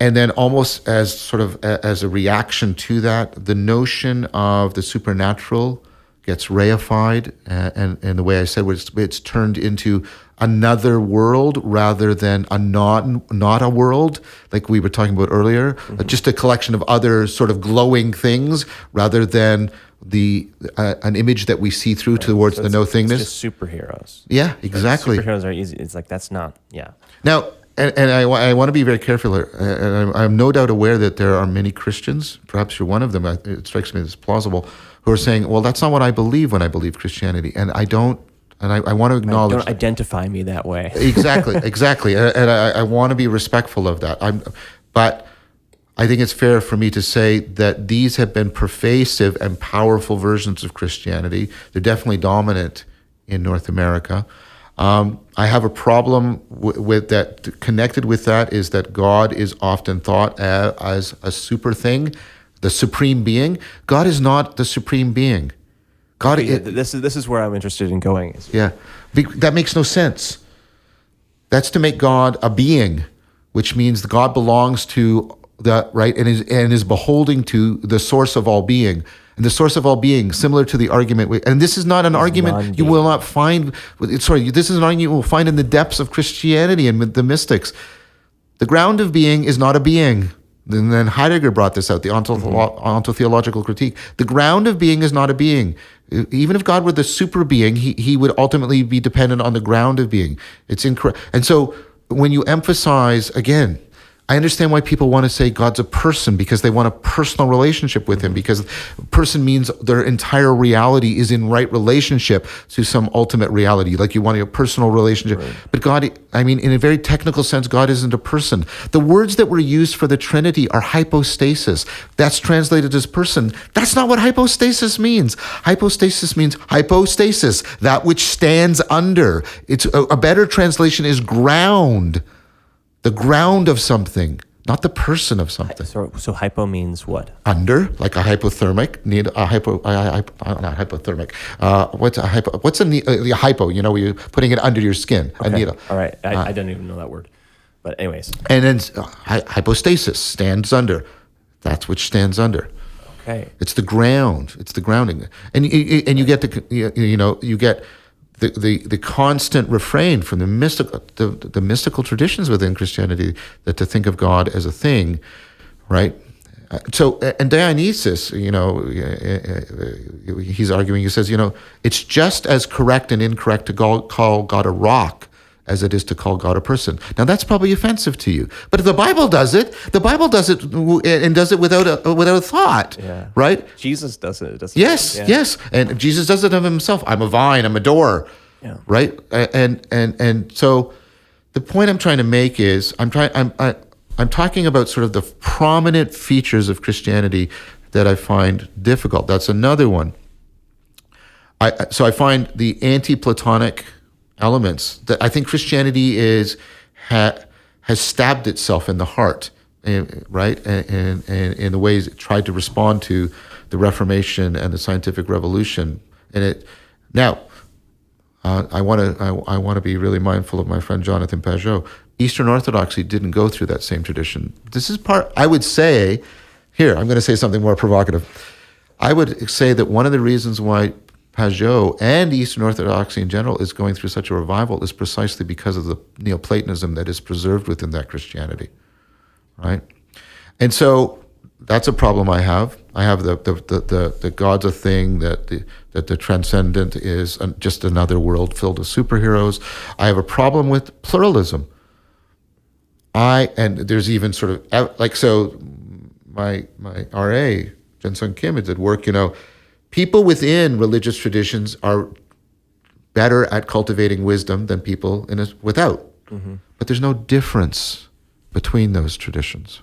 And then almost as sort of as a reaction to that, the notion of the supernatural gets reified, and the way I said, it's turned into another world rather than a not a world, like we were talking about earlier, just a collection of other sort of glowing things rather than an image that we see through towards the nothingness. It's just superheroes. Yeah, exactly. Like superheroes are easy. It's like, that's not, yeah. Now, and I want to be very careful here. And I'm no doubt aware that there are many Christians, perhaps you're one of them, it strikes me as plausible, who are saying, well, that's not what I believe when I believe Christianity. And I don't, and I want to acknowledge. Don't identify me that way. Exactly. And I want to be respectful of that. But I think it's fair for me to say that these have been pervasive and powerful versions of Christianity. They're definitely dominant in North America. I have a problem with that. Connected with that is that God is often thought as a super thing, the supreme being. God is not the supreme being. God. This is where I'm interested in going. Yeah, that makes no sense. That's to make God a being, which means that God belongs to the right and is beholding to the source of all being. And the source of all being, similar to the argument, and this is not an argument you will not find. Sorry, this is an argument you will find in the depths of Christianity and the mystics. The ground of being is not a being. And then Heidegger brought this out, the ontotheological critique. The ground of being is not a being. Even if God were the super being, he would ultimately be dependent on the ground of being. It's incorrect. And so when you emphasize, again, I understand why people want to say God's a person, because they want a personal relationship with him, because person means their entire reality is in right relationship to some ultimate reality. Like you want a personal relationship. Right. But God, I mean, in a very technical sense, God isn't a person. The words that were used for the Trinity are hypostasis. That's translated as person. That's not what hypostasis means. Hypostasis means hypostasis, that which stands under. It's a better translation is ground. The ground of something, not the person of something. So hypo means what? Under, like a hypothermic. Need a not hypothermic. What's a hypo? What's a hypo? You know, where you're putting it under your skin. Okay. A needle. All right. I don't even know that word. But anyways. And then hypostasis, stands under. That's which stands under. Okay. It's the ground. It's the grounding. And you get you get the constant refrain from the mystical traditions within Christianity that to think of God as a thing, right? So, and Dionysius, he's arguing, he says, it's just as correct and incorrect to call God a rock as it is to call God a person. Now, that's probably offensive to you. But if the Bible does it, and does it without a thought, right? Jesus does it, doesn't he? Yes. And Jesus does it of himself. I'm a vine, I'm a door, right? And so the point I'm trying to make is I'm talking about sort of the prominent features of Christianity that I find difficult. That's another one. So I find the anti-Platonic elements that I think Christianity has stabbed itself in the heart, right? And in the ways it tried to respond to the Reformation and the scientific revolution. And I want to be really mindful of my friend Jonathan Pajot. Eastern Orthodoxy didn't go through that same tradition. This is I would say, here, I'm going to say something more provocative. I would say that one of the reasons why Pajot and Eastern Orthodoxy in general is going through such a revival is precisely because of the Neo-Platonism that is preserved within that Christianity, right? And so that's a problem I have. I have the God's a thing, that the transcendent is just another world filled with superheroes. I have a problem with pluralism. And there's even sort of my RA, Jensung Kim, did work, people within religious traditions are better at cultivating wisdom than people without. Mm-hmm. But there's no difference between those traditions.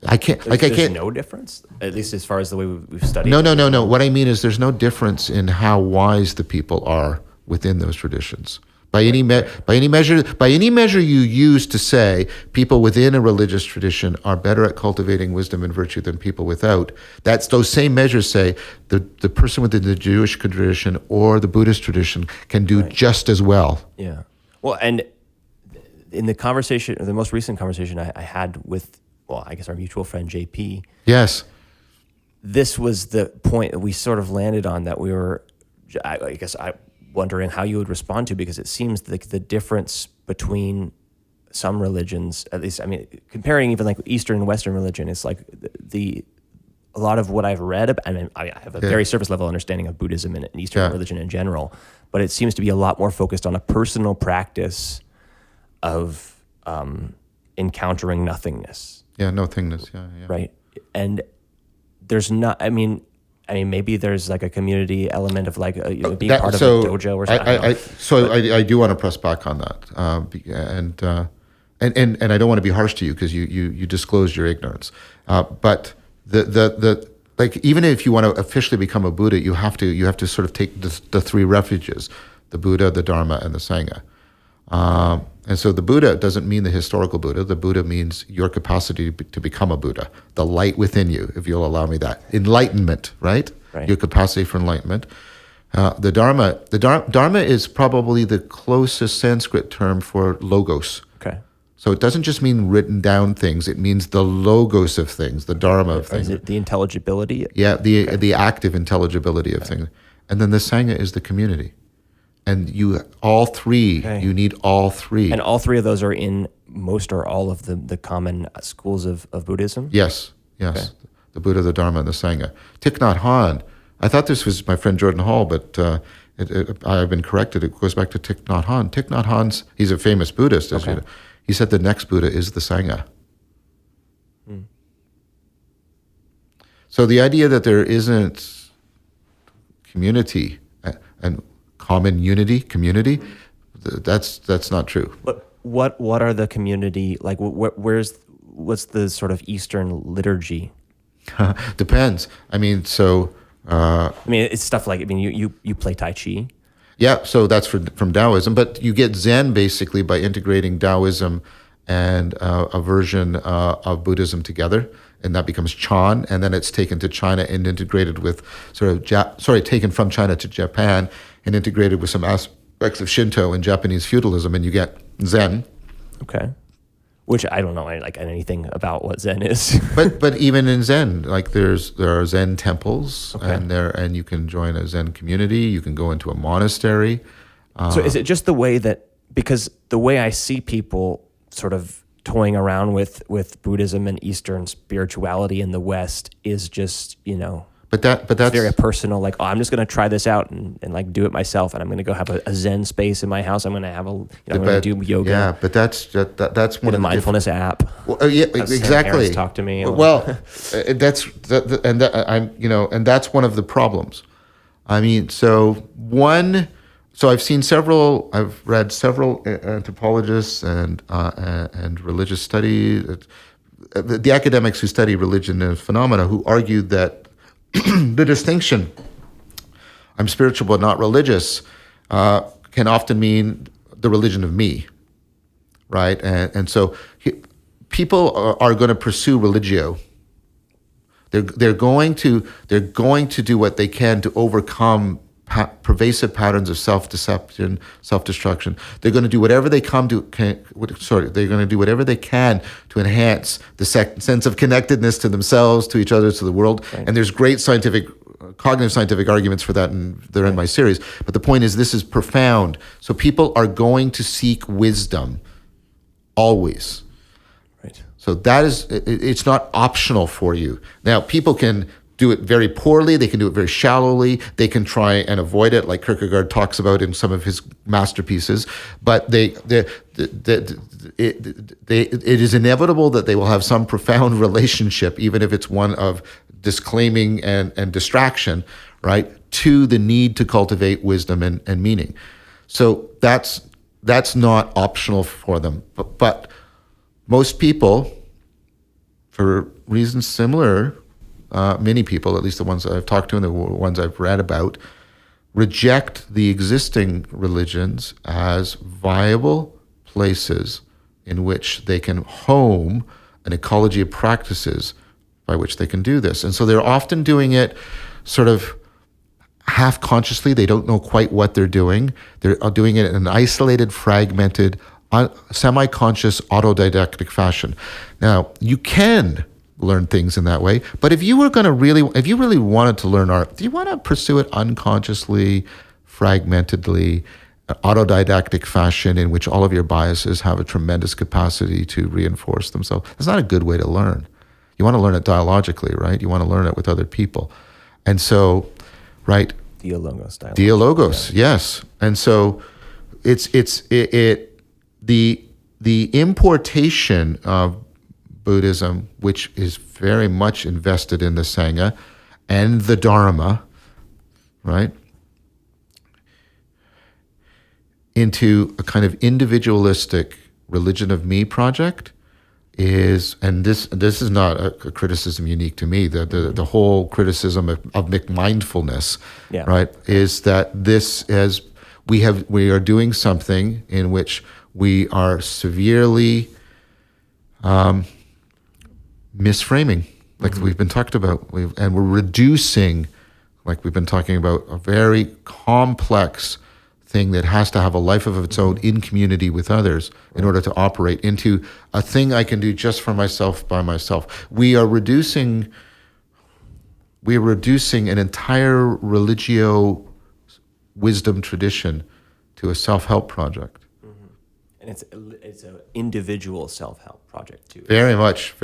There's no difference, at least as far as the way we've studied. No. What I mean is there's no difference in how wise the people are within those traditions. By any measure you use to say people within a religious tradition are better at cultivating wisdom and virtue than people without, those same measures say the person within the Jewish tradition or the Buddhist tradition can do just as well. Yeah. Well, and in the most recent conversation I had with, I guess our mutual friend JP. Yes. This was the point that we sort of landed on, that we were, wondering how you would respond to, because it seems like the difference between some religions, at least, comparing even like Eastern and Western religion, is like a lot of what I've read, I have a very surface level understanding of Buddhism and Eastern religion in general, but it seems to be a lot more focused on a personal practice of encountering nothingness. Yeah, nothingness, yeah. Right. And there's not, maybe there's like a community element of like being part of a dojo or something. I do want to press back on that, and I don't want to be harsh to you because you disclosed your ignorance. But the even if you want to officially become a Buddha, you have to sort of take the three refuges: the Buddha, the Dharma, and the Sangha. And so the Buddha doesn't mean the historical Buddha. The Buddha means your capacity to become a Buddha, the light within you, if you'll allow me that. Enlightenment, right? Your capacity for enlightenment. The Dharma is probably the closest Sanskrit term for logos. Okay. So it doesn't just mean written down things. It means the logos of things, the Dharma of things. Is it the intelligibility? Yeah, the active intelligibility of things. And then the Sangha is the community. And you need all three. And all three of those are in most or all of the common schools of Buddhism? Yes. Okay. The Buddha, the Dharma, and the Sangha. Thich Nhat Hanh, I thought this was my friend Jordan Hall, but I've been corrected. It goes back to Thich Nhat Hanh. Thich Nhat Hanh, he's a famous Buddhist, as you know. He said the next Buddha is the Sangha. So the idea that there isn't community and common unity, community, that's not true. What are the community like? What's the sort of Eastern liturgy? Depends. I mean, so. It's stuff like you play Tai Chi. Yeah, so that's from Taoism, but you get Zen basically by integrating Taoism and a version of Buddhism together, and that becomes Chan, and then it's taken to China and integrated with taken from China to Japan and integrated with some aspects of Shinto and Japanese feudalism, and you get Zen. Okay. Which I don't know like anything about what Zen is. but even in Zen, like there are Zen temples, okay. and you can join a Zen community. You can go into a monastery. So is it just the way that, because the way I see people sort of toying around with Buddhism and Eastern spirituality in the West is just, But that's very personal. Like, I'm just going to try this out and like do it myself, and I'm going to go have a Zen space in my house. I'm going to have I'm going to do yoga. Yeah, but that's one with of a mindfulness app. Well, yeah, exactly. Talk to me. Well, and that's one of the problems. I mean, so I've read several anthropologists and religious studies, the academics who study religion and phenomena, who argued that the distinction, I'm spiritual but not religious, can often mean the religion of me, right? And so people are going to pursue religio. They're going to do what they can to overcome pervasive patterns of self-deception, self-destruction. They're going to do whatever they can to enhance the sense of connectedness to themselves, to each other, to the world. Right. And there's great cognitive scientific arguments for that, and they're in my series. But the point is, this is profound. So people are going to seek wisdom always. Right. So it's not optional for you. Now, people can do it very poorly. They can do it very shallowly. They can try and avoid it, like Kierkegaard talks about in some of his masterpieces. But it is inevitable that they will have some profound relationship, even if it's one of disclaiming and distraction, right, to the need to cultivate wisdom and meaning. So that's not optional for them. But most people, for reasons similar, many people, at least the ones that I've talked to and the ones I've read about, reject the existing religions as viable places in which they can home an ecology of practices by which they can do this. And so they're often doing it sort of half-consciously. They don't know quite what they're doing. They're doing it in an isolated, fragmented, semi-conscious, autodidactic fashion. Now, you can learn things in that way, but if you really wanted to learn art, do you want to pursue it unconsciously, fragmentedly, autodidactic fashion in which all of your biases have a tremendous capacity to reinforce themselves? That's not a good way to learn. You want to learn it dialogically, right? You want to learn it with other people. And so, right? Dialogos, yeah. Yes. And so the importation of Buddhism, which is very much invested in the Sangha and the Dharma, right, into a kind of individualistic religion of me project is, and this is not a criticism unique to me, the whole criticism of McMindfulness, yeah, right, is that we are doing something in which we are severely misframing, like we've been talked about, and we're reducing, like we've been talking about, a very complex thing that has to have a life of its own in community with others in order to operate, into a thing I can do just for myself by myself. We are reducing an entire religio wisdom tradition to a self-help project. And it's an individual self-help project too. Very much.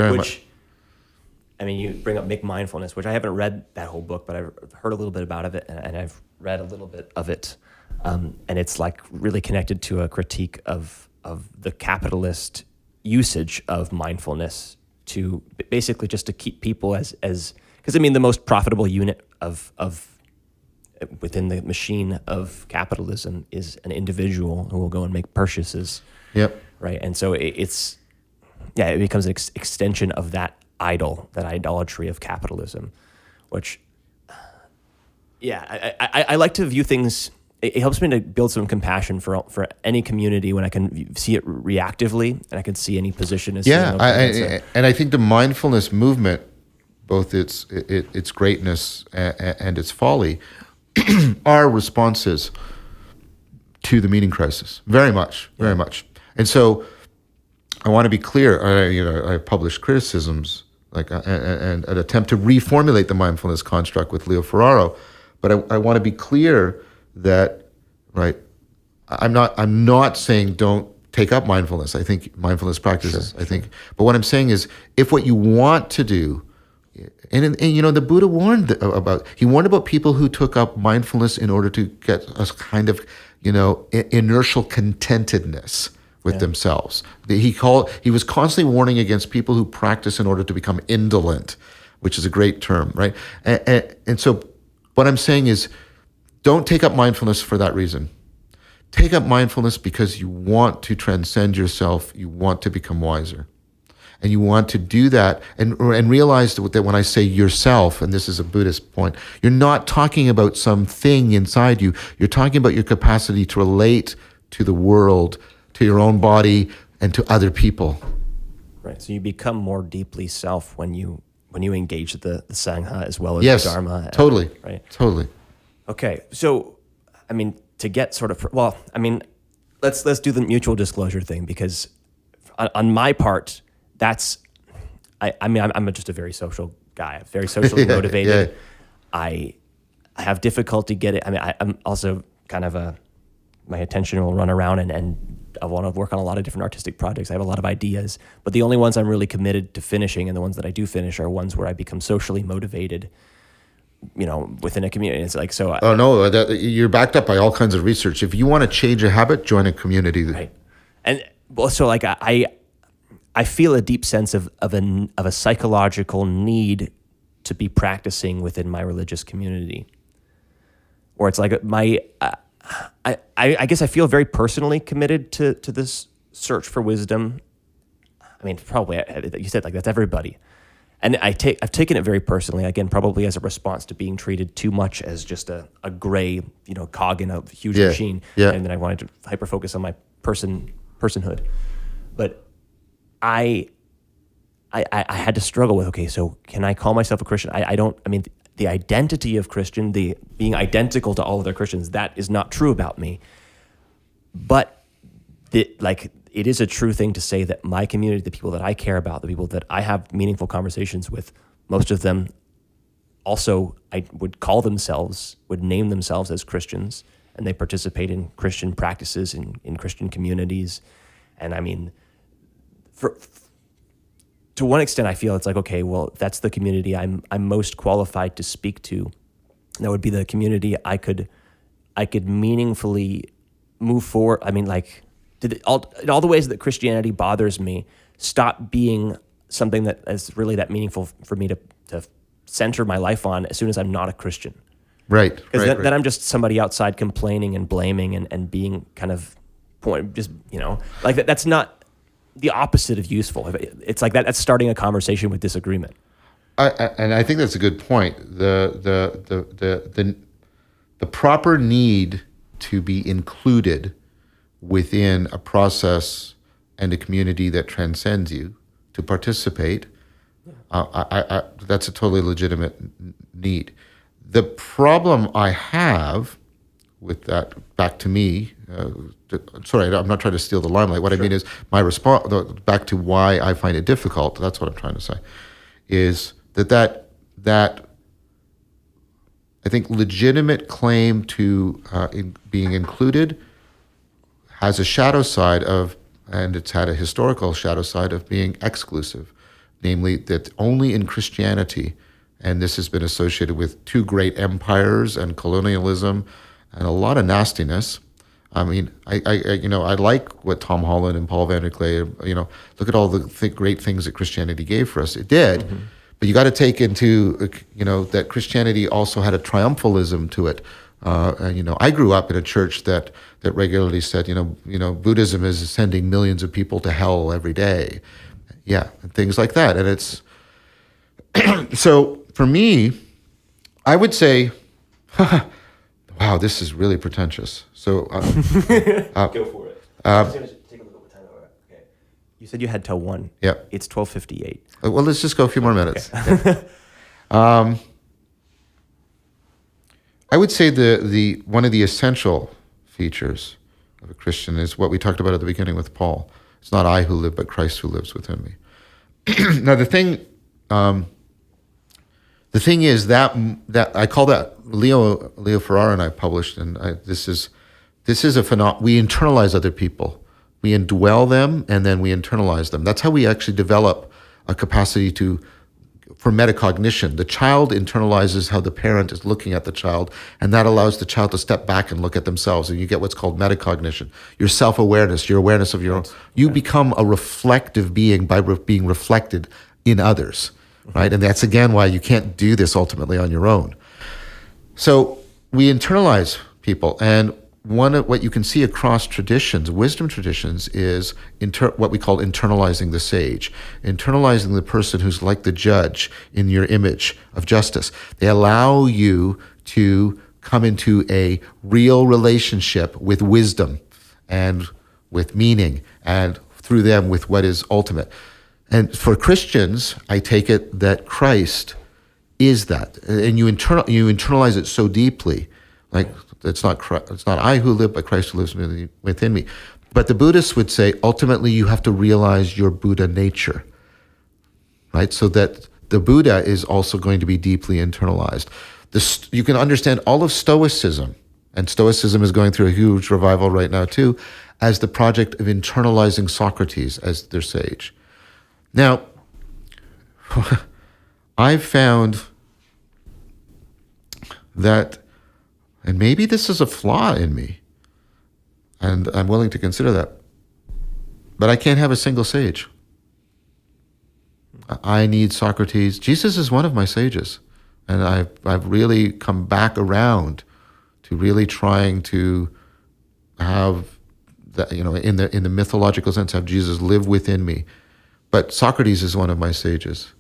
I mean, you bring up McMindfulness, which I haven't read that whole book, but I've heard a little bit about it, and I've read a little bit of it. And it's like really connected to a critique of the capitalist usage of mindfulness to basically just to keep people as because I mean, the most profitable unit of within the machine of capitalism is an individual who will go and make purchases. Yep. Right. And so it becomes an extension of that idolatry of capitalism, which, I like to view things. It helps me to build some compassion for any community when I can see it reactively and I can see any position as and I think the mindfulness movement, both its greatness and its folly, are responses to the meaning crisis. Very much. And so I want to be clear. I published criticisms and an attempt to reformulate the mindfulness construct with Leo Ferraro, but I want to be clear that, right, I'm not saying don't take up mindfulness. I think mindfulness practices, but what I'm saying is, if what you want to do, and the Buddha warned about people who took up mindfulness in order to get a kind of, inertial contentedness with themselves. He was constantly warning against people who practice in order to become indolent, which is a great term, right? And so what I'm saying is, don't take up mindfulness for that reason. Take up mindfulness because you want to transcend yourself, you want to become wiser. And you want to do that and realize that when I say yourself, and this is a Buddhist point, you're not talking about some thing inside you. You're talking about your capacity to relate to the world, to your own body, and to other people. Right. So you become more deeply self when you engage the Sangha as well as the Dharma. Totally. Right. Totally. Okay, so, I mean, to get sort of, let's do the mutual disclosure thing, because on my part, I'm just a very social guy. I'm very socially motivated. I have difficulty getting, I'm also kind of my attention will run around and I want to work on a lot of different artistic projects. I have a lot of ideas, but the only ones I'm really committed to finishing, and the ones that I do finish, are ones where I become socially motivated, within a community. It's like, so. You're backed up by all kinds of research. If you want to change a habit, join a community. Right. And so like I feel a deep sense of a psychological need to be practicing within my religious community, or it's like I guess I feel very personally committed to this search for wisdom. I mean, probably you said, like, that's everybody. And I've taken it very personally, again, probably as a response to being treated too much as just a gray, cog in a huge machine. Yeah. And then I wanted to hyper-focus on my personhood. But I had to struggle with, okay, so can I call myself a Christian? The identity of Christian, the being identical to all other Christians, that is not true about me. But it is a true thing to say that my community, the people that I care about, the people that I have meaningful conversations with, most of them also would name themselves as Christians, and they participate in Christian practices in Christian communities. And I mean, to one extent, I feel it's like, okay, well, that's the community I'm most qualified to speak to. That would be the community I could meaningfully move forward. I mean, like, in all the ways that Christianity bothers me, stop being something that is really that meaningful for me to center my life on as soon as I'm not a Christian. Right. Because then I'm just somebody outside complaining and blaming and being kind of like that. That's not the opposite of useful. It's like that's starting a conversation with disagreement. And I think that's a good point. The proper need to be included within a process and a community that transcends you, to participate, that's a totally legitimate need. The problem I have with that, back to me, sorry, I'm not trying to steal the limelight. What I mean is my response, back to why I find it difficult, that's what I'm trying to say, is that I think legitimate claim to being included has a shadow side of, and it's had a historical shadow side of being exclusive, namely that only in Christianity, and this has been associated with two great empires and colonialism and a lot of nastiness. I mean, I like what Tom Holland and Paul Van der Klee, look at all the great things that Christianity gave for us. It did, But you got to take into, that Christianity also had a triumphalism to it. I grew up in a church that regularly said, Buddhism is sending millions of people to hell every day. Yeah, and things like that. And it's, so for me, I would say, wow, this is really pretentious. So Go for it. I was going to take a look at what time we're at. Okay. You said you had till 1. Yeah. It's 12:58. Well, let's just go a few more minutes. Okay. I would say the one of the essential features of a Christian is what we talked about at the beginning with Paul. It's not I who live, but Christ who lives within me. Now the thing is that I call that Leo Ferrara and I published, and this is a phenomenon. We internalize other people, we indwell them, and then we internalize them. That's how we actually develop a capacity for metacognition. The child internalizes how the parent is looking at the child, and that allows the child to step back and look at themselves, and you get what's called metacognition. Your self-awareness, your awareness of your own. You become a reflective being by being reflected in others, right? And that's, again, why you can't do this ultimately on your own. So we internalize people, and one of what you can see across traditions, wisdom traditions, is what we call internalizing the sage, internalizing the person who's like the judge in your image of justice. They allow you to come into a real relationship with wisdom and with meaning, and through them with what is ultimate. And for Christians, I take it that Christ is that, and you internalize it so deeply, like. It's not I who live, but Christ who lives within me. But the Buddhists would say, ultimately, you have to realize your Buddha nature, right? So that the Buddha is also going to be deeply internalized. You can understand all of Stoicism, and Stoicism is going through a huge revival right now too, as the project of internalizing Socrates as their sage. Now, I've found that, and maybe this is a flaw in me, and I'm willing to consider that, but I can't have a single sage. I need Socrates. Jesus is one of my sages, and I've really come back around to really trying to have that, in the mythological sense, have Jesus live within me. But Socrates is one of my sages,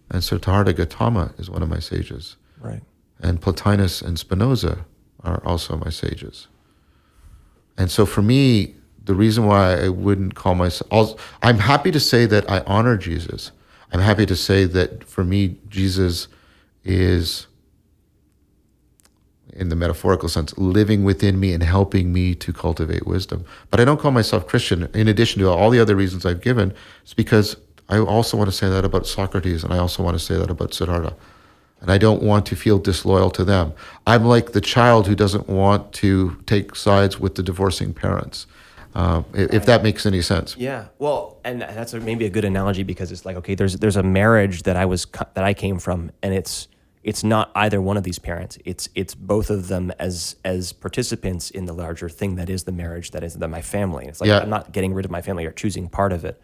and Siddhartha Gautama is one of my sages, Right? And Plotinus and Spinoza are also my sages. And so for me, the reason why I wouldn't call myself, I'm happy to say that I honor Jesus. I'm happy to say that for me, Jesus is, in the metaphorical sense, living within me and helping me to cultivate wisdom. But I don't call myself Christian. In addition to all the other reasons I've given, it's because I also want to say that about Socrates, and I also want to say that about Siddhartha. And I don't want to feel disloyal to them. I'm like the child who doesn't want to take sides with the divorcing parents, if that makes any sense. Yeah. Well, and that's maybe a good analogy, because it's like, okay, there's a marriage that I came from, and it's not either one of these parents. It's both of them as participants in the larger thing that is the marriage, that is my family. It's like, I'm not getting rid of my family or choosing part of it.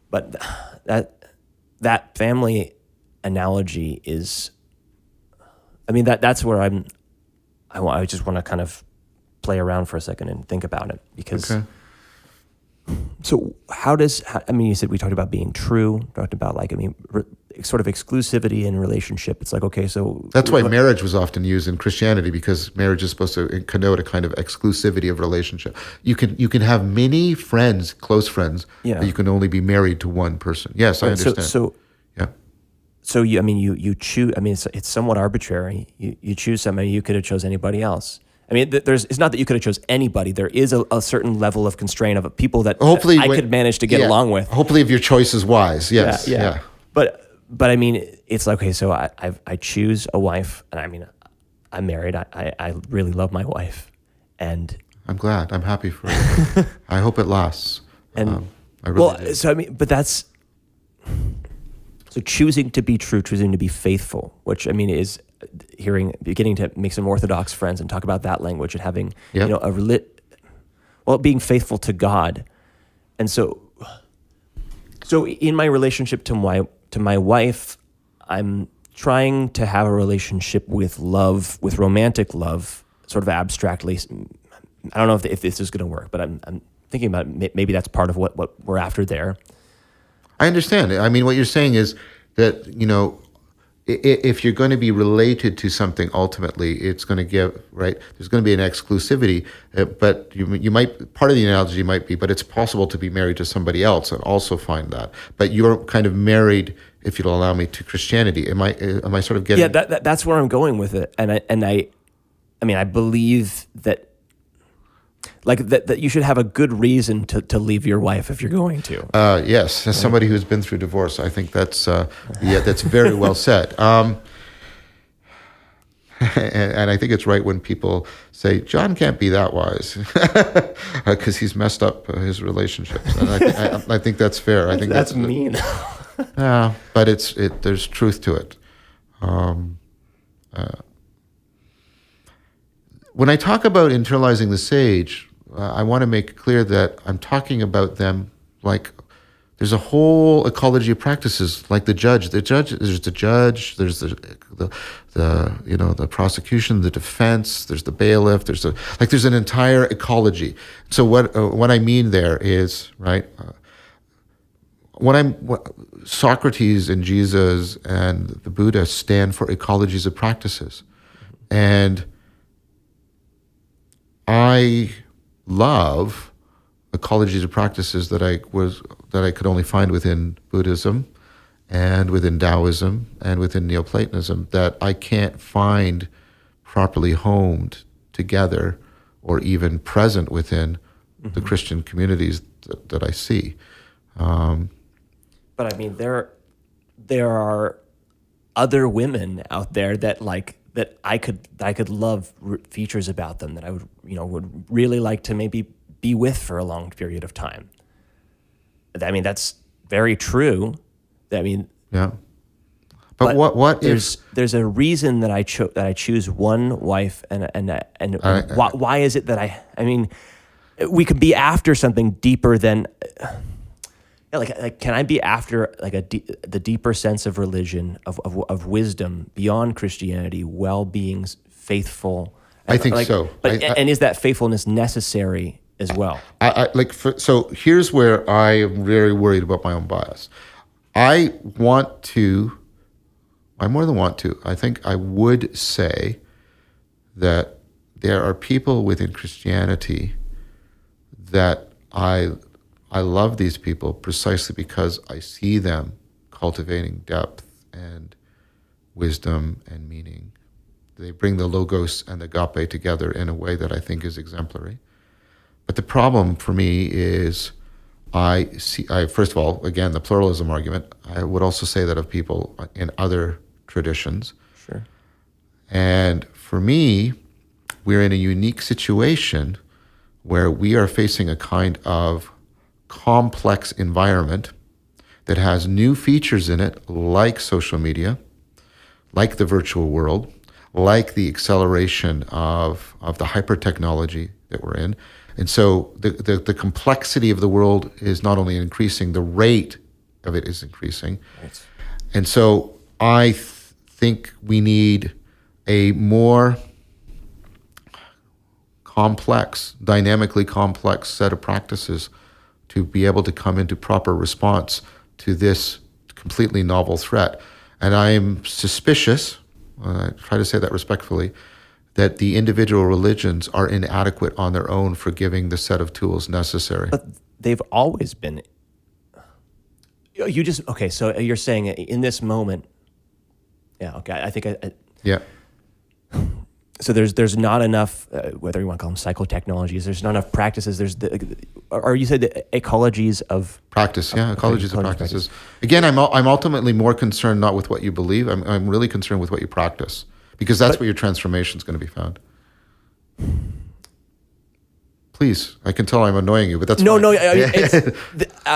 But that family analogy is, I mean, that's where I just want to kind of play around for a second and think about it, because Okay. So you said we talked about being true, talked about sort of exclusivity in relationship. It's like, okay, so That's why marriage was often used in Christianity, because marriage is supposed to connote a kind of exclusivity of relationship. You can have many friends, close friends, but you can only be married to one person. Yes, I understand. So you choose. I mean, it's somewhat arbitrary. You choose somebody. You could have chose anybody else. I mean, it's not that you could have chose anybody. There is a certain level of constraint of people that hopefully I could manage to get along with. Hopefully, if your choice is wise, yes, yeah. But I mean, it's like, okay, so I choose a wife, and I mean, I'm married. I really love my wife, and I'm glad. I'm happy for you. I hope it lasts. And I really do. So I mean, but that's. So choosing to be true, choosing to be faithful, which I mean is beginning to make some Orthodox friends and talk about that language, and having being faithful to God, and so in my relationship to my wife, I'm trying to have a relationship with love, with romantic love, sort of abstractly. I don't know if this is going to work, but I'm thinking about maybe that's part of what we're after there. I understand. I mean, what you're saying is that, if you're going to be related to something, ultimately, it's going to give, right? There's going to be an exclusivity, but you might, part of the analogy might be, but it's possible to be married to somebody else and also find that. But you're kind of married, if you'll allow me, to Christianity. Am I sort of getting? Yeah, that's where I'm going with it. And I believe that, like that you should have a good reason to leave your wife if you're going to. Yes, as somebody who's been through divorce, I think that's that's very well said. And I think it's right when people say John can't be that wise because he's messed up his relationships. And I think that's fair. I think that's mean. Yeah, but there's truth to it. When I talk about internalizing the sage, I want to make clear that I'm talking about them like there's a whole ecology of practices, like the judge. There's the prosecution, the defense. There's the bailiff. There's an entire ecology. So what I mean there is, right. Socrates and Jesus and the Buddha stand for ecologies of practices, and I love ecologies of practices that I could only find within Buddhism and within Taoism and within Neo-Platonism that I can't find properly homed together or even present within the Christian communities that I see. But I mean, there are other women out there that I could love features about them that I would really like to maybe be with for a long period of time. I mean, that's very true. Yeah. But what there's a reason that I choose one wife and why is it that I mean, we could be after something deeper than. Like, can I be after the deeper sense of religion, of wisdom beyond Christianity, while being faithful? I think so. But and is that faithfulness necessary as well? So here's where I am very worried about my own bias. I more than want to. I think I would say that there are people within Christianity that I love these people precisely because I see them cultivating depth and wisdom and meaning. They bring the logos and the agape together in a way that I think is exemplary. But the problem for me is first of all, again, the pluralism argument. I would also say that of people in other traditions. Sure. And for me, we're in a unique situation where we are facing a kind of complex environment that has new features in it, like social media, like the virtual world, like the acceleration of the hyper-technology that we're in. And so the complexity of the world is not only increasing, the rate of it is increasing. Right. And so I think we need a more complex, dynamically complex set of practices to be able to come into proper response to this completely novel threat. And I am suspicious, I try to say that respectfully, that the individual religions are inadequate on their own for giving the set of tools necessary. But they've always been. So you're saying in this moment, yeah, okay, I think yeah. So there's not enough, whether you want to call them psychotechnologies, there's not enough practices. Or you said the ecologies of practice, ecologies of practices. Again, I'm ultimately more concerned not with what you believe. I'm really concerned with what you practice, because that's where your transformation is going to be found. Please, I can tell I'm annoying you, but that's fine.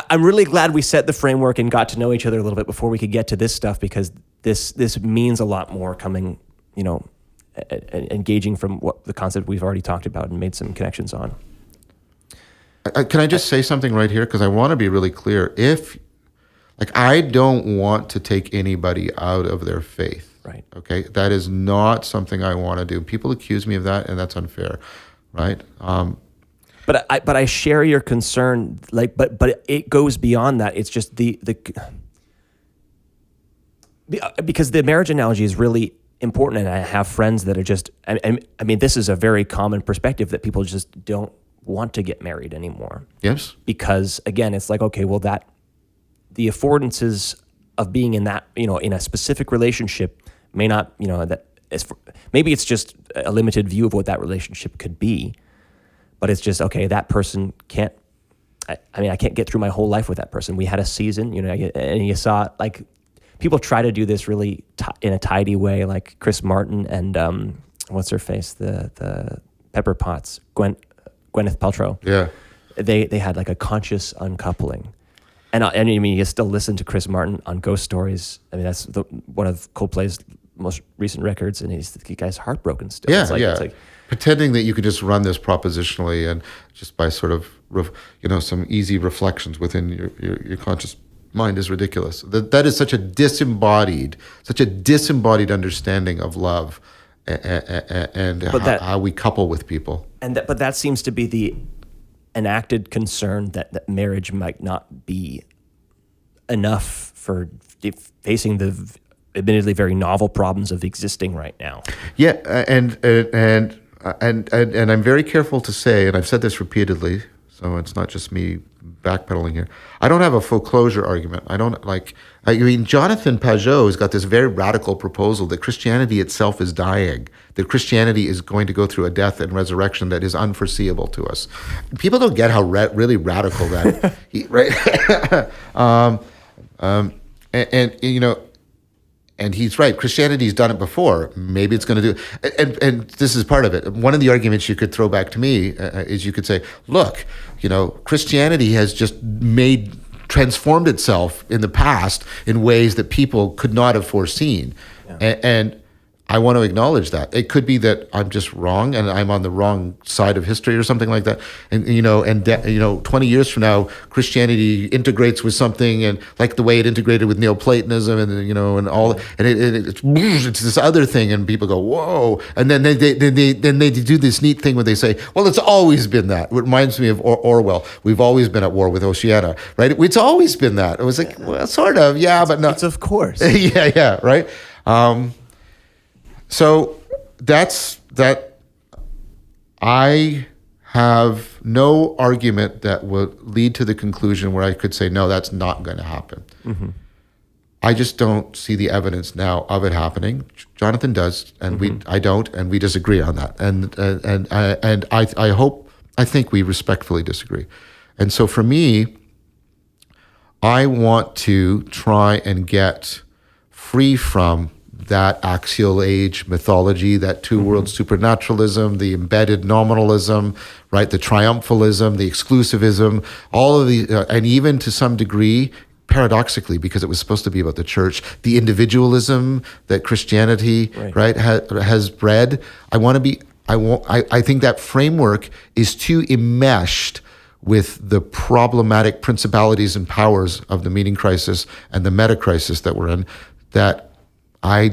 I'm really glad we set the framework and got to know each other a little bit before we could get to this stuff, because this means a lot more coming, engaging from what the concept we've already talked about and made some connections on. Can I just say something right here? Because I want to be really clear. If, Like, I don't want to take anybody out of their faith. Right. Okay. That is not something I want to do. People accuse me of that, and that's unfair. Right. But I share your concern. Like, but it goes beyond that. It's just because the marriage analogy is really important, and I have friends that are just. I mean, this is a very common perspective that people just don't want to get married anymore. Yes. Because again, it's like, okay, well, that the affordances of being in that, in a specific relationship may not, maybe it's just a limited view of what that relationship could be, but it's just, okay, that person can't, I can't get through my whole life with that person. We had a season, and you saw, like, people try to do this really in a tidy way, like Chris Martin and what's her face, the Pepper Potts, Gwyneth Paltrow. Yeah. They had like a conscious uncoupling. And I mean, you still listen to Chris Martin on Ghost Stories. I mean, that's one of Coldplay's most recent records, and the guy's heartbroken still. Yeah, It's like pretending that you could just run this propositionally and just by sort of, some easy reflections within your conscious mind is ridiculous. That is such a disembodied understanding of love and how we couple with people. But that seems to be the enacted concern that marriage might not be enough for facing the admittedly very novel problems of existing right now. Yeah, and I'm very careful to say, and I've said this repeatedly, so it's not just me backpedaling here. I don't have a foreclosure argument. Jonathan Pajot has got this very radical proposal that Christianity itself is dying, that Christianity is going to go through a death and resurrection that is unforeseeable to us. People don't get how really radical that, right? And he's right. Christianity's done it before. Maybe it's going to do it. And this is part of it. One of the arguments you could throw back to me is you could say, look, Christianity has just transformed itself in the past in ways that people could not have foreseen. Yeah. And I want to acknowledge that. It could be that I'm just wrong and I'm on the wrong side of history or something like that. And 20 years from now, Christianity integrates with something, and like the way it integrated with Neo-Platonism and all, and it's this other thing, and people go, whoa. And then they do this neat thing where they say, well, it's always been that. It reminds me of Orwell. We've always been at war with Oceania, right? It's always been that. It was like, well, sort of, yeah, but not. It's of course. yeah, right? So that's that. I have no argument that would lead to the conclusion where I could say, no, that's not going to happen. Mm-hmm. I just don't see the evidence now of it happening. Jonathan does, and I don't, and we disagree on that. And I think we respectfully disagree. And so for me, I want to try and get free from that axial age mythology, that two-world supernaturalism, the embedded nominalism, right? The triumphalism, the exclusivism, all of the, and even to some degree, paradoxically, because it was supposed to be about the church, the individualism that Christianity, right, has bred. I think that framework is too enmeshed with the problematic principalities and powers of the meaning crisis and the meta crisis that we're in, that I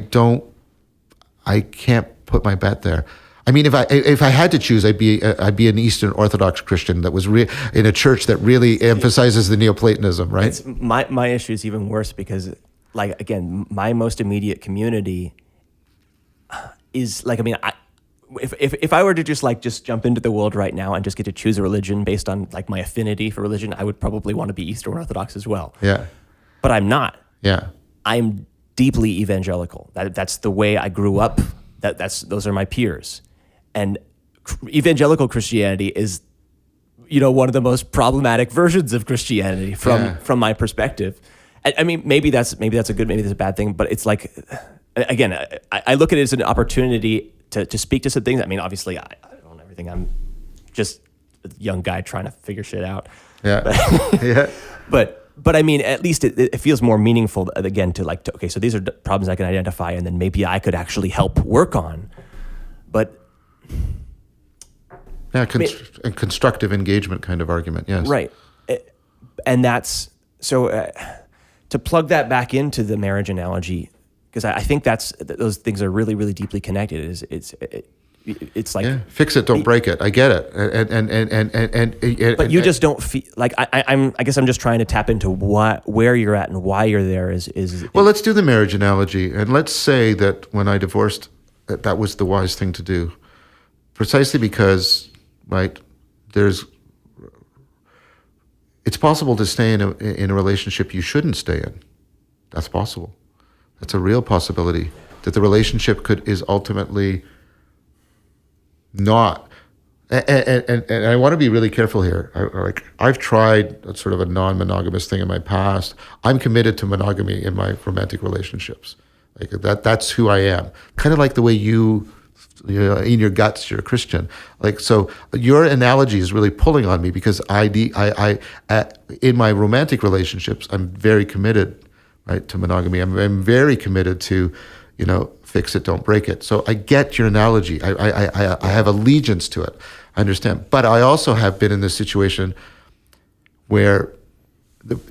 can't put my bet there. I mean, if I had to choose, I'd be an Eastern Orthodox Christian that was in a church that really emphasizes the Neoplatonism, right? My issue is even worse because, like, again, my most immediate community is like, I mean, if I were to just jump into the world right now and just get to choose a religion based on like my affinity for religion, I would probably want to be Eastern Orthodox as well. Yeah, but I'm not. Yeah, I'm deeply evangelical. That's the way I grew up. Those are my peers. And evangelical Christianity is, one of the most problematic versions of Christianity from my perspective. I mean, maybe that's a good, maybe that's a bad thing, but it's like, again, I look at it as an opportunity to speak to some things. I mean, obviously, I don't know everything. I'm just a young guy trying to figure shit out. Yeah. But I mean, at least it feels more meaningful, again, okay, so these are problems I can identify, and then maybe I could actually help work on. But a constructive engagement kind of argument, yes. Right. And that's, so to plug that back into the marriage analogy, because I think those things are really, really deeply connected. It's like fix it, don't break it. I get it, and but you just don't feel like I guess I'm just trying to tap into where you're at and why you're there. Well, let's do the marriage analogy, and let's say that when I divorced, that was the wise thing to do, precisely because it's possible to stay in a relationship you shouldn't stay in. That's possible. That's a real possibility, that the relationship is ultimately not. And I want to be really careful here. I've tried sort of a non-monogamous thing in my past. I'm committed to monogamy in my romantic relationships. Like that's who I am. Kind of like the way you know, in your guts, you're a Christian. Like, so your analogy is really pulling on me, because I in my romantic relationships, I'm very committed, right, to monogamy. I'm very committed to, you know, fix it, don't break it. So I get your analogy. I have allegiance to it. I understand. But I also have been in this situation where,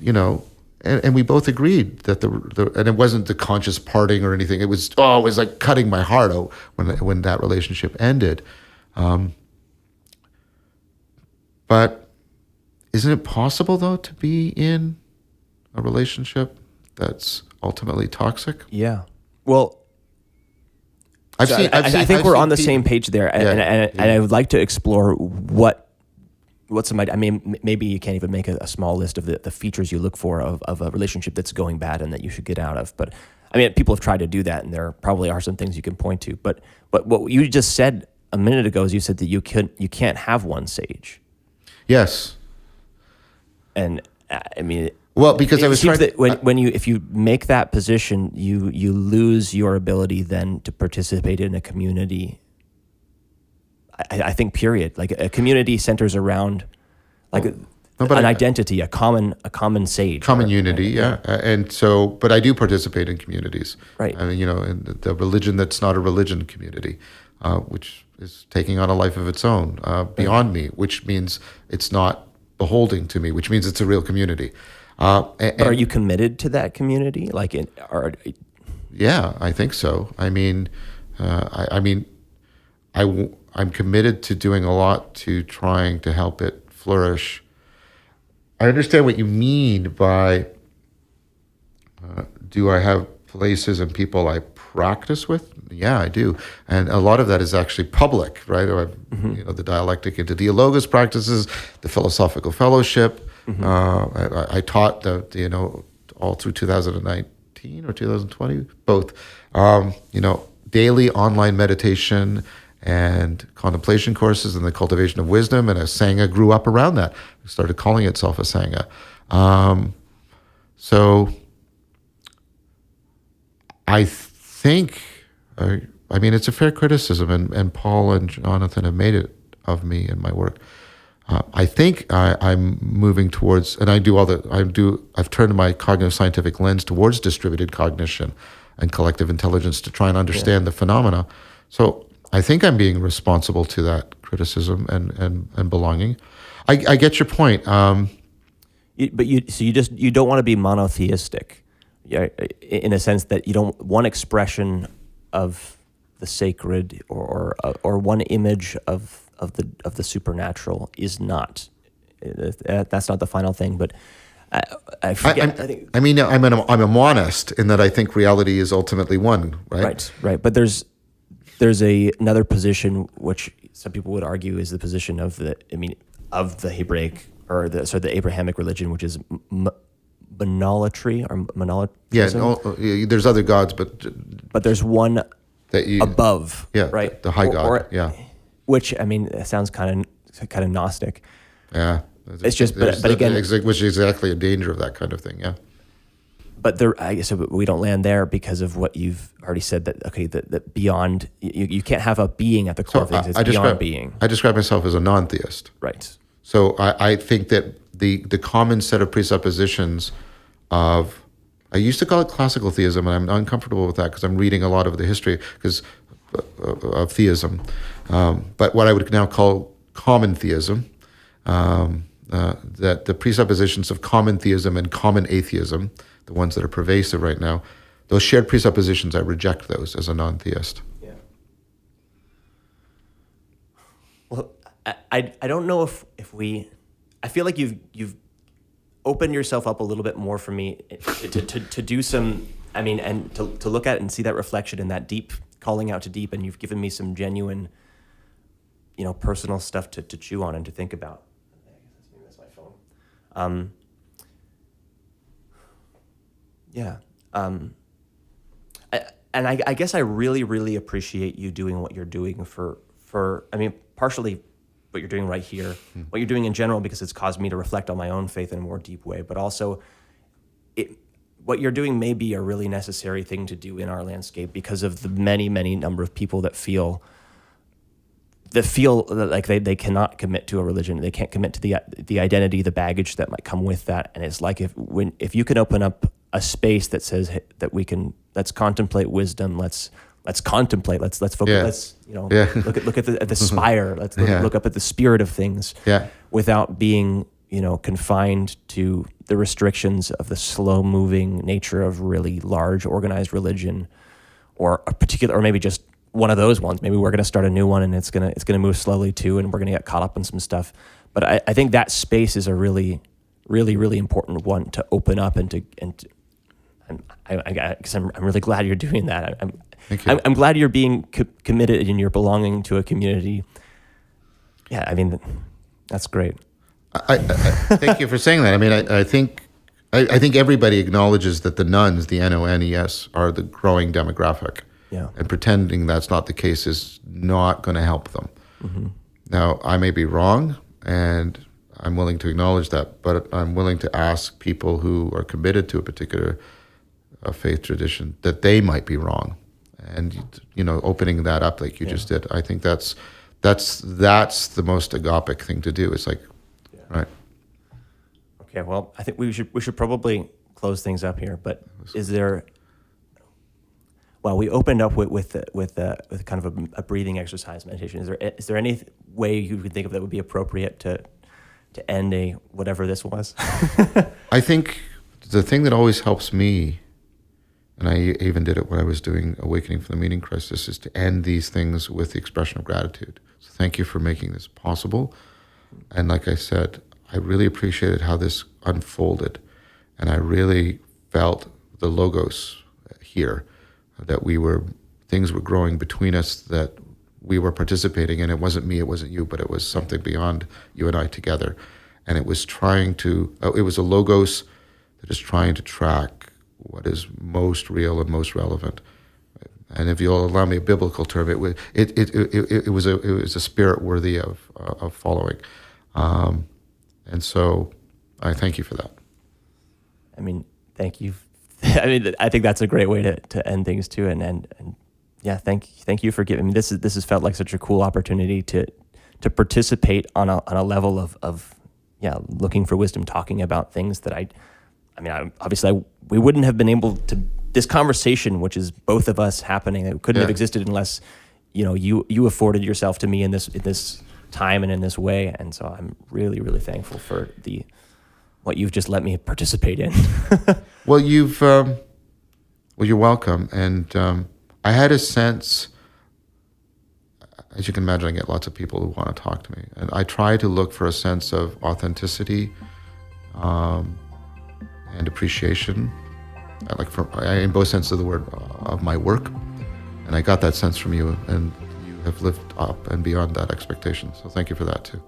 you know, and we both agreed that and it wasn't the conscious parting or anything. It was like cutting my heart out when that relationship ended. But isn't it possible, though, to be in a relationship that's ultimately toxic? Yeah. Well, I think we're on the same page there, and I would like to explore what some. I mean, maybe you can't even make a small list of the features you look for of a relationship that's going bad and that you should get out of. But I mean, people have tried to do that, and there probably are some things you can point to. But what you just said a minute ago is you said that you can't have one sage. Yes. And I mean. Well, because I was trying that if you make that position, you lose your ability then to participate in a community. I think, period. Like, a community centers around like an identity, a common sage, common unity, yeah. And so, but I do participate in communities, right? I mean, you know, in the religion that's not a religion community, which is taking on a life of its own beyond me, which means it's not beholding to me, which means it's a real community. But are you committed to that community? Yeah, I think so. I mean, I'm committed to doing a lot to trying to help it flourish. I understand what you mean by, do I have places and people I practice with? Yeah, I do. And a lot of that is actually public, right? You know, the dialectic into dialogus practices, the philosophical fellowship. I taught you know, all through 2019 or 2020, both, you know, daily online meditation and contemplation courses and the cultivation of wisdom, and a Sangha grew up around that. We started calling itself a Sangha. So I think, I mean, it's a fair criticism, and Paul and Jonathan have made it of me and my work. I think I'm moving towards, and I've turned my cognitive scientific lens towards distributed cognition and collective intelligence to try and understand the phenomena. So I think I'm being responsible to that criticism and belonging. I get your point. But you don't want to be monotheistic, in a sense that you don't, one expression of the sacred or one image of the supernatural is not. That's not the final thing, but I forget. I'm a monist in that I think reality is ultimately one, right? Right. But there's another position which some people would argue is the position of the Hebraic or the Abrahamic religion, which is monolatry or monotheism. Yeah, there's other gods, but there's one that above, right? The high God, Which, I mean, it sounds kind of Gnostic. Yeah. It's just, but again, which is exactly a danger of that kind of thing. Yeah. But I guess we don't land there because of what you've already said. That beyond, you can't have a being at the core of things. It's beyond being. I describe myself as a non-theist. Right. So I think that the common set of presuppositions of, I used to call it classical theism, and I'm uncomfortable with that because I'm reading a lot of the history of theism. But what I would now call common theism, that the presuppositions of common theism and common atheism, the ones that are pervasive right now, those shared presuppositions, I reject those as a non-theist. Yeah. Well, I don't know if we, I feel like you've opened yourself up a little bit more for me to do some, I mean, and to look at it and see that reflection in that deep, calling out to deep, and you've given me some genuine, personal stuff to chew on and to think about. Maybe that's my phone. Yeah. I guess I really, really appreciate you doing what you're doing partially what you're doing right here, what you're doing in general, because it's caused me to reflect on my own faith in a more deep way, but also what you're doing may be a really necessary thing to do in our landscape because of the many, many number of people that feel like they cannot commit to a religion. They can't commit to the identity, the baggage that might come with that. And it's like if you can open up a space that says that let's contemplate wisdom, let's contemplate, let's focus, look at the spire, let's look up at the spirit of things, without being confined to the restrictions of the slow moving nature of really large organized religion, or a particular, or maybe just one of those ones. Maybe we're going to start a new one and it's going to move slowly too, and we're going to get caught up in some stuff. But I think that space is a really, really, really important one to open up and I'm really glad you're doing that. Thank you. I'm glad you're being committed and you're belonging to a community. Yeah, I mean, that's great. I thank you for saying that. I mean, I think everybody acknowledges that the nuns, the NONES, are the growing demographic. Yeah. And pretending that's not the case is not going to help them. Mm-hmm. Now, I may be wrong, and I'm willing to acknowledge that, but I'm willing to ask people who are committed to a particular faith tradition that they might be wrong. And, opening that up like you just did, I think that's the most agapic thing to do. It's like, right. Okay, well, I think we should probably close things up here, but is there... Well, we opened up with kind of a breathing exercise meditation. Is there any way you could think of that would be appropriate to end whatever this was? I think the thing that always helps me, and I even did it when I was doing Awakening from the Meaning Crisis, is to end these things with the expression of gratitude. So thank you for making this possible. And like I said, I really appreciated how this unfolded, and I really felt the logos here. That things were growing between us, that we were participating in. It wasn't me, it wasn't you, but it was something beyond you and I together. And it was it was a logos that is trying to track what is most real and most relevant. And if you'll allow me a biblical term, it was a spirit worthy of following. And so I thank you for that. I mean, thank you. I mean, I think that's a great way to end things too. And yeah, thank you for giving me this. This has felt like such a cool opportunity to participate on a level of looking for wisdom, talking about things that we wouldn't have been able to. This conversation, which is both of us happening, it couldn't have existed unless you afforded yourself to me in this time and in this way. And so I'm really, really thankful for what you've just let me participate in. Well, you're welcome. And I had a sense, as you can imagine, I get lots of people who want to talk to me. And I try to look for a sense of authenticity and appreciation, in both senses of the word, of my work. And I got that sense from you, and you have lived up and beyond that expectation. So thank you for that, too.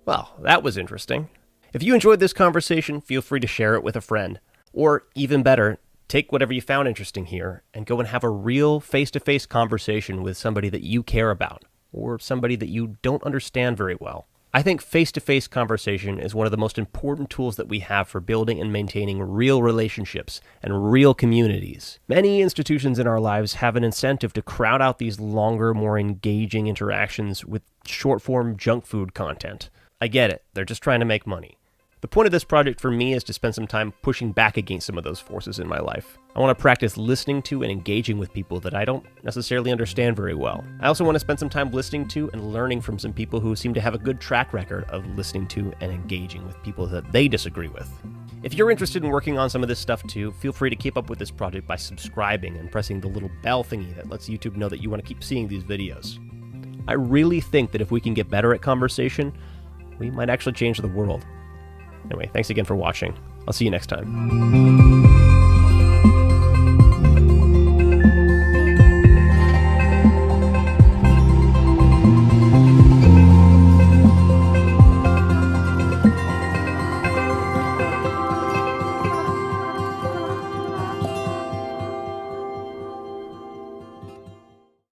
Well, that was interesting. If you enjoyed this conversation, feel free to share it with a friend. Or, even better, take whatever you found interesting here and go and have a real face-to-face conversation with somebody that you care about, or somebody that you don't understand very well. I think face-to-face conversation is one of the most important tools that we have for building and maintaining real relationships and real communities. Many institutions in our lives have an incentive to crowd out these longer, more engaging interactions with short-form junk food content. I get it. They're just trying to make money. The point of this project for me is to spend some time pushing back against some of those forces in my life. I want to practice listening to and engaging with people that I don't necessarily understand very well. I also want to spend some time listening to and learning from some people who seem to have a good track record of listening to and engaging with people that they disagree with. If you're interested in working on some of this stuff too, feel free to keep up with this project by subscribing and pressing the little bell thingy that lets YouTube know that you want to keep seeing these videos. I really think that if we can get better at conversation, we might actually change the world. Anyway, thanks again for watching. I'll see you next time.